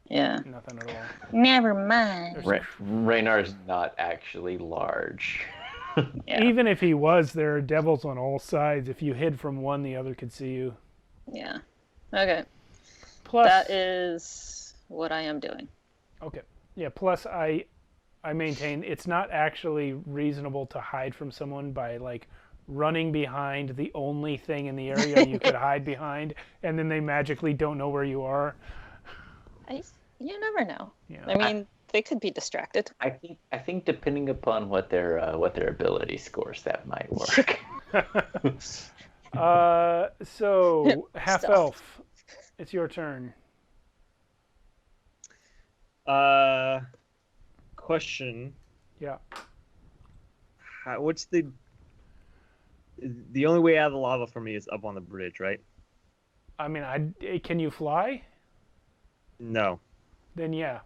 Yeah. Nothing at all. Never mind. Reynar's not actually large. Yeah. Even if he was, there are devils on all sides. If you hid from one, the other could see you. Yeah. Okay. Plus, that is what I am doing. Okay. Yeah. Plus, I maintain it's not actually reasonable to hide from someone by like running behind the only thing in the area you could hide behind, and then they magically don't know where you are. You never know. Yeah. I mean, they could be distracted. I think depending upon what their ability scores, that might work. So half elf, it's your turn. Question. Yeah. What's the only way out of the lava for me is up on the bridge, right? I mean, can you fly? No. Then yeah.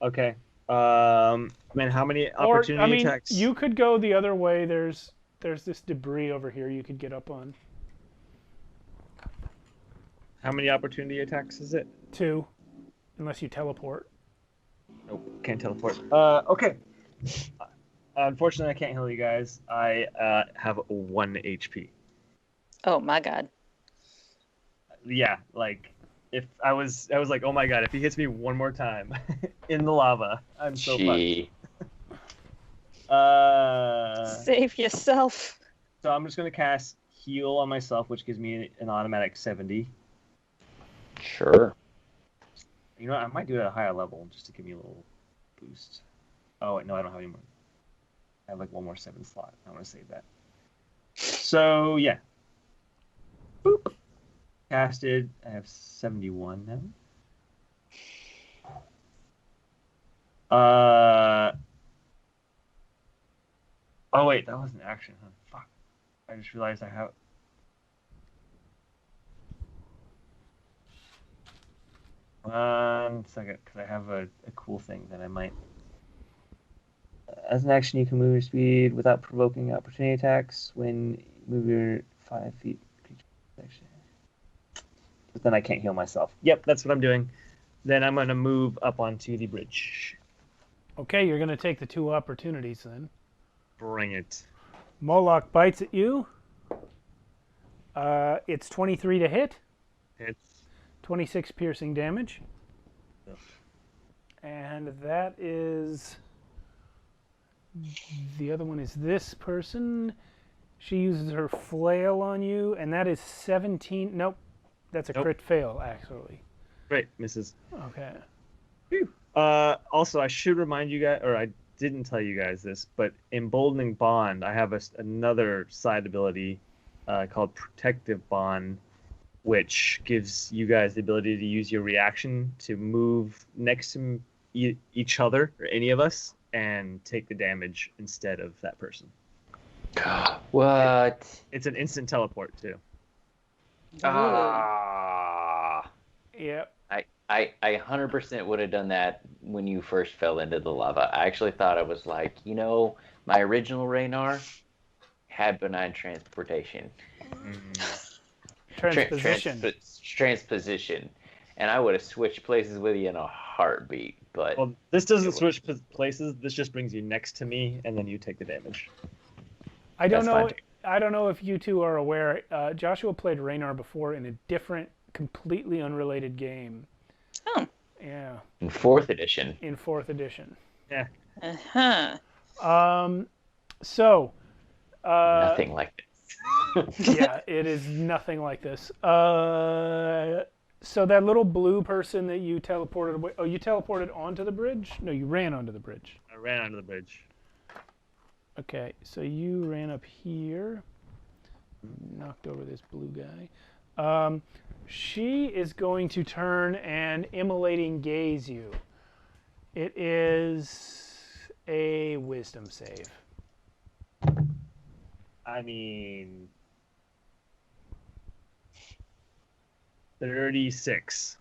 Okay. Man, how many opportunity attacks? You could go the other way. There's this debris over here you could get up on. How many opportunity attacks is it? 2, unless you teleport. Nope, can't teleport. Okay. Unfortunately, I can't heal you guys. I have 1 HP. Oh my god. Yeah, like if I was like, oh my god, if he hits me one more time in the lava, I'm so fucked. Save yourself. So I'm just gonna cast heal on myself, which gives me an automatic 70. Sure. You know what? I might do it at a higher level just to give me a little boost. Oh wait, no, I don't have any more. I have like one more 7 slot. I want to save that. So yeah. Boop. Casted. I have 71 now. Oh wait, that was an action, huh? Fuck. I just realized I have. One second, because I have a cool thing that I might. As an action, you can move your speed without provoking opportunity attacks when you move your 5 feet. But then I can't heal myself. Yep, that's what I'm doing. Then I'm going to move up onto the bridge. Okay, you're going to take the 2 opportunities then. Bring it. Moloch bites at you. It's 23 to hit. Hits. 26 piercing damage. Ugh. And that is... The other one is this person. She uses her flail on you, and that is 17... Nope. That's a crit fail, actually. Great, misses. Okay. Whew. Also, I should remind you guys, or I didn't tell you guys this, but Emboldening Bond, I have another side ability called Protective Bond, which gives you guys the ability to use your reaction to move next to each other, or any of us, and take the damage instead of that person. What? It's an instant teleport, too. Yep. I 100% would have done that when you first fell into the lava. I actually thought I was like, my original Raynar had benign transportation. Transposition. Transposition. and I would have switched places with you in a heartbeat. But Well, this doesn't switch places. This just brings you next to me, and then you take the damage. I don't That's know. fine. I don't know if you two are aware. Joshua played Raynar before in a different, completely unrelated game. Oh. Yeah. in 4th edition, In 4th edition. Yeah. Uh-huh. So. nothing like this. Yeah, it is nothing like this. So that little blue person that you teleported away. Oh, you teleported onto the bridge? No, you ran onto the bridge. I ran onto the bridge. Okay, so you ran up here, knocked over this blue guy. She is going to turn and immolating gaze you. It is a wisdom save. I mean, 36.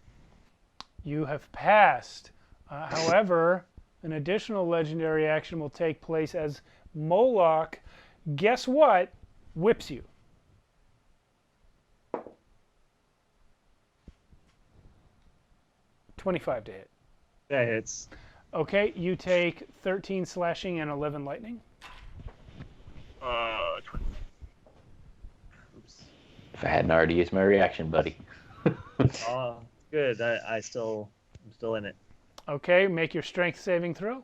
You have passed. However, an additional legendary action will take place as Moloch, guess what, whips you. $25 to hit. That hits. Okay, you take 13 slashing and 11 lightning. 20. Oops. If I hadn't already used my reaction, buddy. Oh, good. I'm still in it. Okay, make your strength saving throw.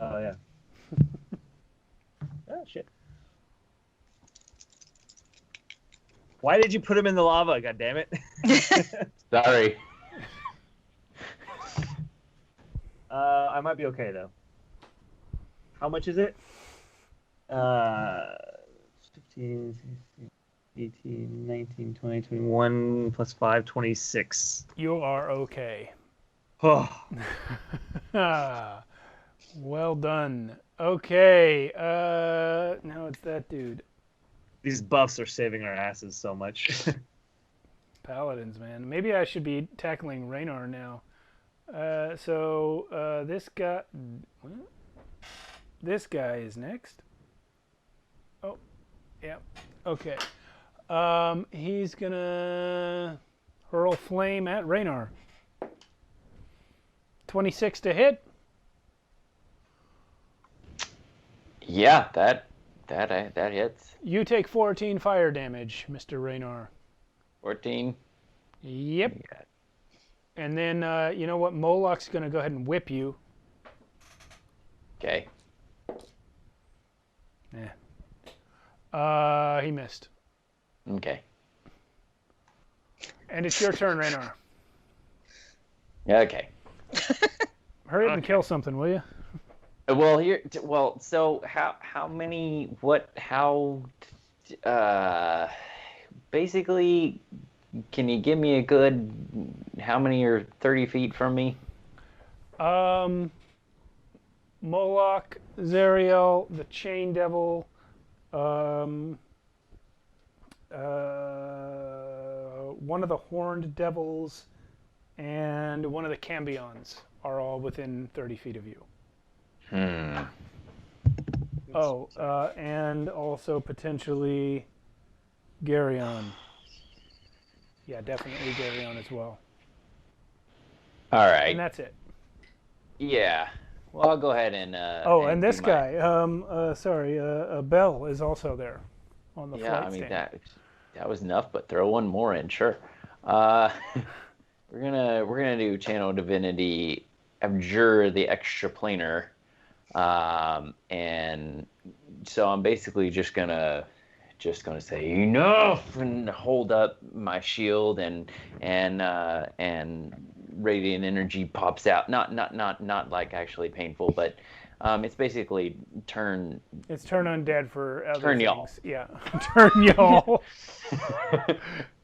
Oh yeah. Oh shit. Why did you put him in the lava? God damn it. Sorry. I might be okay though. How much is it? 15, 16, 18, 19, 20, 21 plus 5, 26. You are okay. Oh, Well done. Okay, now it's that dude. these buffs are saving our asses so much. Paladins, man. Maybe I should be tackling Raynar now. So this guy... What? This guy is next. Oh, yeah. Okay. He's gonna hurl flame at Raynar. 26 to hit. Yeah, that hits. You take 14 fire damage, Mr. Raynar. 14. Yep. Yeah. And then, you know what? Moloch's going to go ahead and whip you. Okay. Yeah. He missed. Okay. And it's your turn, Raynar. Okay. Hurry up and kill something, will you? Well, so how many, basically, can you give me a good, how many are 30 feet from me? Moloch, Zariel, the Chain Devil, one of the Horned Devils, and one of the Cambions are all within 30 feet of you. Oh, and also potentially Garyon. Yeah, definitely Garyon as well. All right. And that's it. Yeah. Well, I'll go ahead and. And this do my- guy. Bell is also there on the Yeah, flight I mean stand. that was enough, but throw one more in, sure. We're gonna do Channel Divinity, Abjure the Extraplanar, and so I'm basically just gonna say enough and hold up my shield and radiant energy pops out. Not like actually painful, but it's basically turn. It's turn undead for other Turn things. y'all. Yeah, turn y'all.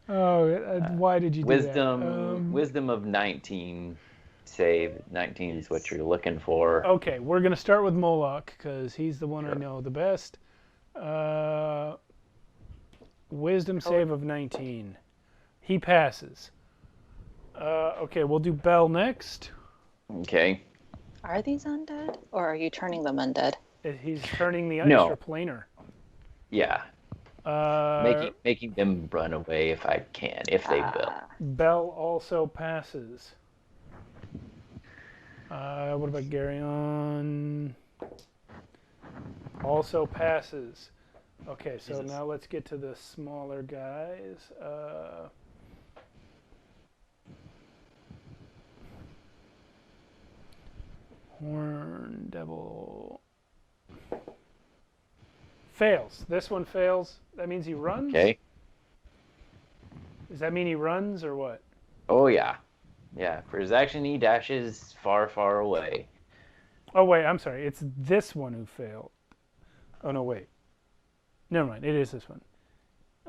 Why did you do Wisdom that? wisdom of 19 save. 19 is what you're looking for. Okay, we're gonna start with Moloch because he's the one I know the best. Wisdom save of 19. He passes. Okay, we'll do Bell next. Okay. Are these undead, or are you turning them undead? He's turning the No. extra planar. Yeah. Making them run away if I can, if they will. Bell also passes. What about Garyon? Also passes. Okay, so Jesus. now let's get to the smaller guys. Horn Devil fails. This one fails. That means he runs? Okay. Does that mean he runs or what? Oh yeah. Yeah. For his action, he dashes far, far away. Oh, wait, I'm sorry. It's this one who failed. Oh, no, wait. Never mind. It is this one.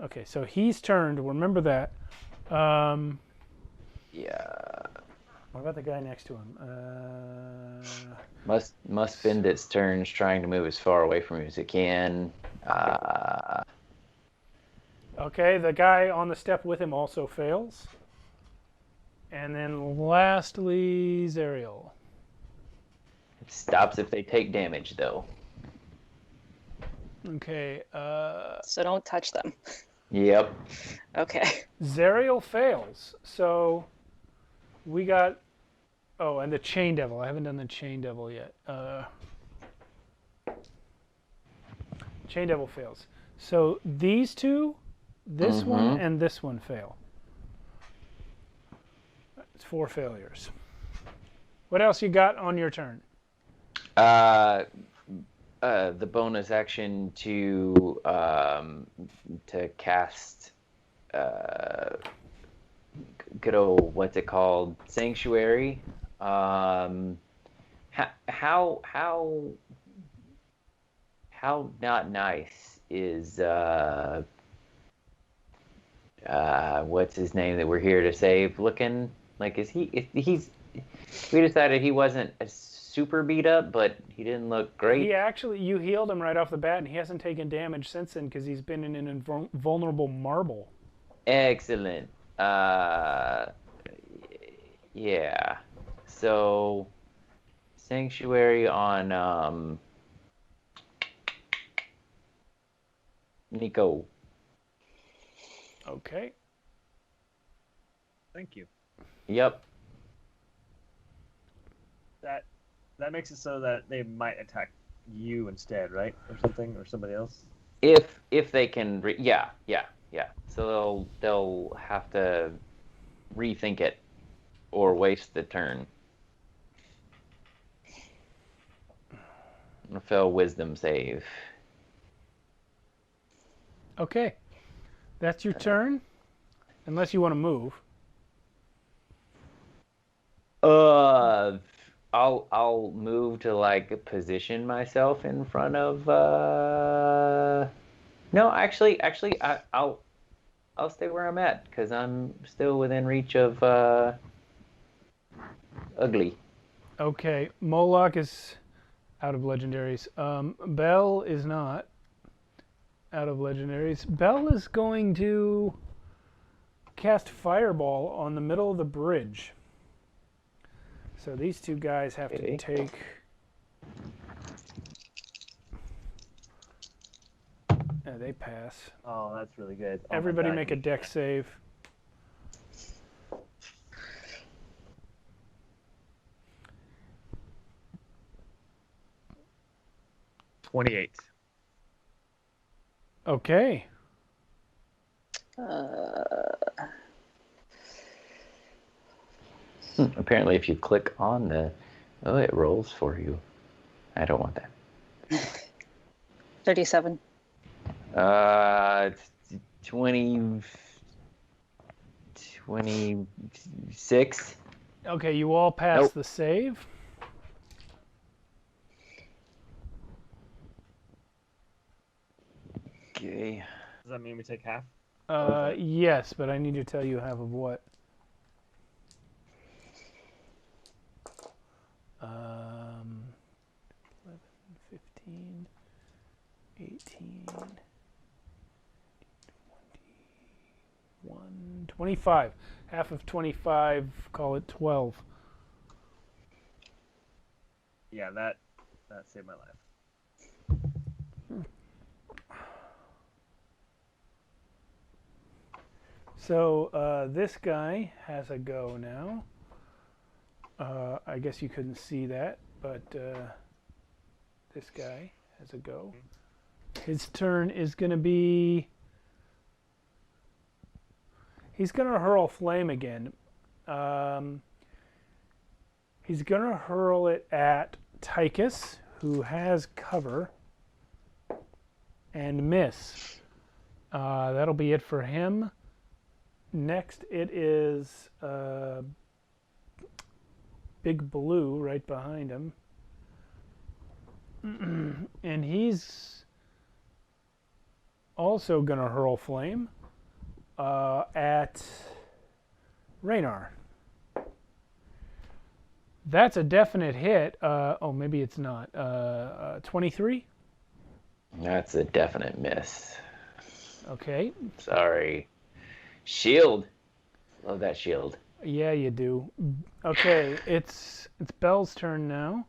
Okay, so he's turned. Remember that. Yeah. What about the guy next to him? Must spend its turns trying to move as far away from you as it can. Okay, the guy on the step with him also fails. And then lastly, Zariel. It stops if they take damage, though. Okay, So don't touch them. Yep. Okay. Zariel fails. So we got... Oh, and the Chain Devil. I haven't done the Chain Devil yet. Chain Devil fails. So these two, this one, and this one fail. It's 4 failures. What else you got on your turn? The bonus action to cast good old, what's it called, Sanctuary. How not nice is what's his name that we're here to save looking? Like, we decided he wasn't a super beat up, but he didn't look great. He actually, you healed him right off the bat, and he hasn't taken damage since then because he's been in an invulnerable marble. Excellent. Yeah. So, Sanctuary on Nico. Okay. Thank you. Yep. That makes it so that they might attack you instead, right? Or something, or somebody else? If they can, yeah. So they'll have to rethink it or waste the turn. Fail wisdom save. Okay. That's your turn. Unless you want to move. I'll move to like position myself in front of. No, actually, I'll stay where I'm at because I'm still within reach of Ugly. Okay. Moloch is out of legendaries. Bell is not out of legendaries. Bell is going to cast Fireball on the middle of the bridge. So these two guys have to take... Yeah, they pass. Oh, that's really good. Oh, Everybody make a dex save. $28. Okay. Apparently, if you click on the... Oh, it rolls for you. I don't want that. 37. It's 26. Okay, you all pass Nope. the save. Okay. Does that mean we take half? Yes, but I need to tell you half of what. 11, 15, 18, 21, 25. Half of 25, call it 12. Yeah, that saved my life. So this guy has a go now. I guess you couldn't see that, but this guy has a go. His turn is going to be... He's going to hurl flame again. He's going to hurl it at Tychus, who has cover, and miss. That'll be it for him. Next, it is Big Blue right behind him. And he's also going to hurl flame at Raynar. That's a definite hit. Oh, maybe it's not. 23? That's a definite miss. Okay. Sorry. Shield. Love that shield. Yeah, you do. Okay, it's Belle's turn now.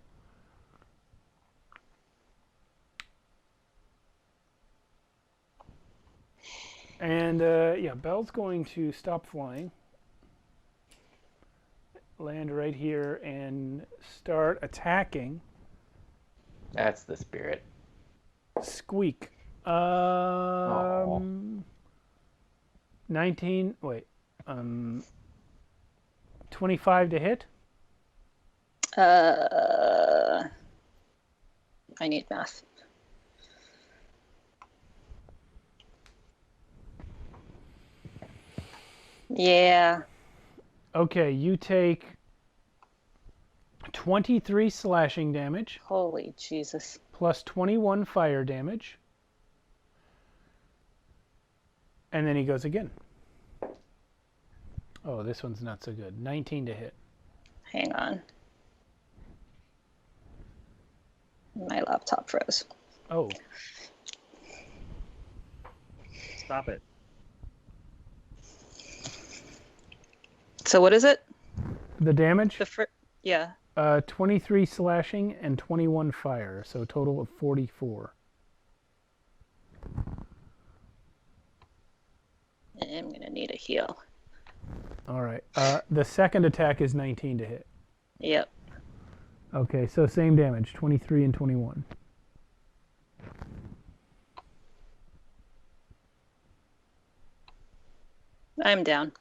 And yeah, Belle's going to stop flying, land right here, and start attacking. That's the spirit. Squeak. 19. Wait. 25 to hit. I need math. Yeah. Okay, you take 23 slashing damage Holy Jesus. plus 21 fire damage. And then he goes again. Oh, this one's not so good. 19 to hit. Hang on. My laptop froze. Oh, Stop it. So what is it? the damage? Yeah. 23 slashing and 21 fire, so a total of 44. I'm gonna need a heal. All right. The second attack is 19 to hit. Yep. Okay, so same damage, 23 and 21. I'm down.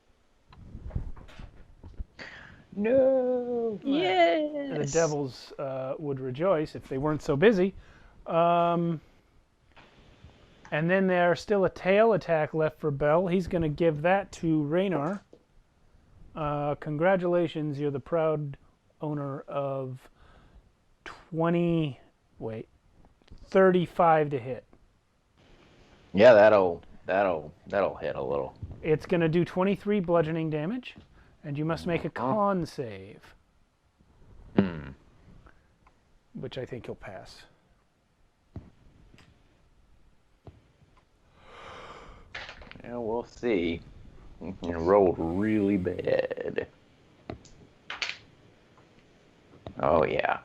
No. Yes. The devils would rejoice if they weren't so busy. And then there's still a tail attack left for Bell. He's going to give that to Raynar. Congratulations, you're the proud owner of 35 to hit. Yeah, that'll hit a little. It's going to do 23 bludgeoning damage, and you must make a con save. Which I think you'll pass. Yeah, we'll see. You rolled really bad. Oh, yeah.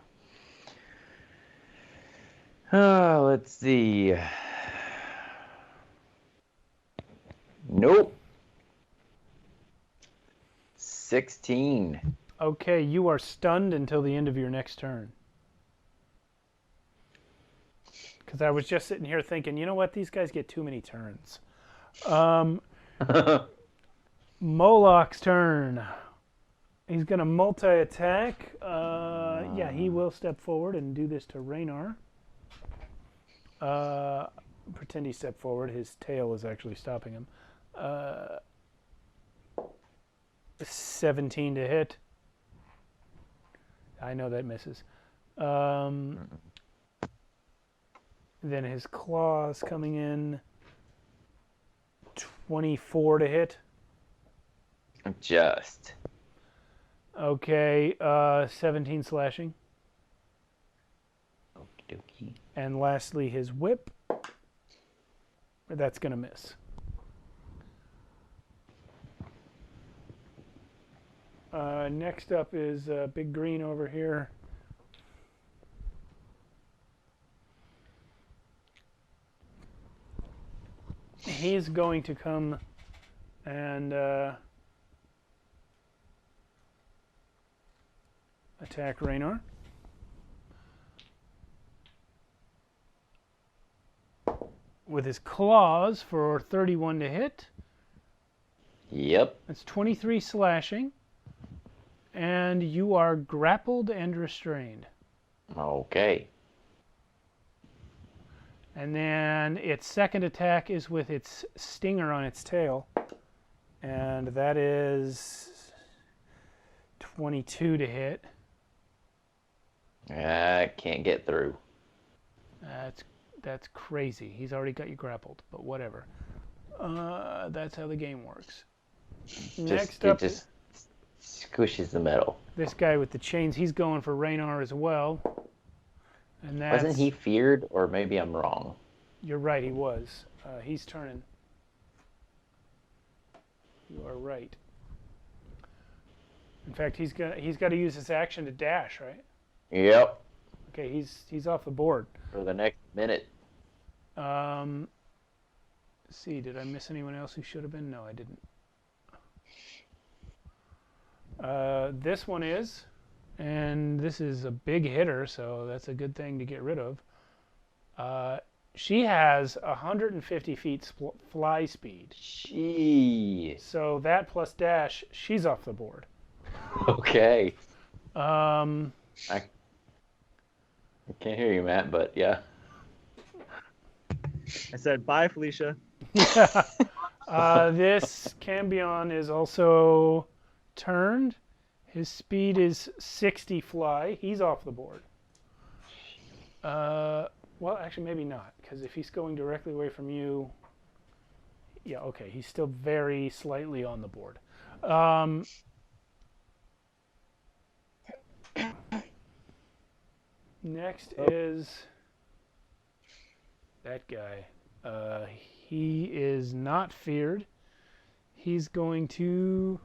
Let's see. Nope. 16. Okay, you are stunned until the end of your next turn. Because I was just sitting here thinking, you know what? These guys get too many turns. Moloch's turn. He's going to multi-attack. Yeah, he will step forward and do this to Raynar. Pretend he stepped forward. His tail is actually stopping him. 17 to hit. I know that misses. Then his claws coming in. 24 to hit. Just. Okay, 17 slashing. Okie dokie. And lastly, his whip. That's going to miss. Next up is Big Green over here. He's going to come and attack Raynar. With his claws for 31 to hit. Yep. That's 23 slashing. And you are grappled and restrained. Okay. And then its second attack is with its stinger on its tail. And that is 22 to hit. I can't get through. That's crazy. He's already got you grappled, but whatever. That's how the game works. Next up, It just squishes the metal. this guy with the chains, he's going for Raynar as well. And that's, Wasn't he feared, or maybe I'm wrong? You're right, he was. He's turning. You are right. In fact, he's got to use his action to dash, right? Yep. Okay, he's off the board. For the next minute. Let's see, did I miss anyone else who should have been? No, I didn't. This one is, and this is a big hitter, so that's a good thing to get rid of. She has 150 feet fly speed. Gee. So that plus dash, she's off the board. Okay. I I can't hear you, Matt, but yeah. I said, bye, Felicia. This Cambion is also turned. His speed is 60 fly. He's off the board. Well, actually, maybe not, because if he's going directly away from you, yeah, okay, he's still very slightly on the board. Next is that guy. He is not feared. He's going to...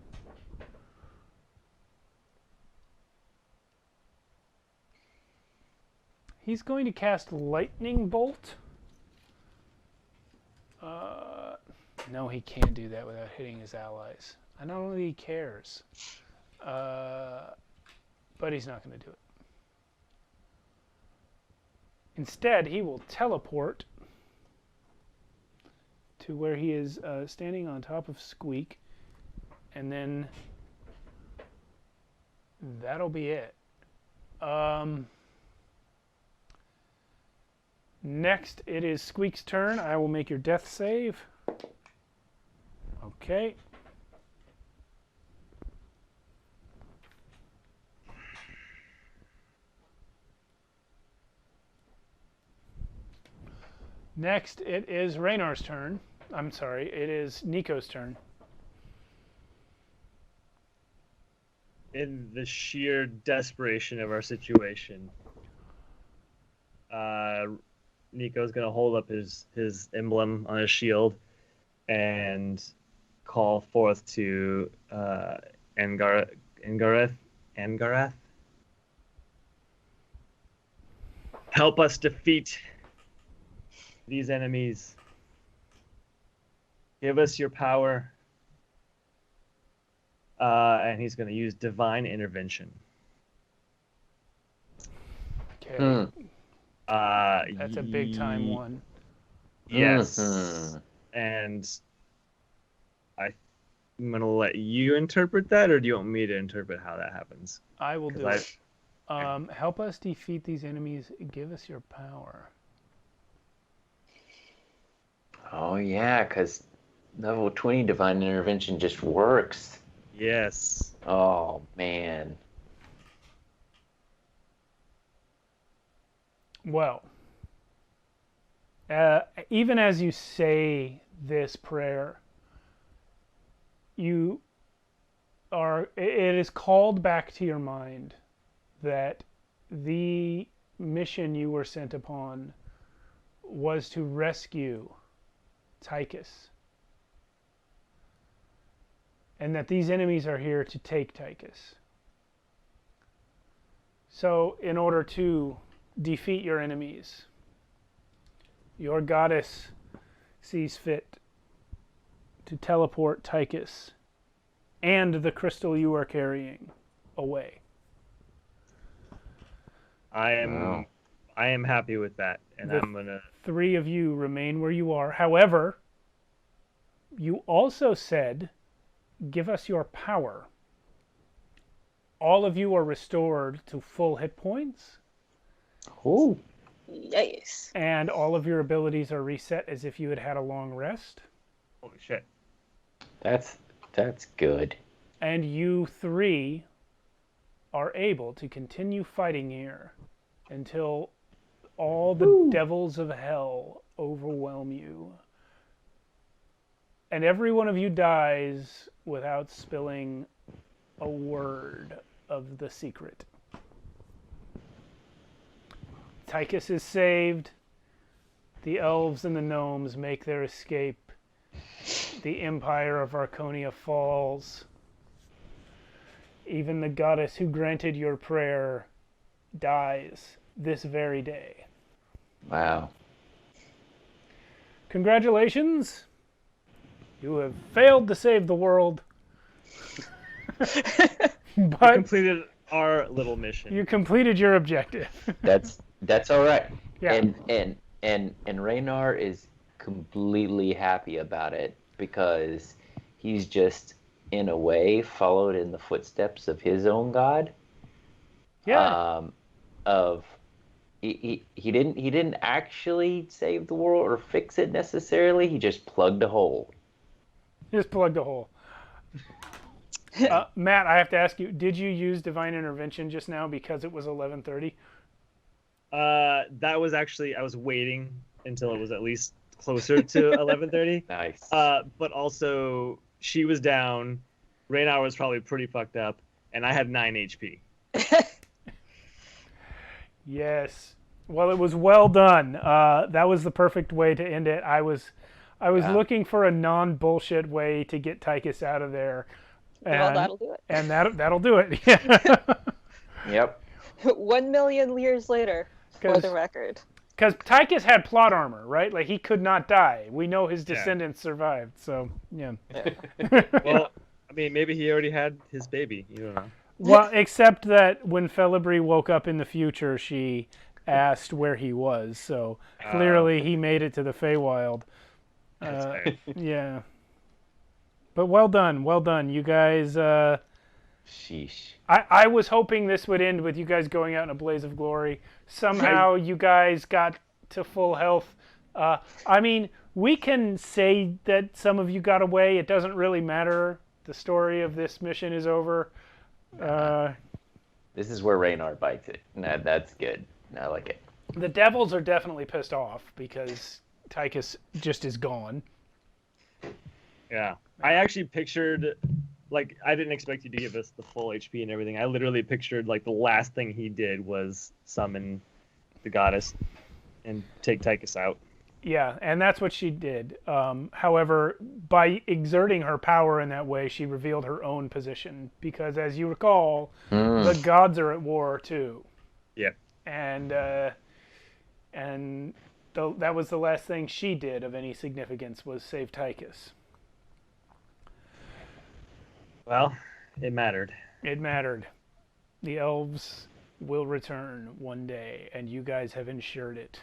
He's going to cast Lightning Bolt. No, he can't do that without hitting his allies. I don't know that he cares. But he's not going to do it. Instead, he will teleport to where he is standing on top of Squeak. And then that'll be it. Next, it is Squeak's turn. I will make your death save. Okay. Next, it is Raynar's turn. I'm sorry, it is Nico's turn. In the sheer desperation of our situation, Nico's going to hold up his emblem on his shield and call forth to Angarath. Help us defeat these enemies. Give us your power. And he's going to use divine intervention. Okay. That's a big time one. Yes. Mm-hmm. And I'm going to let you interpret that, or do you want me to interpret how that happens? I will do it. Help us defeat these enemies. Give us your power. Oh, yeah, because level 20 Divine Intervention just works. Yes. Oh, man. Well, even as you say this prayer, it is called back to your mind that the mission you were sent upon was to rescue Tychus. And that these enemies are here to take Tychus. So, in order to defeat your enemies, your goddess sees fit to teleport Tychus and the crystal you are carrying away. I am happy with that, and I'm gonna. 3 of you remain where you are. However, you also said, "Give us your power." All of you are restored to full hit points. Oh. Yes. And all of your abilities are reset as if you had had a long rest. Holy shit! That's good. And you 3 are able to continue fighting here until all the devils of hell overwhelm you. And every one of you dies without spilling a word of the secret. Tychus is saved. The elves and the gnomes make their escape. The empire of Archonia falls. Even the goddess who granted your prayer dies this very day. Wow. Congratulations. You have failed to save the world. We But completed our little mission. you completed your objective. That's all right. Yeah. And Raynar is completely happy about it because he's just in a way followed in the footsteps of his own god. Yeah. He didn't actually save the world or fix it necessarily. He just plugged a hole. Just plugged a hole. Matt, I have to ask you, did you use Divine Intervention just now because it was 11:30? That was actually, I was waiting until it was at least closer to 11:30. Nice. But also, she was down, Raynar was probably pretty fucked up, and I had 9 HP. Yes. Well, it was well done. That was the perfect way to end it. I was looking for a non-bullshit way to get Tychus out of there. And, Well, that'll do it. And that'll do it. Yep. 1 million years later, for the record. Because Tychus had plot armor, right? Like, he could not die. We know his descendants survived, so, yeah. Well, I mean, maybe he already had his baby. You don't know. Well, except that when Felibri woke up in the future, she asked where he was, so clearly he made it to the Feywild. That's fair. Yeah. But well done. You guys... Sheesh. I was hoping this would end with you guys going out in a blaze of glory. Somehow you guys got to full health. I mean, we can say that some of you got away. It doesn't really matter. The story of this mission is over. This is where Raynar bites it. That's good. I like it. The devils are definitely pissed off because Tychus just is gone. Yeah. I actually pictured, like, I didn't expect you to give us the full HP and everything. I literally pictured, like, the last thing he did was summon the goddess and take Tychus out. Yeah, and that's what she did. However, by exerting her power in that way, she revealed her own position. Because, as you recall, the gods are at war, too. Yeah. And that was the last thing she did of any significance, was save Tychus. Well, it mattered. It mattered. The elves will return one day, and you guys have ensured it.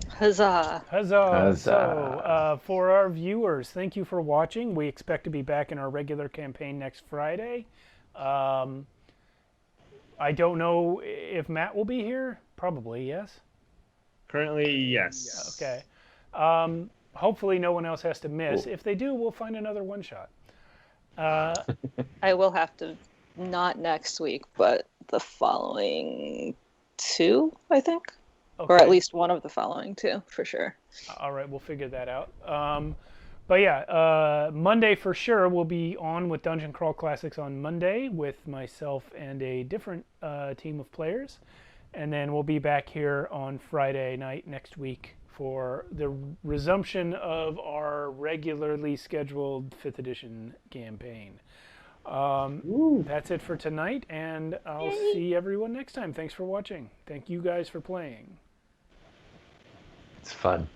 Huzzah. Huzzah! Huzzah. So, for our viewers, thank you for watching. We expect to be back in our regular campaign next Friday. I don't know if Matt will be here. Probably, yes? Currently, yes. Okay. Hopefully no one else has to miss. Cool. If they do, we'll find another one-shot. I will have to, not next week, but the following 2, I think. Okay. Or at least one of the following 2, for sure. All right, we'll figure that out. But yeah, Monday for sure we'll be on with Dungeon Crawl Classics on Monday with myself and a different team of players. And then we'll be back here on Friday night next week for the resumption of our regularly scheduled 5th edition campaign. That's it for tonight, and I'll see everyone next time. Thanks for watching. Thank you guys for playing. It's fun.